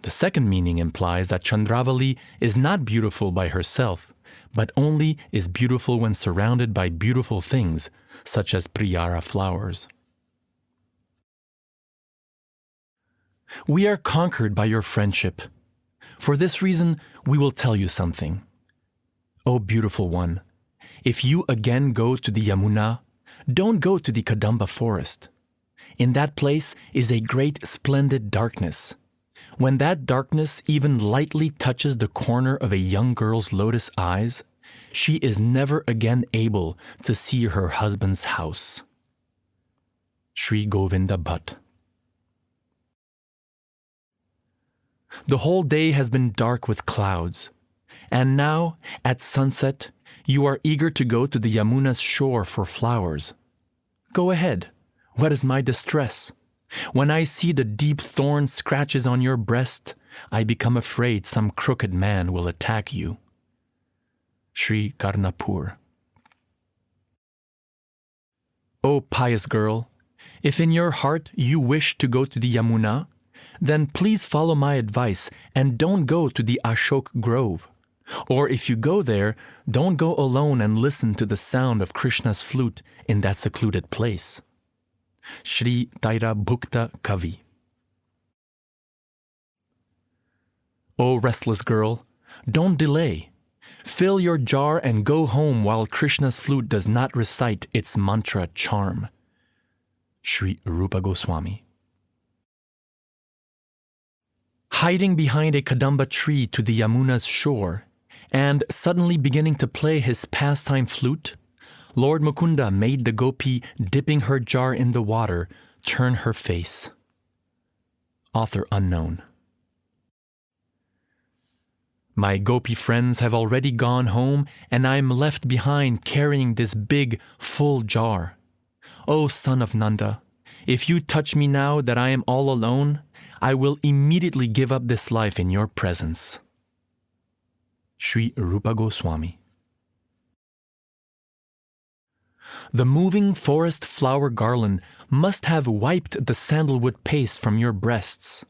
The second meaning implies that Chandravali is not beautiful by herself, but only is beautiful when surrounded by beautiful things, such as Priyara flowers. We are conquered by your friendship. For this reason, we will tell you something. O beautiful one, if you again go to the Yamuna, don't go to the Kadamba forest. In that place is a great splendid darkness. When that darkness even lightly touches the corner of a young girl's lotus eyes, she is never again able to see her husband's house. Sri Govinda Bhatt. The whole day has been dark with clouds, and now, at sunset, you are eager to go to the Yamuna's shore for flowers. Go ahead. What is my distress? When I see the deep thorn scratches on your breast, I become afraid some crooked man will attack you. Sri Karnapur. O pious girl, if in your heart you wish to go to the Yamuna, then please follow my advice and don't go to the Ashok Grove. Or if you go there, don't go alone and listen to the sound of Krishna's flute in that secluded place. Sri Taira Bhukta Kavi. O restless girl, don't delay. Fill your jar and go home while Krishna's flute does not recite its mantra charm. Sri Rupa Goswami. Hiding behind a Kadamba tree to the Yamuna's shore, and suddenly beginning to play his pastime flute, Lord Mukunda made the gopi dipping her jar in the water turn her face. Author unknown. My gopi friends have already gone home, and I am left behind carrying this big, full jar. O son of Nanda, if you touch me now that I am all alone, I will immediately give up this life in your presence. Sri Rupa Goswami. The moving forest flower garland must have wiped the sandalwood paste from your breasts,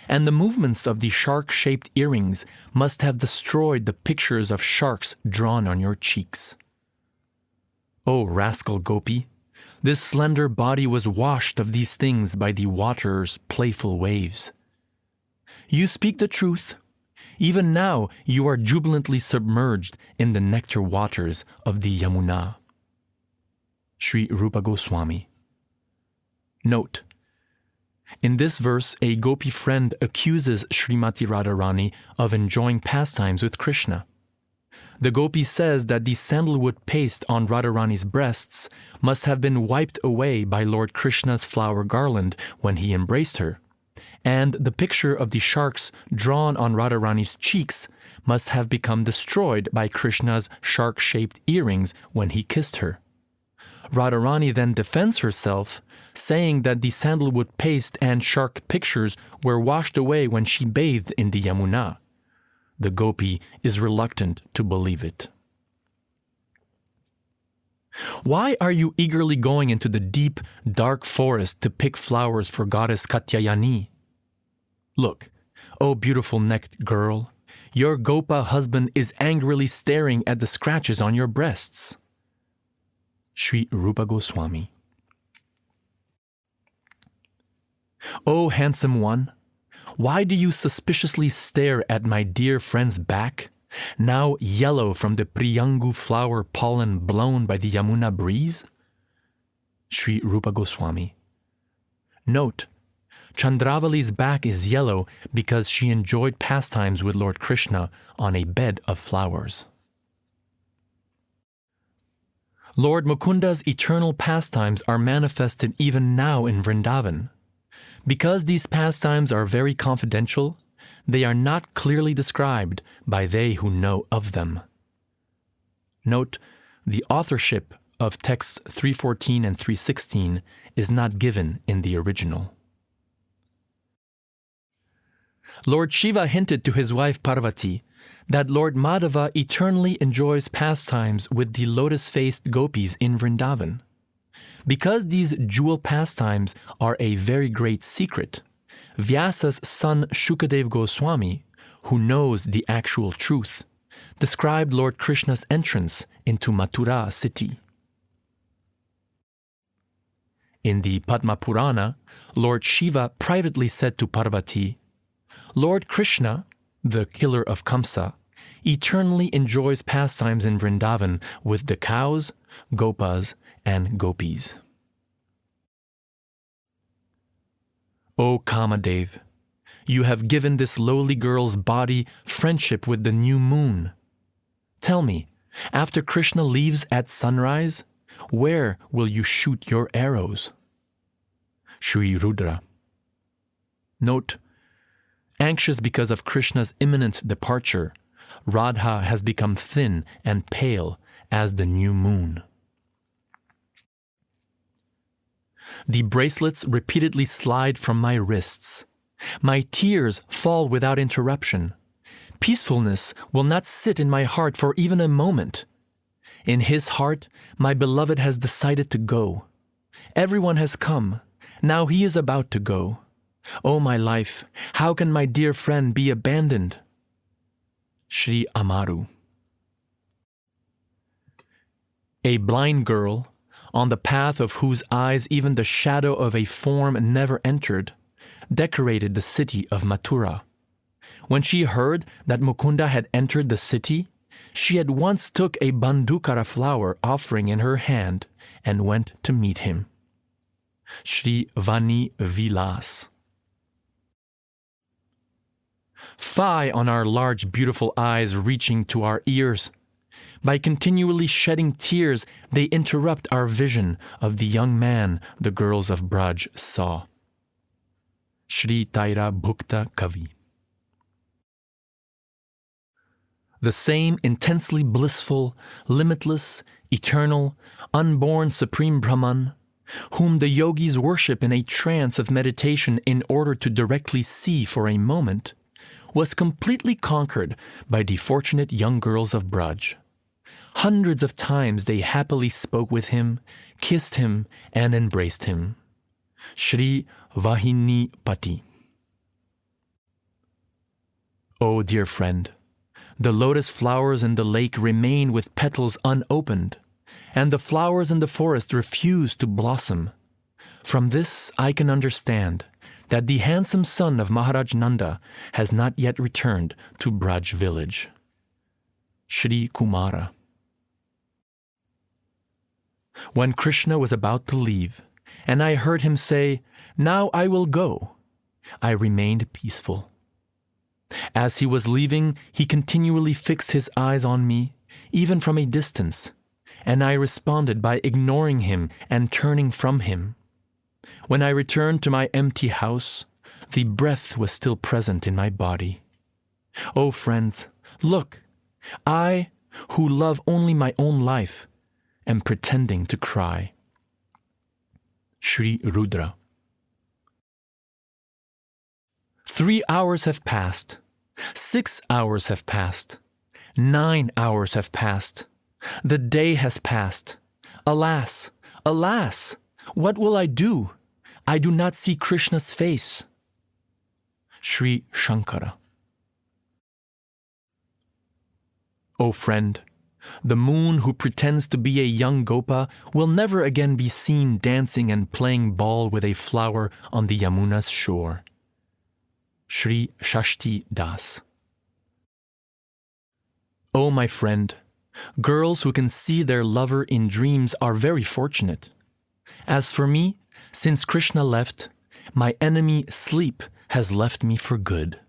and the movements of the shark-shaped earrings must have destroyed the pictures of sharks drawn on your cheeks. O rascal gopi, this slender body was washed of these things by the water's playful waves. You speak the truth. Even now you are jubilantly submerged in the nectar waters of the Yamuna. Sri Rupa Goswami. Note: in this verse, a gopi friend accuses Srimati Radharani of enjoying pastimes with Krishna. The gopi says that the sandalwood paste on Radharani's breasts must have been wiped away by Lord Krishna's flower garland when he embraced her, and the picture of the sharks drawn on Radharani's cheeks must have become destroyed by Krishna's shark-shaped earrings when he kissed her. Radharani then defends herself, saying that the sandalwood paste and shark pictures were washed away when she bathed in the Yamuna. The gopi is reluctant to believe it. Why are you eagerly going into the deep, dark forest to pick flowers for goddess Katyayani? Look, O beautiful necked girl, your Gopa husband is angrily staring at the scratches on your breasts. Sri Rupa Goswami. O handsome one, why do you suspiciously stare at my dear friend's back, now yellow from the Priyangu flower pollen blown by the Yamuna breeze? Sri Rupa Goswami. Note, Chandravali's back is yellow because she enjoyed pastimes with Lord Krishna on a bed of flowers. Lord Mukunda's eternal pastimes are manifested even now in Vrindavan. Because these pastimes are very confidential, they are not clearly described by they who know of them. Note, the authorship of texts 314 and 316 is not given in the original. Lord Shiva hinted to his wife Parvati that Lord Madhava eternally enjoys pastimes with the lotus-faced gopis in Vrindavan. Because these jewel pastimes are a very great secret, Vyasa's son Shukadev Goswami, who knows the actual truth, described Lord Krishna's entrance into Mathura city. In the Padma Purana, Lord Shiva privately said to Parvati, Lord Krishna, the killer of Kamsa, eternally enjoys pastimes in Vrindavan with the cows, gopas, and gopis. O Kamadev, you have given this lowly girl's body friendship with the new moon. Tell me, after Krishna leaves at sunrise, where will you shoot your arrows? Sri Rudra. Note, anxious because of Krishna's imminent departure, Radha has become thin and pale as the new moon. The bracelets repeatedly slide from my wrists. My tears fall without interruption. Peacefulness will not sit in my heart for even a moment. In his heart, my beloved has decided to go. Everyone has come. Now he is about to go. O my life, how can my dear friend be abandoned? Sri Amaru. A blind girl, on the path of whose eyes even the shadow of a form never entered, decorated the city of Mathura. When she heard that Mukunda had entered the city, she at once took a bandukara flower offering in her hand and went to meet him. Sri Vani Vilas. Fie on our large beautiful eyes reaching to our ears. By continually shedding tears, they interrupt our vision of the young man the girls of Braj saw. Sri Taira Bhukta Kavi. The same intensely blissful, limitless, eternal, unborn Supreme Brahman, whom the yogis worship in a trance of meditation in order to directly see for a moment, was completely conquered by the fortunate young girls of Braj. Hundreds of times they happily spoke with him, kissed him, and embraced him. Sri Vahini Pati. O dear friend, the lotus flowers in the lake remain with petals unopened, and the flowers in the forest refuse to blossom. From this I can understand that the handsome son of Maharaj Nanda has not yet returned to Braj village. Sri Kumara. When Krishna was about to leave, and I heard him say, "Now I will go," I remained peaceful. As he was leaving, he continually fixed his eyes on me, even from a distance, and I responded by ignoring him and turning from him. When I returned to my empty house, the breath was still present in my body. O friends, look, I, who love only my own life, am pretending to cry. Sri Rudra. 3 hours have passed. 6 hours have passed. 9 hours have passed. The day has passed. Alas, alas, what will I do? I do not see Krishna's face. Sri Shankara. O friend, The moon who pretends to be a young Gopa will never again be seen dancing and playing ball with a flower on the Yamuna's shore. Sri Shashti Das. Oh, my friend, girls who can see their lover in dreams are very fortunate. As for me, since Krishna left, my enemy sleep has left me for good.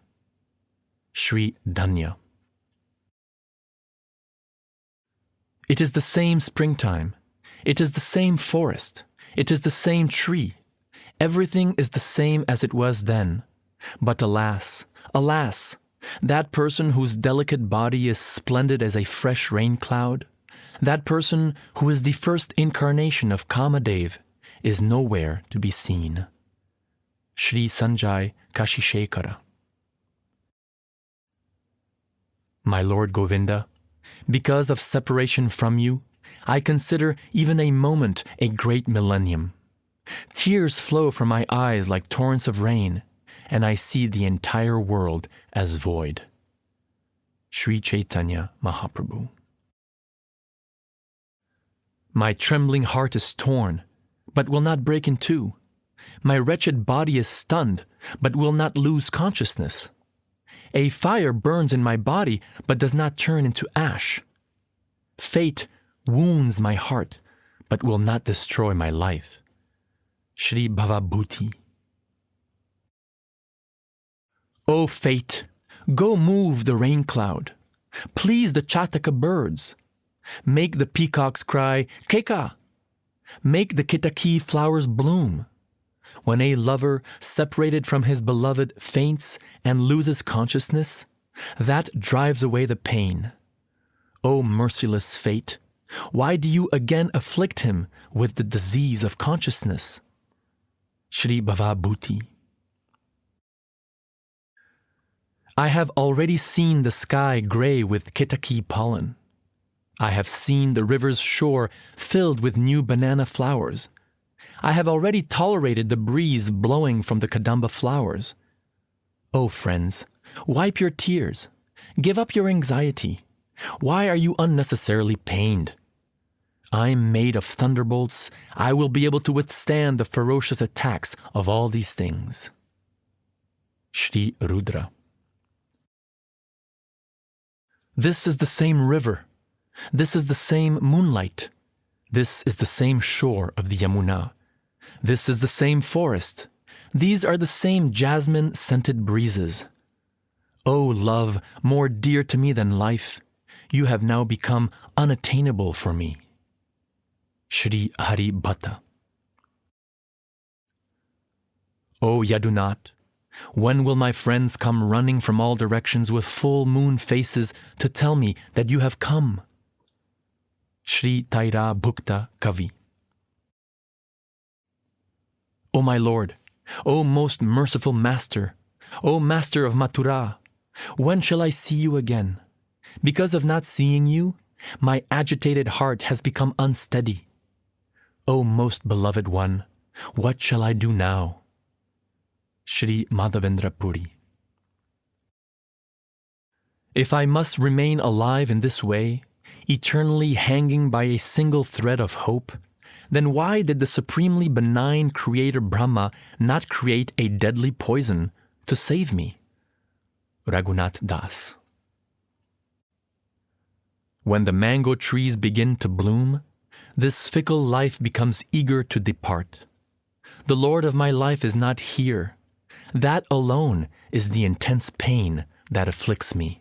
Sri Danya. It is the same springtime. It is the same forest. It is the same tree. Everything is the same as it was then. But alas, alas, that person whose delicate body is splendid as a fresh rain cloud, that person who is the first incarnation of Kamadev, is nowhere to be seen. Sri Sanjay Kashishekara. My Lord Govinda, because of separation from you, I consider even a moment a great millennium. Tears flow from my eyes like torrents of rain, and I see the entire world as void. Sri Chaitanya Mahaprabhu. My trembling heart is torn, but will not break in two. My wretched body is stunned, but will not lose consciousness. A fire burns in my body, but does not turn into ash. Fate wounds my heart, but will not destroy my life. Sri Bhavabhuti. O fate, go move the rain cloud. Please the Chataka birds. Make the peacocks cry, Keka. Make the Kitaki flowers bloom. When a lover separated from his beloved faints and loses consciousness, that drives away the pain. O merciless fate, why do you again afflict him with the disease of consciousness? Sri Bhavabhuti. I have already seen the sky gray with Ketaki pollen. I have seen the river's shore filled with new banana flowers. I have already tolerated the breeze blowing from the Kadamba flowers. Oh, friends, wipe your tears. Give up your anxiety. Why are you unnecessarily pained? I am made of thunderbolts. I will be able to withstand the ferocious attacks of all these things. Shri Rudra. This is the same river. This is the same moonlight. This is the same shore of the Yamuna. This is the same forest. These are the same jasmine-scented breezes. O love, more dear to me than life, you have now become unattainable for me. Shri Hari Bhatta. O Yadunath, when will my friends come running from all directions with full moon faces to tell me that you have come? Shri Taira Bhukta Kavi. O my Lord, O most merciful Master, O Master of Mathura, when shall I see you again? Because of not seeing you, my agitated heart has become unsteady. O most beloved one, what shall I do now? Shri Madhavendra Puri. If I must remain alive in this way, eternally hanging by a single thread of hope, then why did the supremely benign Creator Brahma not create a deadly poison to save me? Raghunath Das. When the mango trees begin to bloom, this fickle life becomes eager to depart. The Lord of my life is not here. That alone is the intense pain that afflicts me.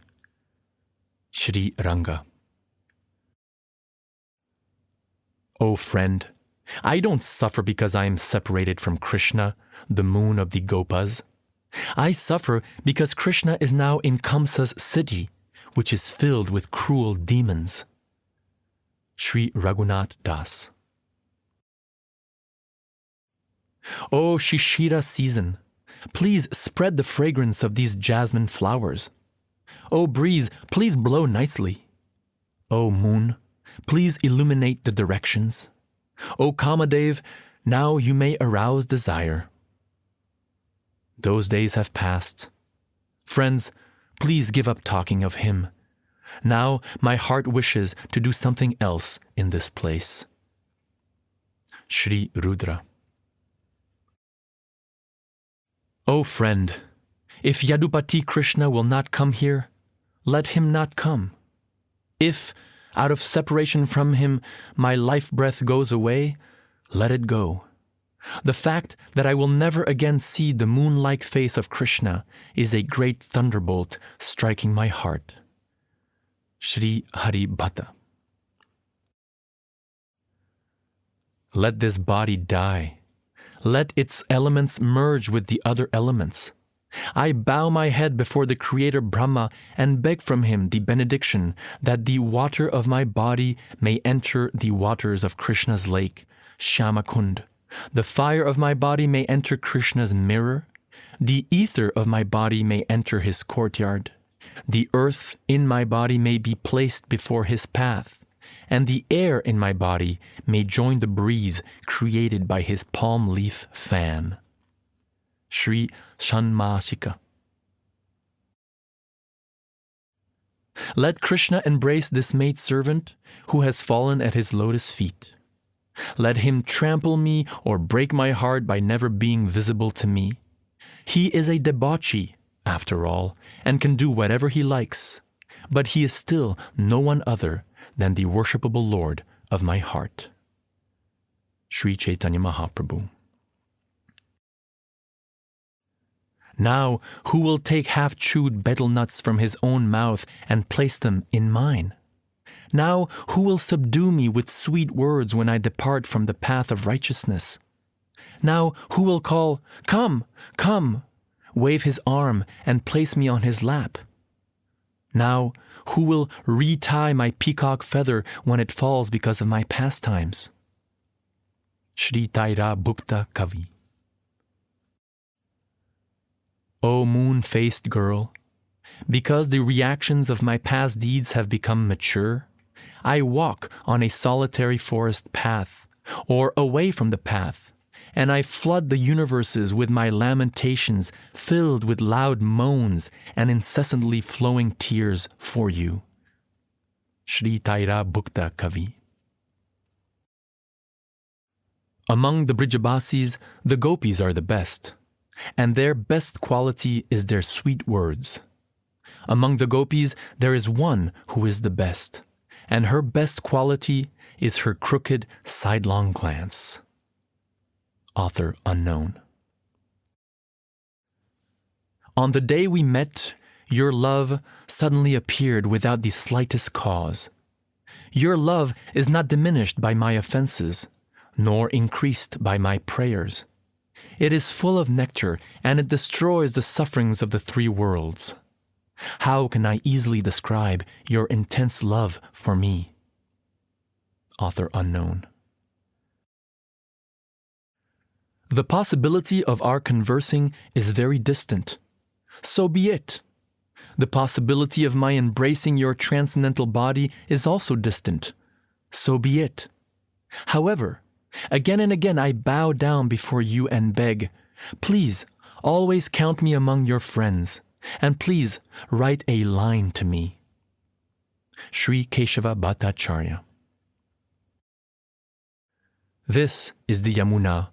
Shri Ranga. O friend, I don't suffer because I am separated from Krishna, the moon of the Gopas. I suffer because Krishna is now in Kamsa's city, which is filled with cruel demons. Sri Raghunath Das. O Shishira season, please spread the fragrance of these jasmine flowers. O breeze, please blow nicely. O moon, please illuminate the directions. O Kamadev, now you may arouse desire. Those days have passed. Friends, please give up talking of him. Now my heart wishes to do something else in this place. Shri Rudra. O friend, if Yadupati Krishna will not come here, let him not come. If, out of separation from him, my life breath goes away, let it go. The fact that I will never again see the moon-like face of Krishna is a great thunderbolt striking my heart. Shri Hari Bhatta. Let this body die. Let its elements merge with the other elements. I bow my head before the Creator Brahma and beg from him the benediction that the water of my body may enter the waters of Krishna's lake, Shyamakund. The fire of my body may enter Krishna's mirror. The ether of my body may enter his courtyard. The earth in my body may be placed before his path, and the air in my body may join the breeze created by his palm leaf fan. Sri Shanmasika. Let Krishna embrace this maidservant who has fallen at his lotus feet. Let him trample me or break my heart by never being visible to me. He is a debauchee, after all, and can do whatever he likes, but he is still no one other than the worshipable Lord of my heart. Sri Chaitanya Mahaprabhu. Now, who will take half-chewed betel nuts from his own mouth and place them in mine? Now, who will subdue me with sweet words when I depart from the path of righteousness? Now, who will call, "Come, come," wave his arm and place me on his lap? Now, who will retie my peacock feather when it falls because of my pastimes? Shri Taira Bhukta Kavi. O moon-faced girl, because the reactions of my past deeds have become mature, I walk on a solitary forest path, or away from the path, and I flood the universes with my lamentations filled with loud moans and incessantly flowing tears for you. Shri Taira Bhukta Kavi. Among the Brijabasis, the gopis are the best, and their best quality is their sweet words. Among the gopis, there is one who is the best, and her best quality is her crooked, sidelong glance. Author unknown. On the day we met, your love suddenly appeared without the slightest cause. Your love is not diminished by my offenses, nor increased by my prayers. It is full of nectar, and it destroys the sufferings of the three worlds. How can I easily describe your intense love for me? Author unknown. The possibility of our conversing is very distant. So be it. The possibility of my embracing your transcendental body is also distant. So be it. However, again and again I bow down before you and beg, please always count me among your friends, and please write a line to me. Sri Keshava Bhattacharya. This is the Yamuna,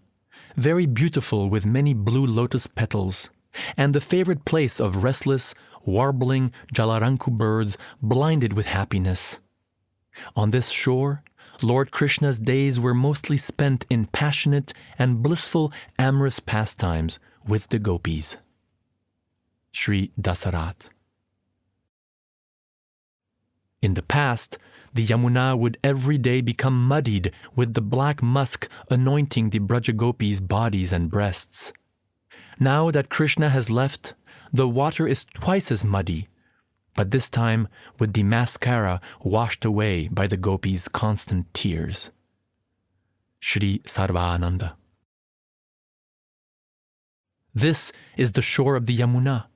very beautiful with many blue lotus petals, and the favorite place of restless, warbling Jalaranku birds blinded with happiness. On this shore, Lord Krishna's days were mostly spent in passionate and blissful amorous pastimes with the gopis. Sri Dasarat. In the past, the Yamuna would every day become muddied with the black musk anointing the Brajagopis' bodies and breasts. Now that Krishna has left, the water is twice as muddy, but this time with the mascara washed away by the gopis' constant tears. Sri Sarvananda. This is the shore of the Yamuna.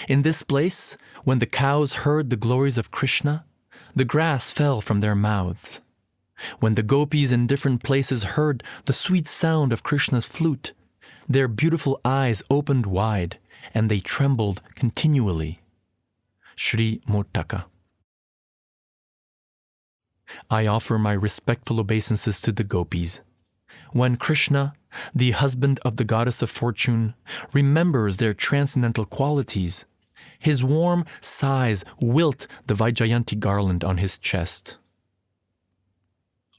In this place, when the cows heard the glories of Krishna, the grass fell from their mouths. When the gopis in different places heard the sweet sound of Krishna's flute, their beautiful eyes opened wide, and they trembled continually. Sri Murtaka. I offer my respectful obeisances to the gopis. When Krishna, the husband of the goddess of fortune, remembers their transcendental qualities, his warm sighs wilt the Vaijayanti garland on his chest.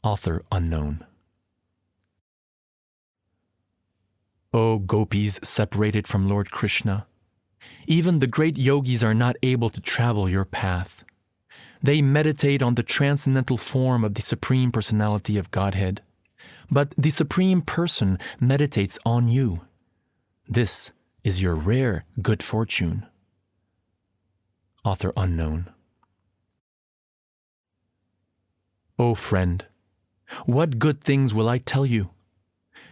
Author unknown. O gopis separated from Lord Krishna, even the great yogis are not able to travel your path. They meditate on the transcendental form of the Supreme Personality of Godhead, but the Supreme Person meditates on you. This is your rare good fortune. Author unknown. O friend, what good things will I tell you?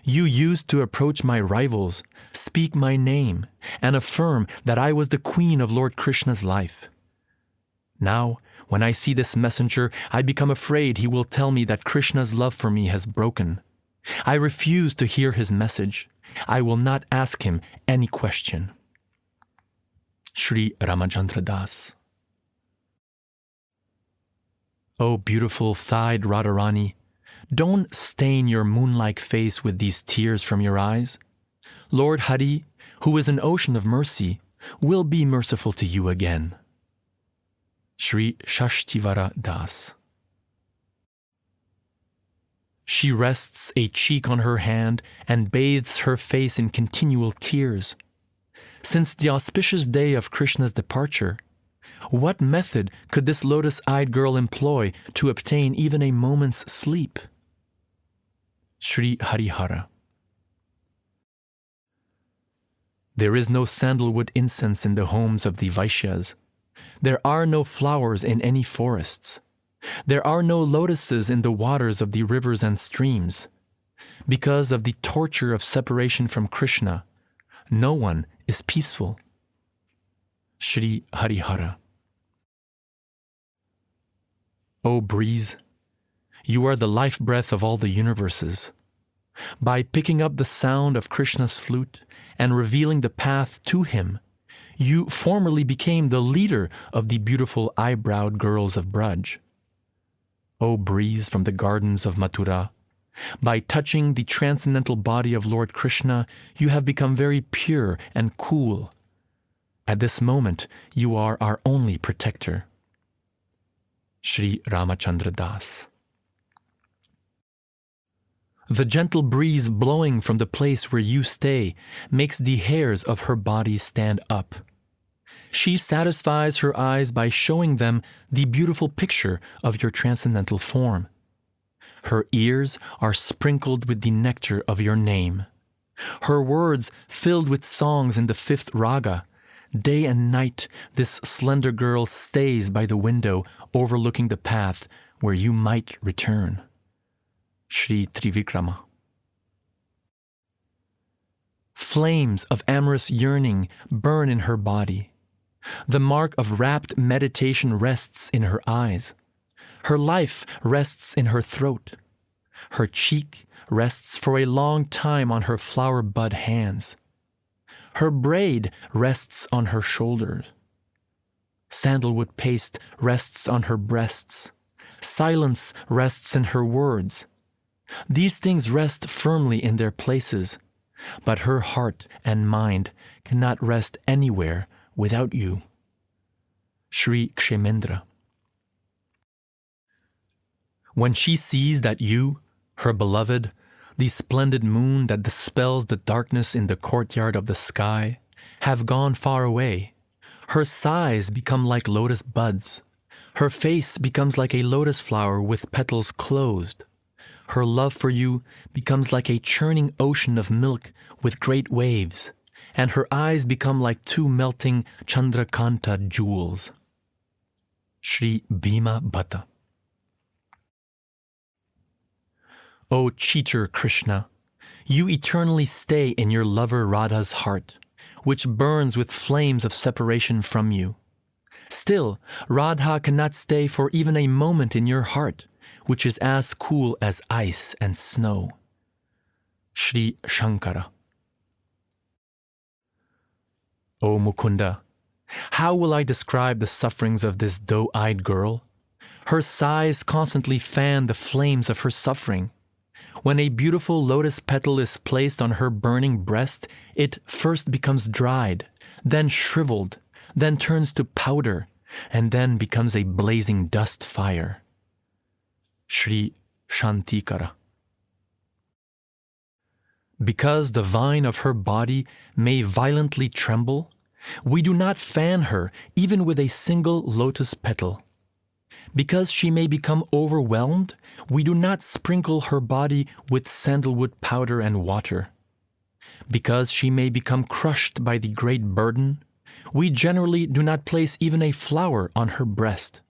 You used to approach my rivals, speak my name, and affirm that I was the queen of Lord Krishna's life. Now, when I see this messenger, I become afraid he will tell me that Krishna's love for me has broken. I refuse to hear his message. I will not ask him any question. Sri Ramachandra Das. O beautiful thighed Radharani, don't stain your moon-like face with these tears from your eyes. Lord Hari, who is an ocean of mercy, will be merciful to you again. Sri Shashtivara Das. She rests a cheek on her hand and bathes her face in continual tears. Since the auspicious day of Krishna's departure, what method could this lotus-eyed girl employ to obtain even a moment's sleep? Sri Harihara. There is no sandalwood incense in the homes of the Vaishyas. There are no flowers in any forests. There are no lotuses in the waters of the rivers and streams. Because of the torture of separation from Krishna, no one is peaceful. Sri Harihara. O breeze, you are the life breath of all the universes. By picking up the sound of Krishna's flute and revealing the path to him, you formerly became the leader of the beautiful eyebrowed girls of Braj. O breeze from the gardens of Mathura, by touching the transcendental body of Lord Krishna, you have become very pure and cool. At this moment, you are our only protector. Sri Ramachandra Das. The gentle breeze blowing from the place where you stay makes the hairs of her body stand up. She satisfies her eyes by showing them the beautiful picture of your transcendental form. Her ears are sprinkled with the nectar of your name. Her words filled with songs in the fifth raga. Day and night, this slender girl stays by the window overlooking the path where you might return. Sri Trivikrama. Flames of amorous yearning burn in her body. The mark of rapt meditation rests in her eyes. Her life rests in her throat. Her cheek rests for a long time on her flower bud hands. Her braid rests on her shoulders. Sandalwood paste rests on her breasts. Silence rests in her words. These things rest firmly in their places, but her heart and mind cannot rest anywhere without you. Sri Kshemendra. When she sees that you, her beloved, the splendid moon that dispels the darkness in the courtyard of the sky, have gone far away, her sighs become like lotus buds. Her face becomes like a lotus flower with petals closed. Her love for you becomes like a churning ocean of milk with great waves, and her eyes become like two melting Chandrakanta jewels. Sri Bhima Bhatta. O cheater Krishna, you eternally stay in your lover Radha's heart, which burns with flames of separation from you. Still, Radha cannot stay for even a moment in your heart, which is as cool as ice and snow. Sri Shankara. O Mukunda, how will I describe the sufferings of this doe-eyed girl? Her sighs constantly fan the flames of her suffering. When a beautiful lotus petal is placed on her burning breast, it first becomes dried, then shriveled, then turns to powder, and then becomes a blazing dust fire. Sri Shantikara. Because the vine of her body may violently tremble, we do not fan her even with a single lotus petal. Because she may become overwhelmed, we do not sprinkle her body with sandalwood powder and water. Because she may become crushed by the great burden, we generally do not place even a flower on her breast.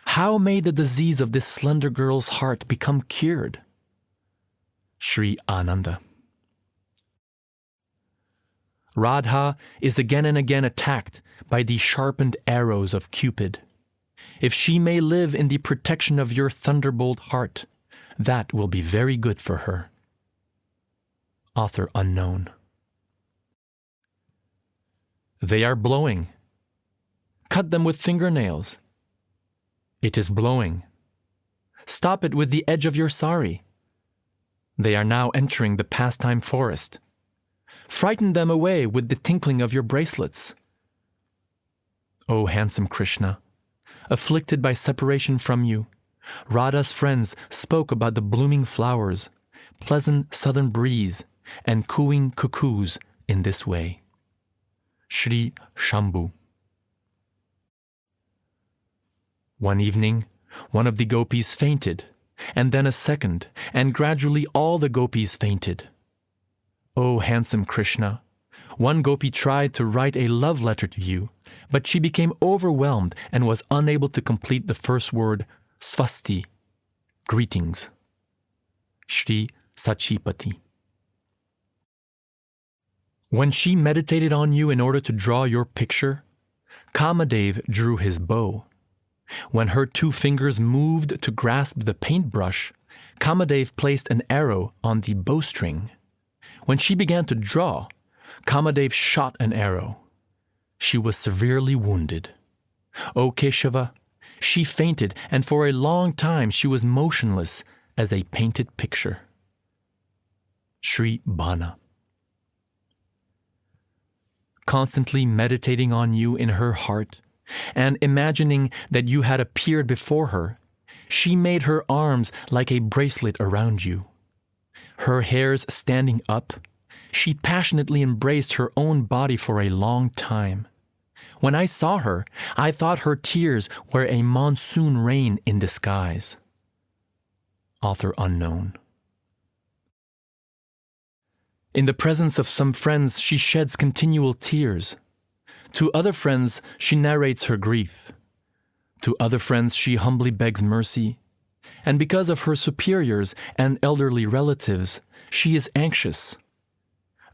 How may the disease of this slender girl's heart become cured? Sri Ananda. Radha is again and again attacked by the sharpened arrows of Cupid. If she may live in the protection of your thunderbolt heart, that will be very good for her. Author unknown. They are blowing. Cut them with fingernails. It is blowing. Stop it with the edge of your sari. They are now entering the pastime forest. Frighten them away with the tinkling of your bracelets. O handsome Krishna, afflicted by separation from you, Radha's friends spoke about the blooming flowers, pleasant southern breeze, and cooing cuckoos in this way. Sri Shambhu. One evening, one of the gopis fainted, and then a second, and gradually all the gopis fainted. O handsome Krishna, one gopi tried to write a love letter to you, but she became overwhelmed and was unable to complete the first word, swasti, greetings. Sri Sachipati. When she meditated on you in order to draw your picture, Kamadev drew his bow. When her two fingers moved to grasp the paintbrush, Kamadev placed an arrow on the bowstring. When she began to draw, Kamadev shot an arrow. She was severely wounded. O Keshava, she fainted, and for a long time she was motionless as a painted picture. Sri Bana. Constantly meditating on you in her heart, and imagining that you had appeared before her, she made her arms like a bracelet around you. Her hairs standing up, she passionately embraced her own body for a long time. When I saw her, I thought her tears were a monsoon rain in disguise. Author unknown. In the presence of some friends, she sheds continual tears. To other friends, she narrates her grief. To other friends, she humbly begs mercy. And because of her superiors and elderly relatives, she is anxious.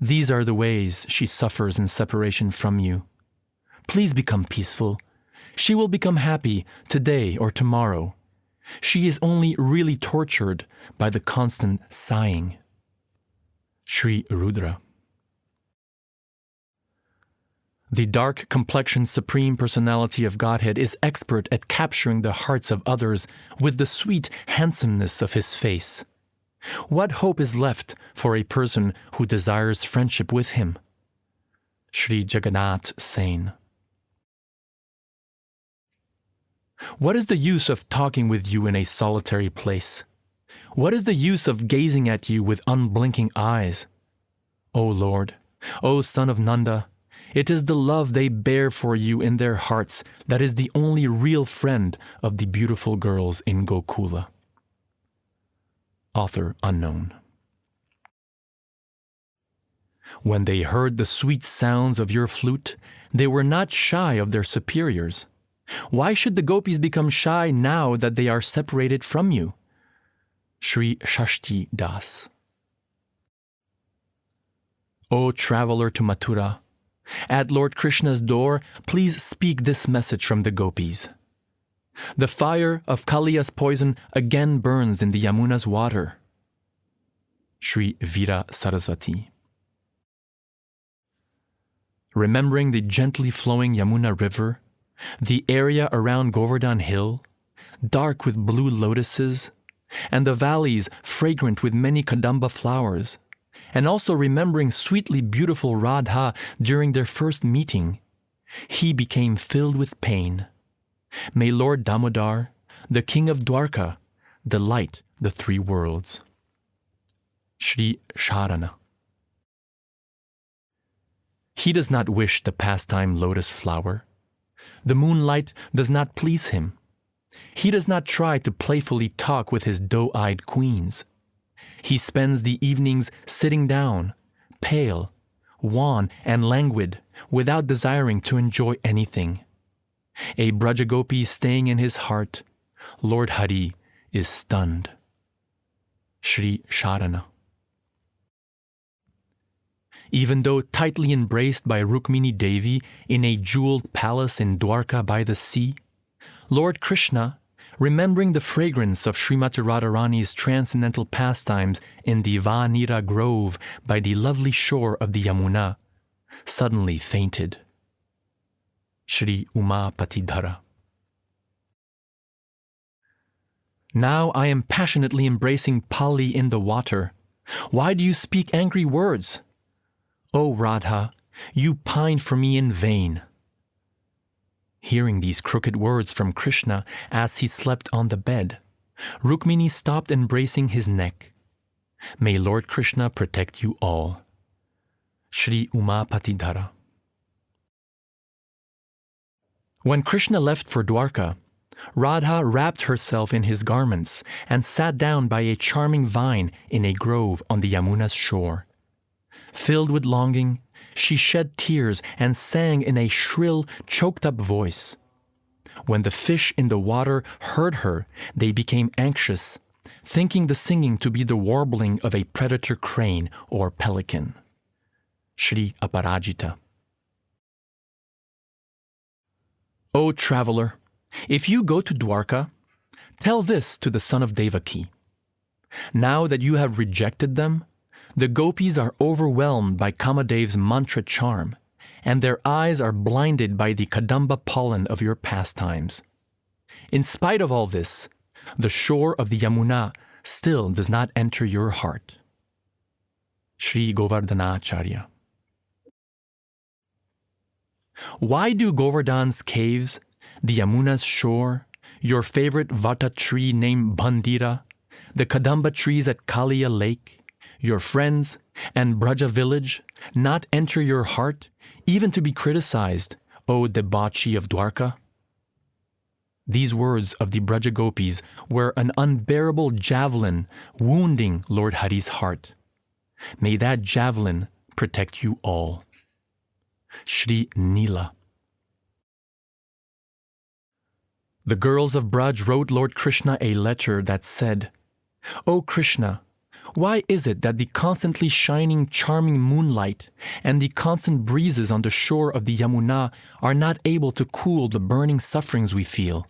These are the ways she suffers in separation from you. Please become peaceful. She will become happy today or tomorrow. She is only really tortured by the constant sighing. Sri Rudra. The dark-complexioned Supreme Personality of Godhead is expert at capturing the hearts of others with the sweet handsomeness of his face. What hope is left for a person who desires friendship with him? Sri Jagannath Sain. What is the use of talking with you in a solitary place? What is the use of gazing at you with unblinking eyes? O Lord, O Son of Nanda, it is the love they bear for you in their hearts that is the only real friend of the beautiful girls in Gokula. Author unknown. When they heard the sweet sounds of your flute, they were not shy of their superiors. Why should the gopis become shy now that they are separated from you? Sri Shashti Das. O traveler to Mathura, at Lord Krishna's door, please speak this message from the gopis. The fire of Kaliya's poison again burns in the Yamuna's water. Sri Veera Saraswati. Remembering the gently flowing Yamuna river, the area around Govardhan Hill, dark with blue lotuses, and the valleys fragrant with many kadamba flowers, and also remembering sweetly beautiful Radha during their first meeting, he became filled with pain. May Lord Damodar, the king of Dwarka, delight the three worlds. Sri Sharana. He does not wish the pastime lotus flower. The moonlight does not please him. He does not try to playfully talk with his doe-eyed queens. He spends the evenings sitting down, pale, wan and languid, without desiring to enjoy anything. A Brajagopi staying in his heart, Lord Hari is stunned. Sri Sharana. Even though tightly embraced by Rukmini Devi in a jeweled palace in Dwarka by the sea, Lord Krishna, remembering the fragrance of Srimati Radharani's transcendental pastimes in the Vanira grove by the lovely shore of the Yamuna, suddenly fainted. Sri Umapatidhara. Now I am passionately embracing Pali in the water. Why do you speak angry words? O Radha, you pine for me in vain. Hearing these crooked words from Krishna as he slept on the bed, Rukmini stopped embracing his neck. May Lord Krishna protect you all. Sri Umapatidhara. When Krishna left for Dwarka, Radha wrapped herself in his garments and sat down by a charming vine in a grove on the Yamuna's shore. Filled with longing, she shed tears and sang in a shrill, choked-up voice. When the fish in the water heard her, they became anxious, thinking the singing to be the warbling of a predator crane or pelican. Sri Aparajita. O traveler, if you go to Dwarka, tell this to the son of Devaki. Now that you have rejected them, the gopis are overwhelmed by Kamadev's mantra charm, and their eyes are blinded by the kadamba pollen of your pastimes. In spite of all this, the shore of the Yamuna still does not enter your heart. Sri Govardhanacharya. Why do Govardhan's caves, the Yamuna's shore, your favorite vata tree named Bandira, the kadamba trees at Kalia Lake, your friends, and Braja village not enter your heart, even to be criticized, O debauchee of Dwarka? These words of the Braja Gopis were an unbearable javelin wounding Lord Hari's heart. May that javelin protect you all. Sri Nila. The girls of Braj wrote Lord Krishna a letter that said, O Krishna, why is it that the constantly shining, charming moonlight and the constant breezes on the shore of the Yamuna are not able to cool the burning sufferings we feel?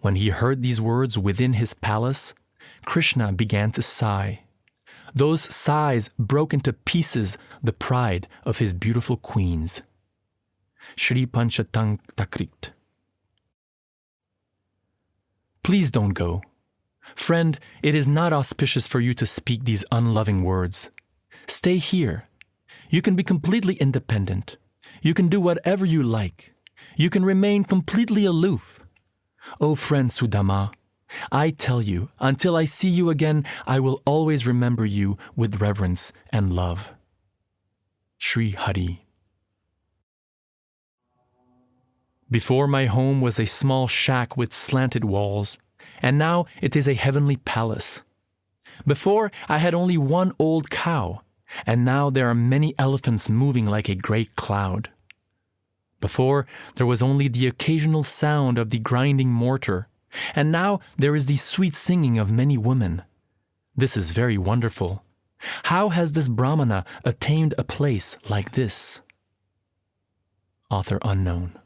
When he heard these words within his palace, Krishna began to sigh. Those sighs broke into pieces the pride of his beautiful queens. Shri Panchatang Takrit. Please don't go. Friend, it is not auspicious for you to speak these unloving words. Stay here. You can be completely independent. You can do whatever you like. You can remain completely aloof. O friend Sudama, I tell you, until I see you again, I will always remember you with reverence and love. Sri Hari. Before my home was a small shack with slanted walls, and now it is a heavenly palace. Before, I had only one old cow, and now there are many elephants moving like a great cloud. Before, there was only the occasional sound of the grinding mortar, and now there is the sweet singing of many women. This is very wonderful. How has this Brahmana attained a place like this? Author unknown.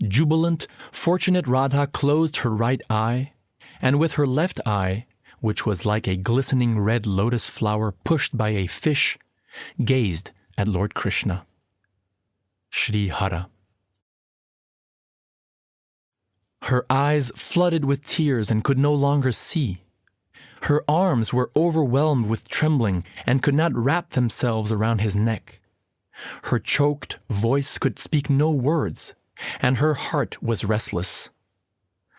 Jubilant, fortunate Radha closed her right eye, and with her left eye, which was like a glistening red lotus flower pushed by a fish, gazed at Lord Krishna. Sri Hara. Her eyes flooded with tears and could no longer see. Her arms were overwhelmed with trembling and could not wrap themselves around his neck. Her choked voice could speak no words, and her heart was restless.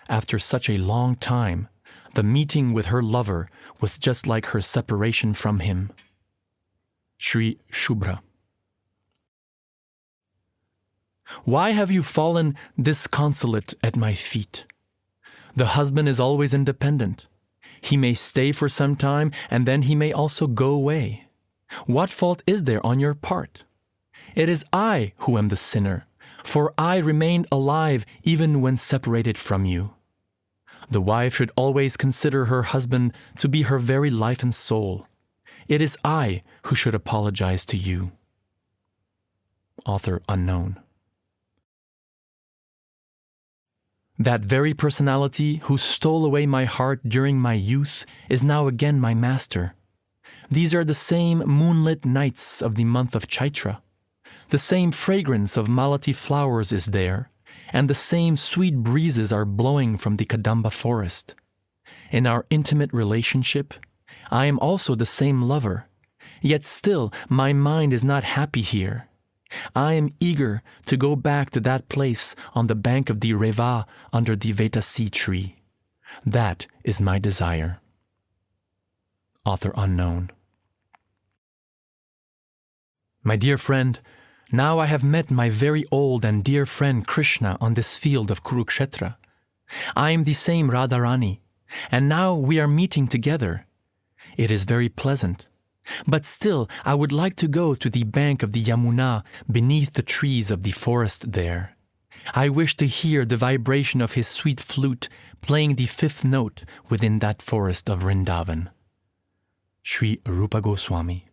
After such a long time, the meeting with her lover was just like her separation from him. Sri Shubhra. Why have you fallen disconsolate at my feet? The husband is always independent. He may stay for some time, and then he may also go away. What fault is there on your part? It is I who am the sinner, for I remained alive even when separated from you. The wife should always consider her husband to be her very life and soul. It is I who should apologize to you. Author unknown. That very personality who stole away my heart during my youth is now again my master. These are the same moonlit nights of the month of Chaitra. The same fragrance of malati flowers is there, and the same sweet breezes are blowing from the Kadamba forest. In our intimate relationship, I am also the same lover, yet still my mind is not happy here. I am eager to go back to that place on the bank of the Reva under the Vetasi tree. That is my desire. Author unknown. My dear friend, now I have met my very old and dear friend Krishna on this field of Kurukshetra. I am the same Radharani, and now we are meeting together. It is very pleasant. But still, I would like to go to the bank of the Yamuna beneath the trees of the forest there. I wish to hear the vibration of his sweet flute playing the fifth note within that forest of Vrindavan. Sri Rupa Goswami.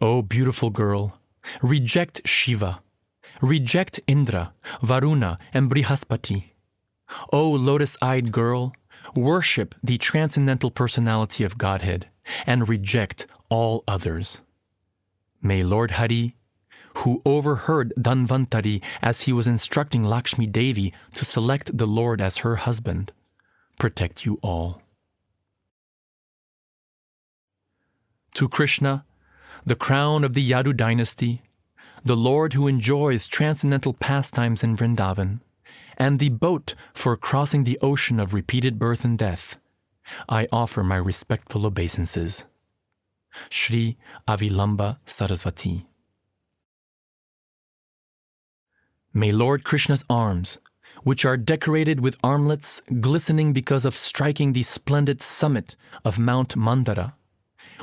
O beautiful girl, reject Shiva, reject Indra, Varuna, and Brihaspati. O lotus-eyed girl, worship the transcendental personality of Godhead and reject all others. May Lord Hari, who overheard Dhanvantari as he was instructing Lakshmi Devi to select the Lord as her husband, protect you all. To Krishna, the crown of the Yadu dynasty, the Lord who enjoys transcendental pastimes in Vrindavan, and the boat for crossing the ocean of repeated birth and death, I offer my respectful obeisances. Shri Avilamba Sarasvati. May Lord Krishna's arms, which are decorated with armlets glistening because of striking the splendid summit of Mount Mandara,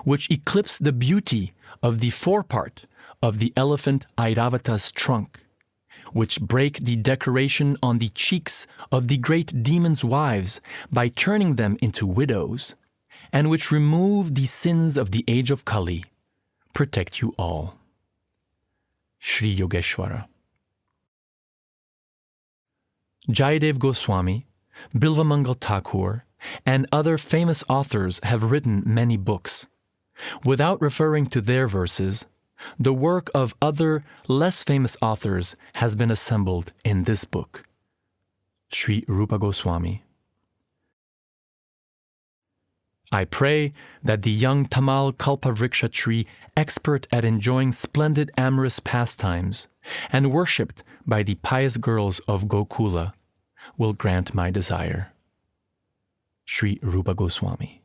which eclipse the beauty of the forepart of the elephant Airavata's trunk, which break the decoration on the cheeks of the great demon's wives by turning them into widows, and which remove the sins of the age of Kali, protect you all. Sri Yogeshwara. Jayadev Goswami, Bilvamangal Thakur, and other famous authors have written many books. Without referring to their verses, the work of other, less famous authors has been assembled in this book. Sri Rupa Goswami. I pray that the young Tamal Kalpavriksha tree, expert at enjoying splendid amorous pastimes, and worshipped by the pious girls of Gokula, will grant my desire. Sri Rupa Goswami.